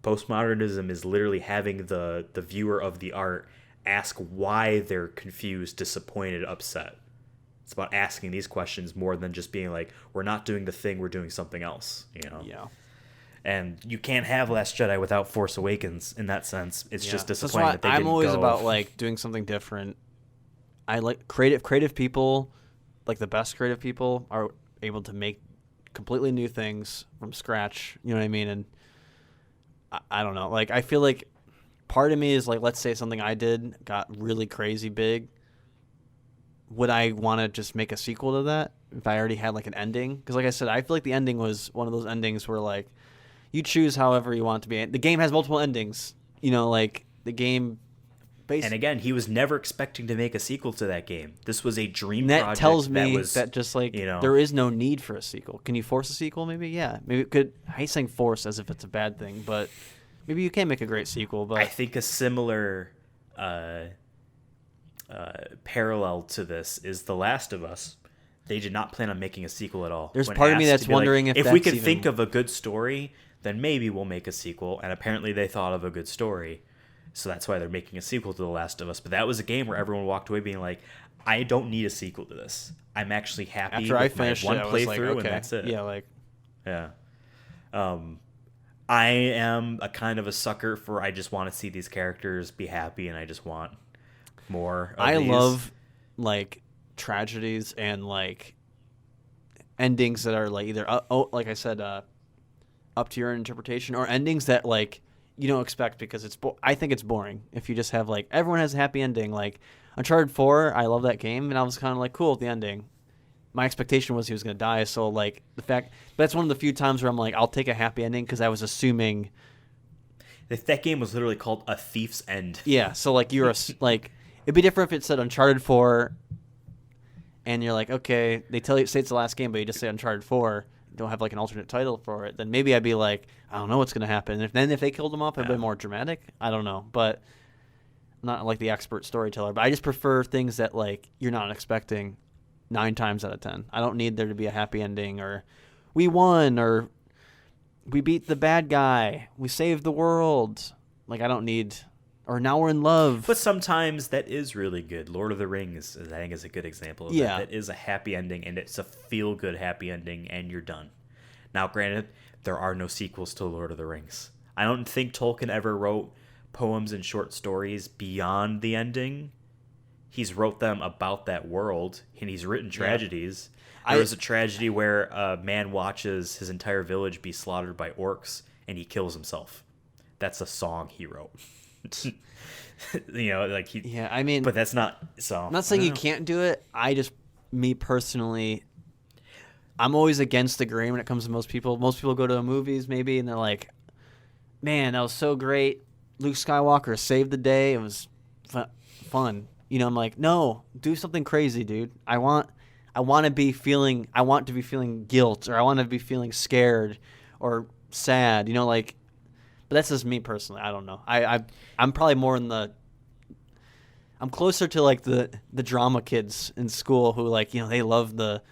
Postmodernism is literally having the viewer of the art ask why they're confused, disappointed, upset. It's about asking these questions more than just being like, we're not doing the thing, we're doing something else, Yeah. And you can't have Last Jedi without Force Awakens in that sense. It's just disappointing that they didn't go. I'm always about like doing something different. I like creative people, like the best creative people are able to make completely new things from scratch. You know what I mean? And I don't know. Like, I feel like part of me is like, let's say something I did got really crazy big. Would I want to just make a sequel to that if I already had like an ending? Because like I said, I feel like the ending was one of those endings where like you choose however you want it to be. The game has multiple endings. Like the game. And again, he was never expecting to make a sequel to that game. This was a dream that project. Tells me that just like there is no need for a sequel. Can you force a sequel? Maybe, yeah. Maybe it could. I hate saying force as if it's a bad thing, but maybe you can make a great sequel. But I think a similar parallel to this is The Last of Us. They did not plan on making a sequel at all. There's part of me that's wondering if we could think of a good story, then maybe we'll make a sequel. And apparently they thought of a good story. So that's why they're making a sequel to The Last of Us. But that was a game where everyone walked away being like, I don't need a sequel to this. I'm actually happy after with I finished my one it, playthrough, okay. and that's it. Yeah, like... Yeah. I am a kind of a sucker for, I just want to see these characters be happy, and I just want more of these. Love, like, tragedies and, like, endings that are, like, either, like I said, up to your interpretation, or endings that, like, you don't expect, because I think it's boring if you just have like everyone has a happy ending. Like Uncharted 4, I love that game, and I was kind of like cool at the ending. My expectation was he was going to die, so like that's one of the few times where I'm like, I'll take a happy ending, because I was assuming That game was literally called A Thief's End. Yeah, so like like it'd be different if it said Uncharted 4, and you're like, okay, they say it's the last game, but you just say Uncharted 4, don't have like an alternate title for it. Then maybe I'd be like, I don't know what's gonna happen. And if they killed him off, it'd be more dramatic. I don't know, but I'm not like the expert storyteller. But I just prefer things that like you're not expecting 9 times out of 10. I don't need there to be a happy ending or we won or we beat the bad guy, we saved the world. Like I don't need, or now we're in love. But sometimes that is really good. Lord of the Rings, I think, is a good example of that. That is a happy ending, and it's a feel-good happy ending, and you're done. Now, granted, there are no sequels to Lord of the Rings. I don't think Tolkien ever wrote poems and short stories beyond the ending. He's wrote them about that world, and he's written tragedies. There was a tragedy where a man watches his entire village be slaughtered by orcs, and he kills himself. That's a song he wrote. Like he. Yeah, I mean, but that's not. So I'm not saying you can't do it. Me personally, I'm always against the grain when it comes to most people. Most people go to movies maybe, and they're like, "Man, that was so great. Luke Skywalker saved the day. It was fun." I'm like, no, do something crazy, dude. I want to be feeling guilt, or I want to be feeling scared or sad, like, but that's just me personally. I don't know. I'm probably more I'm closer to like the drama kids in school who like, they love the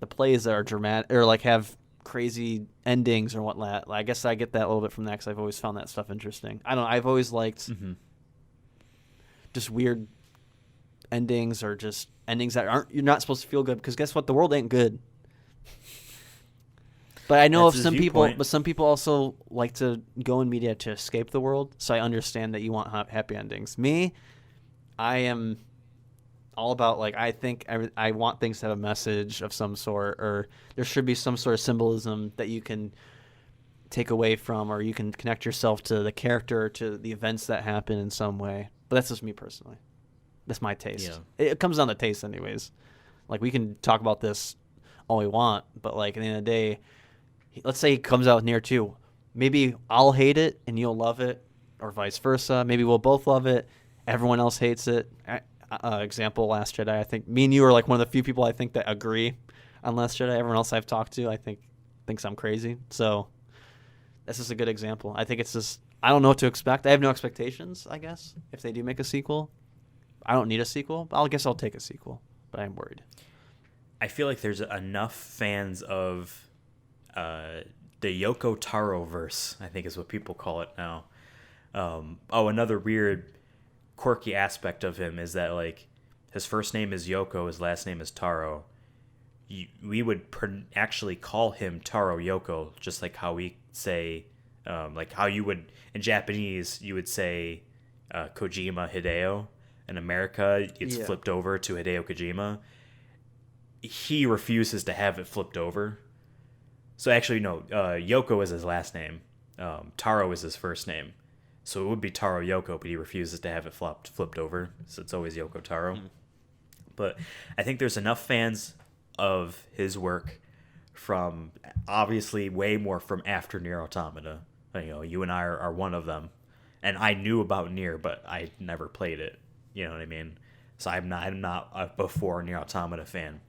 plays that are dramatic or like have crazy endings or whatnot. I guess I get that a little bit from that because I've always found that stuff interesting. I've always liked just weird endings or just endings that you're not supposed to feel good because guess what, the world ain't good. But I know some people also like to go in media to escape the world, so I understand that you want happy endings. Me, I am all about like I want things to have a message of some sort, or there should be some sort of symbolism that you can take away from, or you can connect yourself to the character, to the events that happen in some way. But that's just me personally. That's my taste. Yeah. It comes down to taste anyways. Like, we can talk about this all we want, but, like, at the end of the day, let's say he comes out with NieR 2. Maybe I'll hate it and you'll love it, or vice versa. Maybe we'll both love it. Everyone else hates it. Example, Last Jedi. I think me and you are, like, one of the few people I think that agree on Last Jedi. Everyone else I've talked to, I think, thinks I'm crazy. So that's just a good example. I think it's just, I don't know what to expect. I have no expectations, I guess, if they do make a sequel. I don't need a sequel. I guess I'll take a sequel, but I'm worried. I feel like there's enough fans of the Yoko Taro verse, I think is what people call it now. Another weird, quirky aspect of him is that, like, his first name is Yoko, his last name is Taro. We would actually call him Taro Yoko, just like how we say, like how you would, in Japanese, you would say Kojima Hideo. In America, it's flipped over to Hideo Kojima. He refuses to have it flipped over. So actually, no, Yoko is his last name. Taro is his first name. So it would be Taro Yoko, but he refuses to have it flipped over. So it's always Yoko Taro. But I think there's enough fans of his work from, obviously, way more from after NieR Automata. You and I are one of them. And I knew about NieR, but I never played it. You know what I mean? So I'm not a before NieR Automata fan.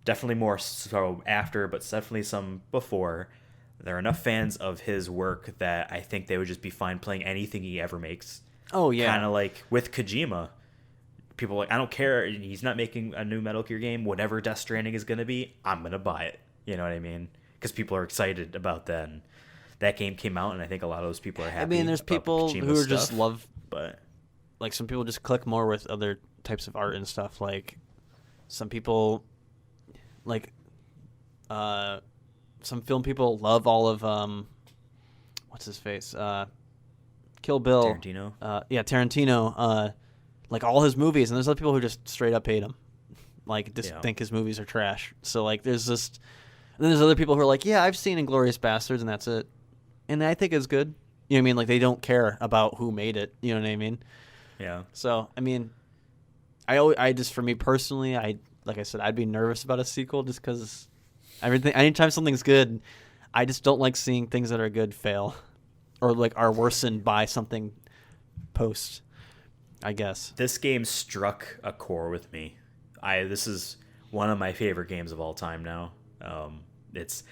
Definitely more so after, but definitely some before. There are enough fans of his work that I think they would just be fine playing anything he ever makes. Oh, yeah. Kind of like with Kojima. People are like, I don't care. He's not making a new Metal Gear game. Whatever Death Stranding is going to be, I'm going to buy it. You know what I mean? Because people are excited about that. And that game came out, and I think a lot of those people are happy. I mean, there's people who are just love... But... Like, some people just click more with other types of art and stuff. Like, some people, like, some film people love all of, what's his face? Kill Bill. Tarantino? Tarantino. Like, all his movies. And there's other people who just straight up hate him. Like, just think his movies are trash. So, like, there's just... And then there's other people who are like, yeah, I've seen Inglourious Basterds, and that's it. And I think it's good. You know what I mean? Like, they don't care about who made it. You know what I mean? Yeah. So, I mean, I just, for me personally, like I said, I'd be nervous about a sequel just because anytime something's good, I just don't like seeing things that are good fail. or like are worsened by something post, I guess. This game struck a chord with me. This is one of my favorite games of all time now. It's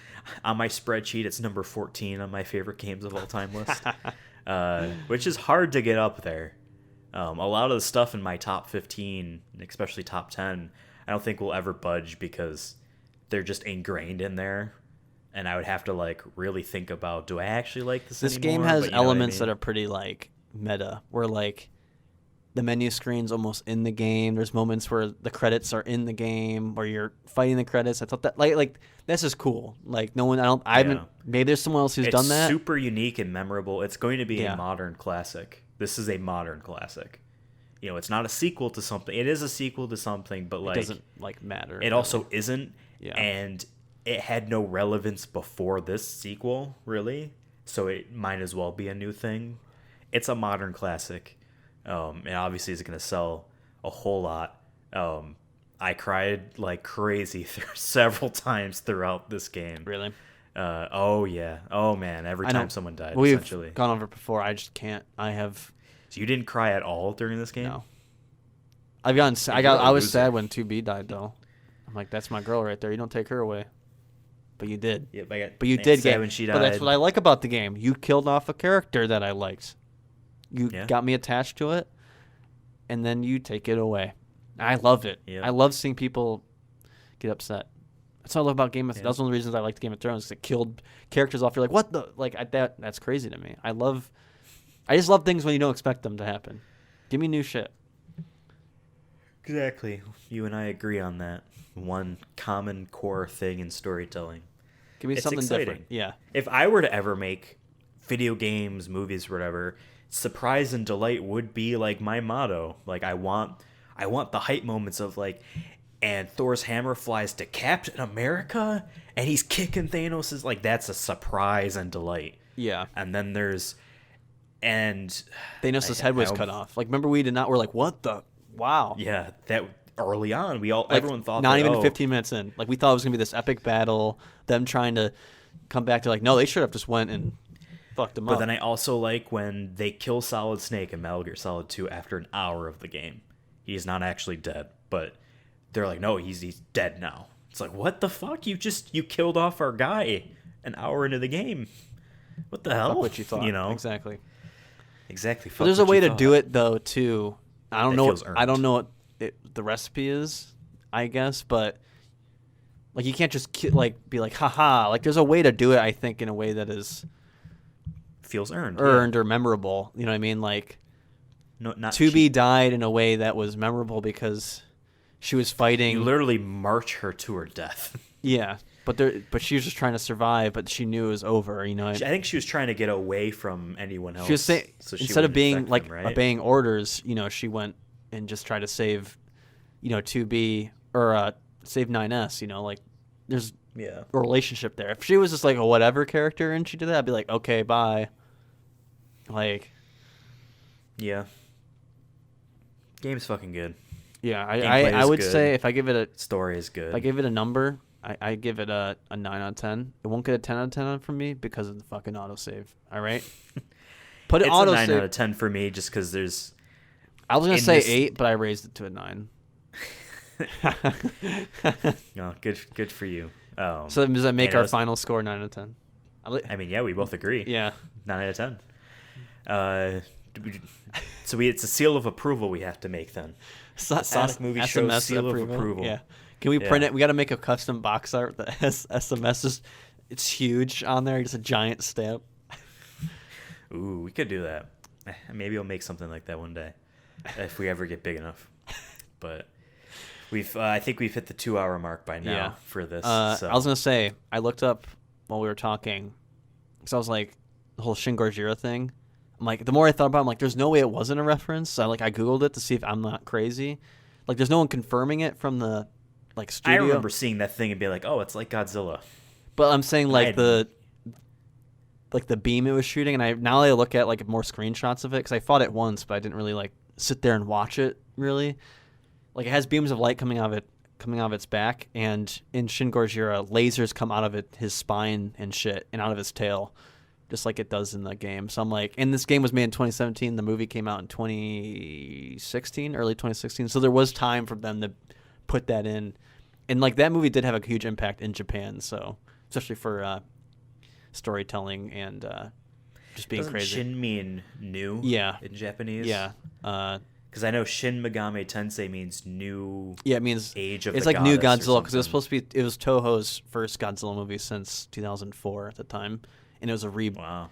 on my spreadsheet. It's number 14 on my favorite games of all time list, which is hard to get up there. A lot of the stuff in my top 15, especially top 10, I don't think will ever budge because they're just ingrained in there. And I would have to like really think about, do I actually like this This anymore? game has But you know what I elements mean? that are pretty like meta, where like the menu screen's almost in the game. There's moments where the credits are in the game, where you're fighting the credits. I thought that like this is cool. Like no one, I haven't. Yeah. Maybe there's someone else who's It's done that. super unique and memorable. It's going to be Yeah. a modern classic. This is a modern classic. You know, it's not a sequel to something. It is a sequel to something, but It like doesn't like matter. it also isn't. Yeah. And it had no relevance before this sequel, really. So it might as well be a new thing. It's a modern classic. And obviously it's going to sell a whole lot. I cried like crazy several times throughout this game. Really. Oh yeah. Oh man. Every I know. time someone died, We've essentially. gone over it before. I just can't. I have. So you didn't cry at all during this game? No. I've gotten. You're a I was loser. sad when 2B died though. I'm like, that's my girl right there. You don't take her away. But you did. Yeah, But you I did sad get. when she But that's died. what I like about the game. You killed off a character that I liked. You Yeah. got me attached to it, and then you take it away. I love it. Yeah. I love seeing people get upset. That's what I love about Game of Thrones. Yeah. That's one of the reasons I liked Game of Thrones. 'Cause it killed characters off. You're like, what the? Like that's crazy to me. I just love things when you don't expect them to happen. Give me new shit. Exactly. You and I agree on that. One common core thing in storytelling. Give me It's something exciting. different. Yeah. If I were to ever make video games, movies, whatever, surprise and delight would be like my motto. Like I want the hype moments of like, and Thor's hammer flies to Captain America and he's kicking Thanos', like that's a surprise and delight. Yeah. And then there's Thanos' Thanos' head was cut off. Like, remember we're like, what the? Wow. Yeah, that early on Like, everyone thought not that, even oh, 15 minutes in. Like we thought it was gonna be this epic battle. Them trying to come back to like, no, they should have just went and fucked him But up. then I also like when they kill Solid Snake in Metal Gear Solid 2 after an hour of the game. He's not actually dead, but they're like, no, he's dead now. It's like, what the fuck? You killed off our guy an hour into the game. What the hell? Fuck what you thought. You know exactly. exactly. But there's a way to do it though too. I don't That know. feels I don't earned. know what the recipe is. I guess, but like you can't just like be like, haha. Like there's a way to do it. I think in a way that is Feels earned. earned or memorable. You know what I mean? Like No, not 2B died in a way that was memorable because she was fighting. You literally march her to her death. Yeah, but she was just trying to survive. But she knew it was over. You know, I think she was trying to get away from anyone else. she was saying so she instead of wouldn't being affect like them, right? obeying orders, you know, she went and just tried to save, 2B or save 9S. You know, like there's Yeah. a relationship there. If she was just like a whatever character and she did that, I'd be like, okay, bye. Like, Yeah. Game's fucking good. yeah, Gameplay I is would good. say if I give it Story is good. a number, I give it a 9 out of 10. It won't get a 10 out of 10 from me because of the fucking autosave. All right, put it It's a 9 out autosave. of 10 for me just because there's... I was gonna in say this- 8, but I raised it to a 9. Oh, good for you. So does that make and it our was- final score 9 out of 10? I mean, yeah, we both agree. Yeah. 9 out of 10. It's a seal of approval we have to make then. Sonic movie show seal of approval. Yeah. Can we print it? We got to make a custom box art that has SMS. It's huge on there. Just a giant stamp. Ooh, we could do that. Maybe I'll make something like that one day if we ever get big enough. But I think we've hit the 2-hour mark by now Yeah. for this. I was gonna say I looked up while we were talking, because I was like the whole Shin Gojira thing. I'm like, the more I thought about it, I'm like, there's no way it wasn't a reference. So I googled it to see if I'm not crazy. Like, there's no one confirming it from the I studio. remember seeing that thing and be like, oh, it's like Godzilla. But I'm saying I- the beam it was shooting, and now I look at like more screenshots of it because I fought it once, but I didn't really like sit there and watch it really. Like, it has beams of light coming out of its back, and in Shin Gojira, lasers come out of his spine and shit, and out of his tail, just like it does in the game. So I'm like, and this game was made in 2017. The movie came out in 2016, early 2016. So there was time for them to put that in, and like that movie did have a huge impact in Japan. So especially for storytelling and just being Doesn't crazy. Shin mean new? Yeah. In Japanese. Yeah. Because I know Shin Megami Tensei means new. Yeah, it means age of it's the like new goddess or Godzilla because it was something. supposed to be. It was Toho's first Godzilla movie since 2004 at the time, and it was a Wow.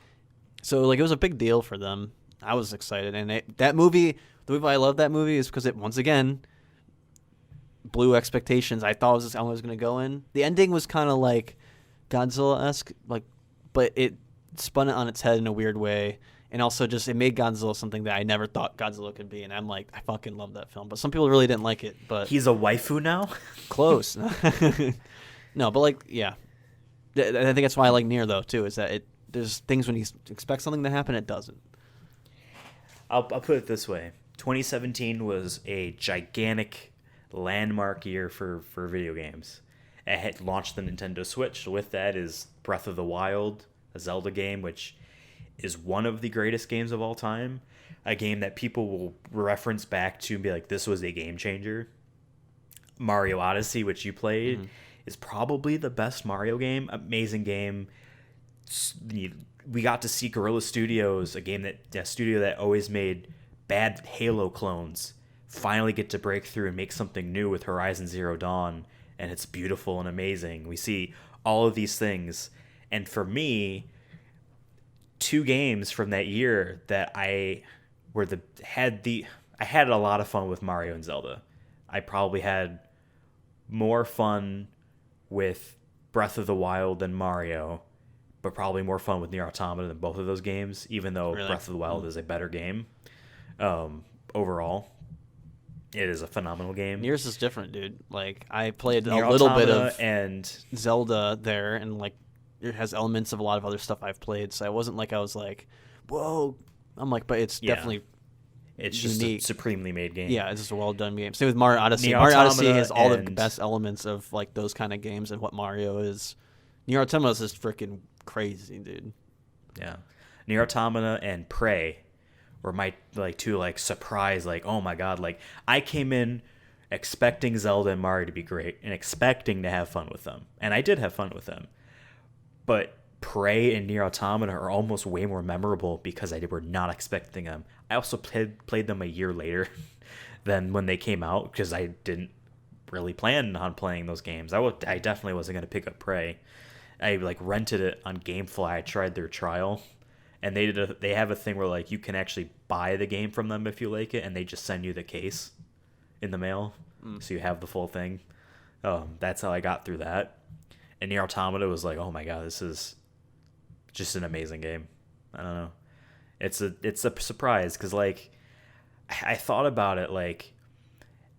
So like it was a big deal for them. I was excited, and that movie, the reason I love that movie is because it once again blew expectations. I thought I was going to go in. The ending was kind of like Godzilla-esque, like, but it spun it on its head in a weird way. And also just it made Godzilla something that I never thought Godzilla could be. And I'm like, I fucking love that film. But some people really didn't like it. But He's a waifu now? close. No, but like, yeah. I think that's why I like NieR, though, too, is that there's things when you expect something to happen, it doesn't. I'll put it this way. 2017 was a gigantic landmark year for video games. It had launched the Nintendo Switch. With that is Breath of the Wild, a Zelda game, which is one of the greatest games of all time. A game that people will reference back to and be like, this was a game changer. Mario Odyssey, which you played, is probably the best Mario game. Amazing game. We got to see Guerrilla Studios, a studio that always made bad Halo clones, finally get to break through and make something new with Horizon Zero Dawn, and it's beautiful and amazing. We see all of these things, and for me, two games from that year that I had a lot of fun with Mario and Zelda. I probably had more fun with Breath of the Wild than Mario, but probably more fun with NieR Automata than both of those games, even though Really? Breath of the Wild is a better game. Overall, it is a phenomenal game. NieR's is different, dude. Like, I played NieR a little bit Automata of and Zelda there, and like it has elements of a lot of other stuff I've played, so I wasn't like I was like, whoa. I'm like, but it's Yeah. definitely it's just unique. a supremely made game. Yeah, it's just a well done game. Same with Mario Odyssey. NieR Mario Odyssey Automata has all the and- best elements of like those kind of games and what Mario is. NieR Automata is just freaking crazy, dude. Yeah. NieR Automata and Prey were my two surprise, oh my god, I came in expecting Zelda and Mario to be great and expecting to have fun with them. And I did have fun with them. But Prey and NieR Automata are almost way more memorable because I were not expecting them. I also played them a year later than when they came out because I didn't really plan on playing those games. I definitely wasn't going to pick up Prey. I rented it on GameFly. I tried their trial, and they have a thing where you can actually buy the game from them if you like it, and they just send you the case in the mail, so you have the full thing. That's how I got through that. And NieR Automata was like, oh my god, this is just an amazing game. I don't know. It's a surprise because I thought about it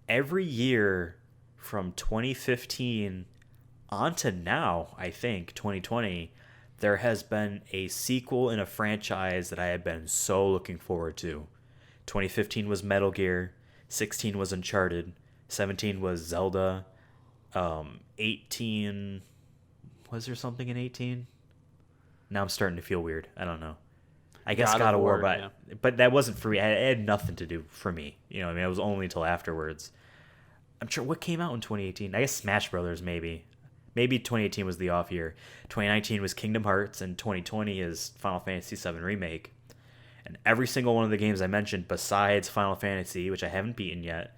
every year from 2015 on to now, I think 2020, there has been a sequel in a franchise that I have been so looking forward to. 2015 was Metal Gear, 16 was Uncharted, 17 was Zelda, 18, was there something in 18? Now I'm starting to feel weird. I don't know. I guess God of War, but that wasn't for me. It had nothing to do for me. It was only until afterwards. I'm sure what came out in 2018. I guess Smash Brothers, maybe. Maybe 2018 was the off year. 2019 was Kingdom Hearts, and 2020 is Final Fantasy VII Remake. And every single one of the games I mentioned, besides Final Fantasy, which I haven't beaten yet,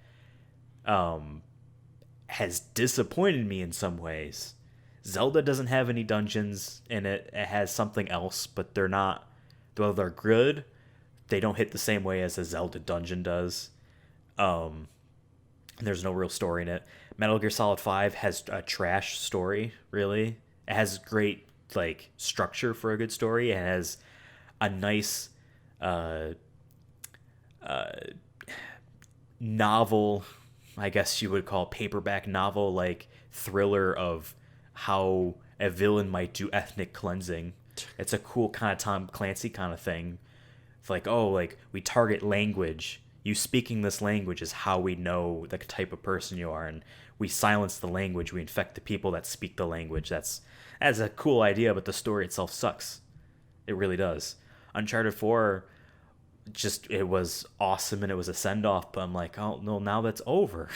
has disappointed me in some ways. Zelda doesn't have any dungeons in it. It has something else, but they're not. Though they're good, they don't hit the same way as a Zelda dungeon does. There's no real story in it. Metal Gear Solid 5 has a trash story, really. It has great structure for a good story. It has a nice novel, I guess you would call paperback novel, thriller of how a villain might do ethnic cleansing. It's a cool kind of Tom Clancy kind of thing. It's we target language. You speaking this language is how we know the type of person you are, and we silence the language. We infect the people that speak the language. That's a cool idea, but the story itself sucks. It really does. Uncharted 4, just it was awesome and it was a send off, but I'm like, oh no, now that's over.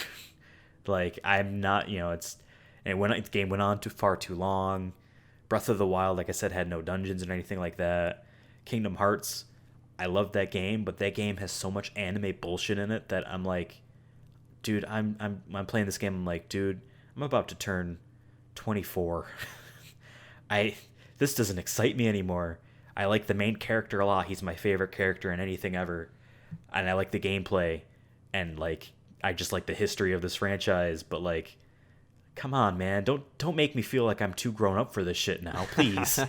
Like I'm not, it's and when the game went on too far too long. Breath of the Wild, like I said, had no dungeons and anything like that. Kingdom Hearts, I love that game, but that game has so much anime bullshit in it that I'm like, dude, I'm playing this game. I'm like, dude, I'm about to turn 24. I This doesn't excite me anymore. I like the main character a lot. He's my favorite character in anything ever, and I like the gameplay, and like I just like the history of this franchise. But like, come on, man, don't make me feel like I'm too grown up for this shit now, please.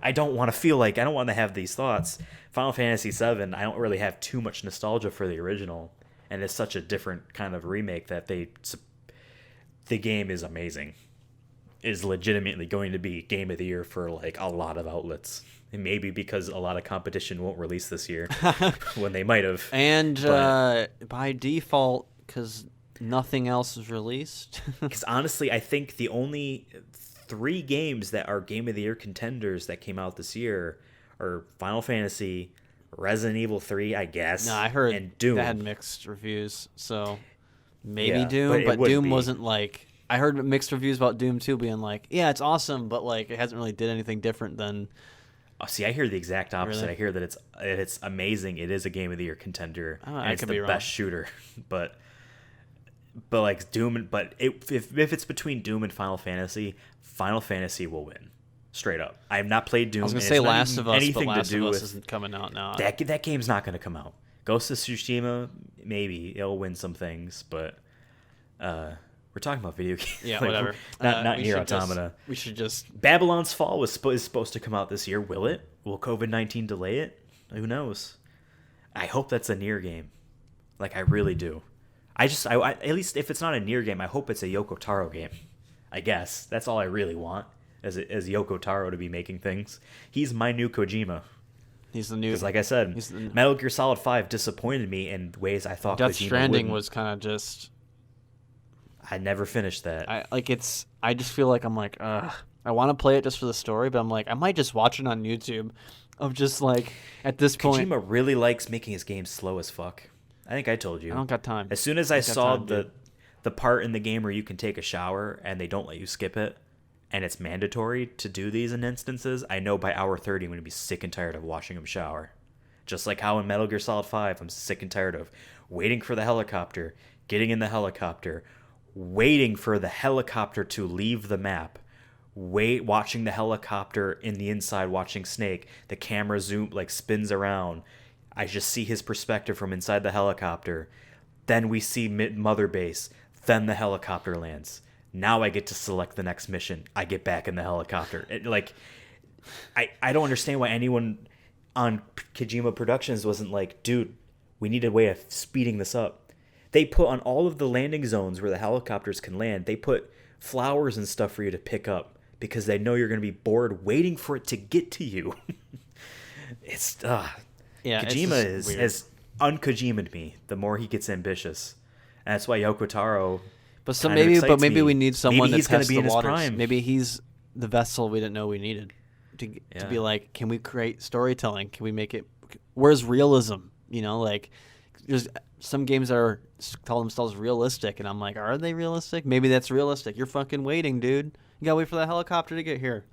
I don't want to feel like I don't want to have these thoughts. Final Fantasy VII, I don't really have too much nostalgia for the original, and it's such a different kind of remake that the game is amazing. Is legitimately going to be game of the year for like a lot of outlets. And maybe because a lot of competition won't release this year when they might have. And by default, because nothing else is released. Because honestly, I think the only 3 games that are game of the year contenders that came out this year are Final Fantasy, Resident Evil 3, I guess. No, I heard and Doom. that had mixed reviews. So maybe Yeah, Doom, but it Doom be. wasn't like. I heard mixed reviews about Doom too, being like, yeah, it's awesome, but like it hasn't really did anything different than. Oh, see, I hear the exact opposite. Really? I hear that it's amazing. It is a game of the year contender. Oh, and I it's could the be wrong. best shooter. But like Doom, if it's between Doom and Final Fantasy will win. Straight up. I have not played Doom. I was gonna and say it's not Last even of Us, but anything Last to do of Us with isn't coming out now. that game's not going to come out. Ghost of Tsushima, maybe it'll win some things, but we're talking about video games. Yeah, Like, whatever. Not we NieR should just- Automata. We should just. Babylon's Fall is supposed to come out this year. Will it? Will COVID-19 delay it? Who knows? I hope that's a NieR game. Like I really do. I at least if it's not a NieR game, I hope it's a Yoko Taro game. I guess that's all I really want as Yoko Taro to be making things. He's my new Kojima. He's the new. Because like I said, he's the- Metal Gear Solid 5 disappointed me in ways I thought Death Kojima Stranding wouldn't. was kind of just. I never finished that. I just feel like I'm like, ugh. I want to play it just for the story, but I'm like, I might just watch it on YouTube. Of just like at this point, Kojima really likes making his games slow as fuck. I think I told you. I don't got time. As soon as I saw time, dude. the part in the game where you can take a shower and they don't let you skip it, and it's mandatory to do these in instances, I know by hour 30 I'm going to be sick and tired of watching him shower. Just like how in Metal Gear Solid 5, I'm sick and tired of waiting for the helicopter, getting in the helicopter, waiting for the helicopter to leave the map, watching the helicopter in the inside, watching Snake. The camera spins around. I just see his perspective from inside the helicopter. Then we see Mother Base. Then the helicopter lands. Now I get to select the next mission. I get back in the helicopter. I don't understand why anyone on Kojima Productions wasn't like, dude, we need a way of speeding this up. They put on all of the landing zones where the helicopters can land, they put flowers and stuff for you to pick up because they know you're going to be bored waiting for it to get to you. It's Kojima has un-Kojima'd me the more he gets ambitious. And that's why Yoko Taro maybe we need someone Maybe he's to gonna test be the in his waters. prime. Maybe he's the vessel we didn't know we needed to be like, can we create storytelling? Can we make it? Where's realism? Like there's some games that call themselves realistic, and I'm like, are they realistic? Maybe that's realistic. You're fucking waiting, dude. You gotta wait for that helicopter to get here.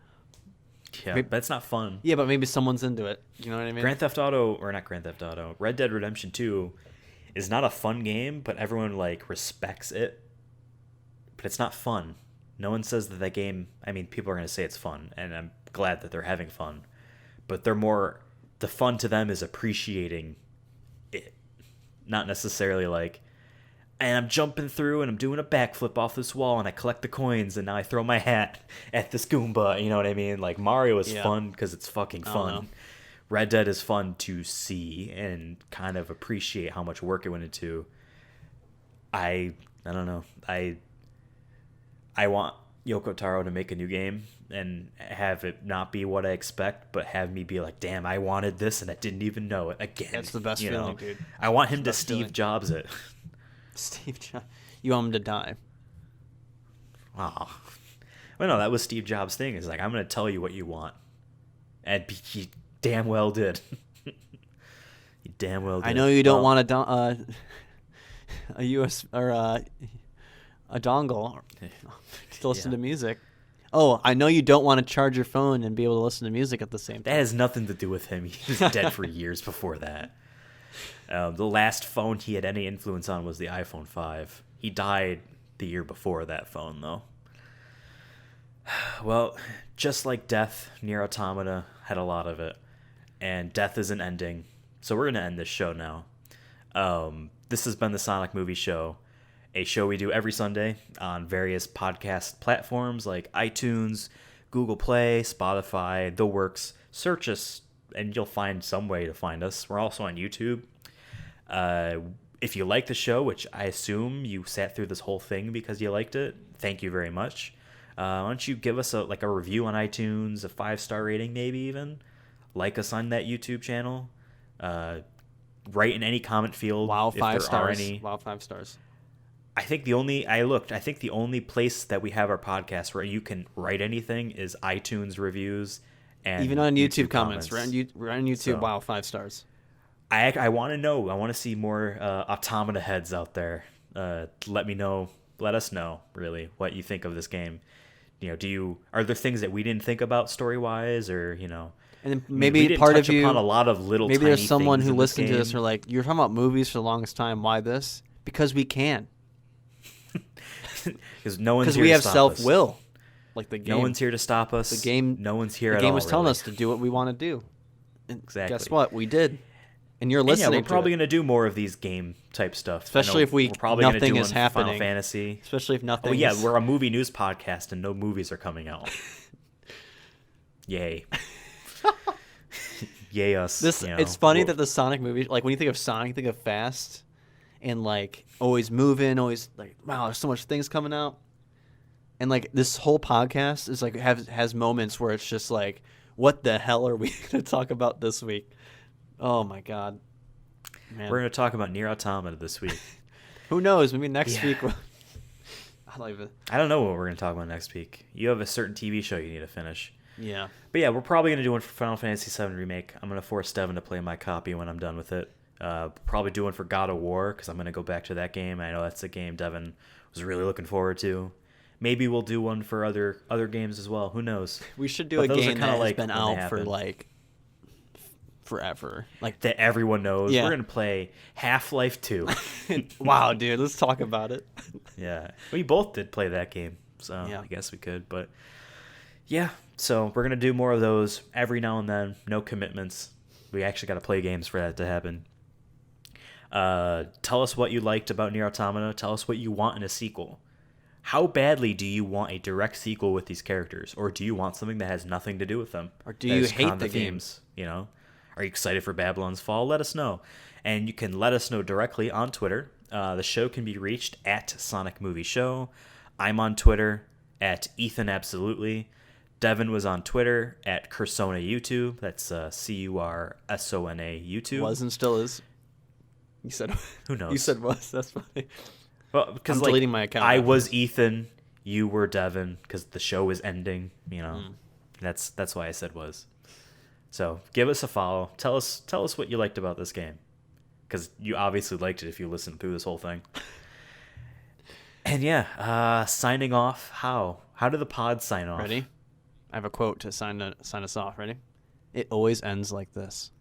Yeah, that's not fun. Yeah, but maybe someone's into it. You know what I mean? Red Dead Redemption 2 is not a fun game, but everyone respects it. But it's not fun. No one says that game, people are going to say it's fun, and I'm glad that they're having fun. But the fun to them is appreciating it. Not necessarily and I'm jumping through and I'm doing a backflip off this wall and I collect the coins and now I throw my hat at this Goomba. You know what I mean? Mario is fun because it's fucking fun. Red Dead is fun to see and kind of appreciate how much work it went into. I don't know. I want Yoko Taro to make a new game and have it not be what I expect, but have me be like, damn, I wanted this and I didn't even know it again. That's the best feeling, dude. I want him to Steve Jobs it. Steve Jobs. You want him to die. Wow. Well, no, that was Steve Jobs' thing. It's I'm going to tell you what you want. And he damn well did. He damn well did. I know you don't want a US or a dongle to listen to music. Oh, I know you don't want to charge your phone and be able to listen to music at the same time. That has nothing to do with him. He was dead for years before that. The last phone he had any influence on was the iPhone 5. He died the year before that phone, though. Well, just like death, NieR Automata had a lot of it. And death isn't ending. So we're going to end this show now. This has been the Sonic Movie Show, a show we do every Sunday on various podcast platforms like iTunes, Google Play, Spotify, the works. Search us, and you'll find some way to find us. We're also on YouTube. If you like the show, which I assume you sat through this whole thing because you liked it, thank you very much. Why don't you give us a review on iTunes, a 5-star rating maybe even. Like us on that YouTube channel. Write in any comment field. Wow, if 5 there stars. Are any. Wow, 5 stars. I think the only place that we have our podcast where you can write anything is iTunes reviews and even on YouTube comments. We're on YouTube. So, wow, 5 stars. I want to know. I want to see more Automata heads out there. Let me know. Let us know really what you think of this game. Are there things that we didn't think about story wise, or And then maybe we didn't part touch of you, upon a lot of little. Maybe tiny there's someone things who in listened to game. this or like, you're talking about movies for the longest time. Why this? Because we can. Because no one's Because here we to have stop self-will. us. Like the game. No one's here to stop us. The game. No one's here The at game all. was telling really. us to do what we want to do. And Exactly. guess what? We did. And you're And listening. yeah, we're probably to it. going to do more of these game type stuff. Especially if we're probably gonna nothing do is one for Final happening. Fantasy. Especially if nothing. Oh yeah, is... we're a movie news podcast and no movies are coming out. Yay. Yay us. It's funny that the Sonic movie, like when you think of Sonic, you think of fast and like always moving, always like, wow, there's so much things coming out. And like this whole podcast is like has moments where it's just like, what the hell are we going to talk about this week? Oh my god, man. We're going to talk about NieR Automata this week. Who knows? Maybe next Yeah. week. I don't know what we're going to talk about next week. You have a certain TV show you need to finish. Yeah. But yeah, we're probably going to do one for Final Fantasy VII Remake. I'm going to force Devin to play my copy when I'm done with it. Probably do one for God of War because I'm going to go back to that game. I know that's a game Devin was really looking forward to. Maybe we'll do one for other games as well. Who knows? We should do But a those are game that kinda has like been when they out for happen. like forever. Like That everyone knows. Yeah. We're going to play Half-Life 2. wow, dude, let's talk about it. Yeah. We both did play that game, so Yeah. I guess we could. But yeah, so we're going to do more of those every now and then. No commitments. We actually got to play games for that to happen. Tell us what you liked about NieR Automata. Tell us what you want in a sequel. How badly do you want a direct sequel with these characters? Or do you want something that has nothing to do with them? Or do That you is hate kind the of game? games? Are you excited for Babylon's Fall? Let us know. And you can let us know directly on Twitter. The show can be reached at Sonic Movie Show. I'm on Twitter at Ethan Absolutely. Devin was on Twitter at Cursona YouTube. That's Cursona YouTube. Was and still is. You said Who knows? You said was. That's funny. Well, because I'm deleting my account I after was this. Ethan, you were Devin, because the show is ending. Mm. That's why I said was. So give us a follow. Tell us what you liked about this game, because you obviously liked it if you listened through this whole thing. And yeah, signing off. How do the pods sign off? Ready? I have a quote to sign us off. Ready? It always ends like this.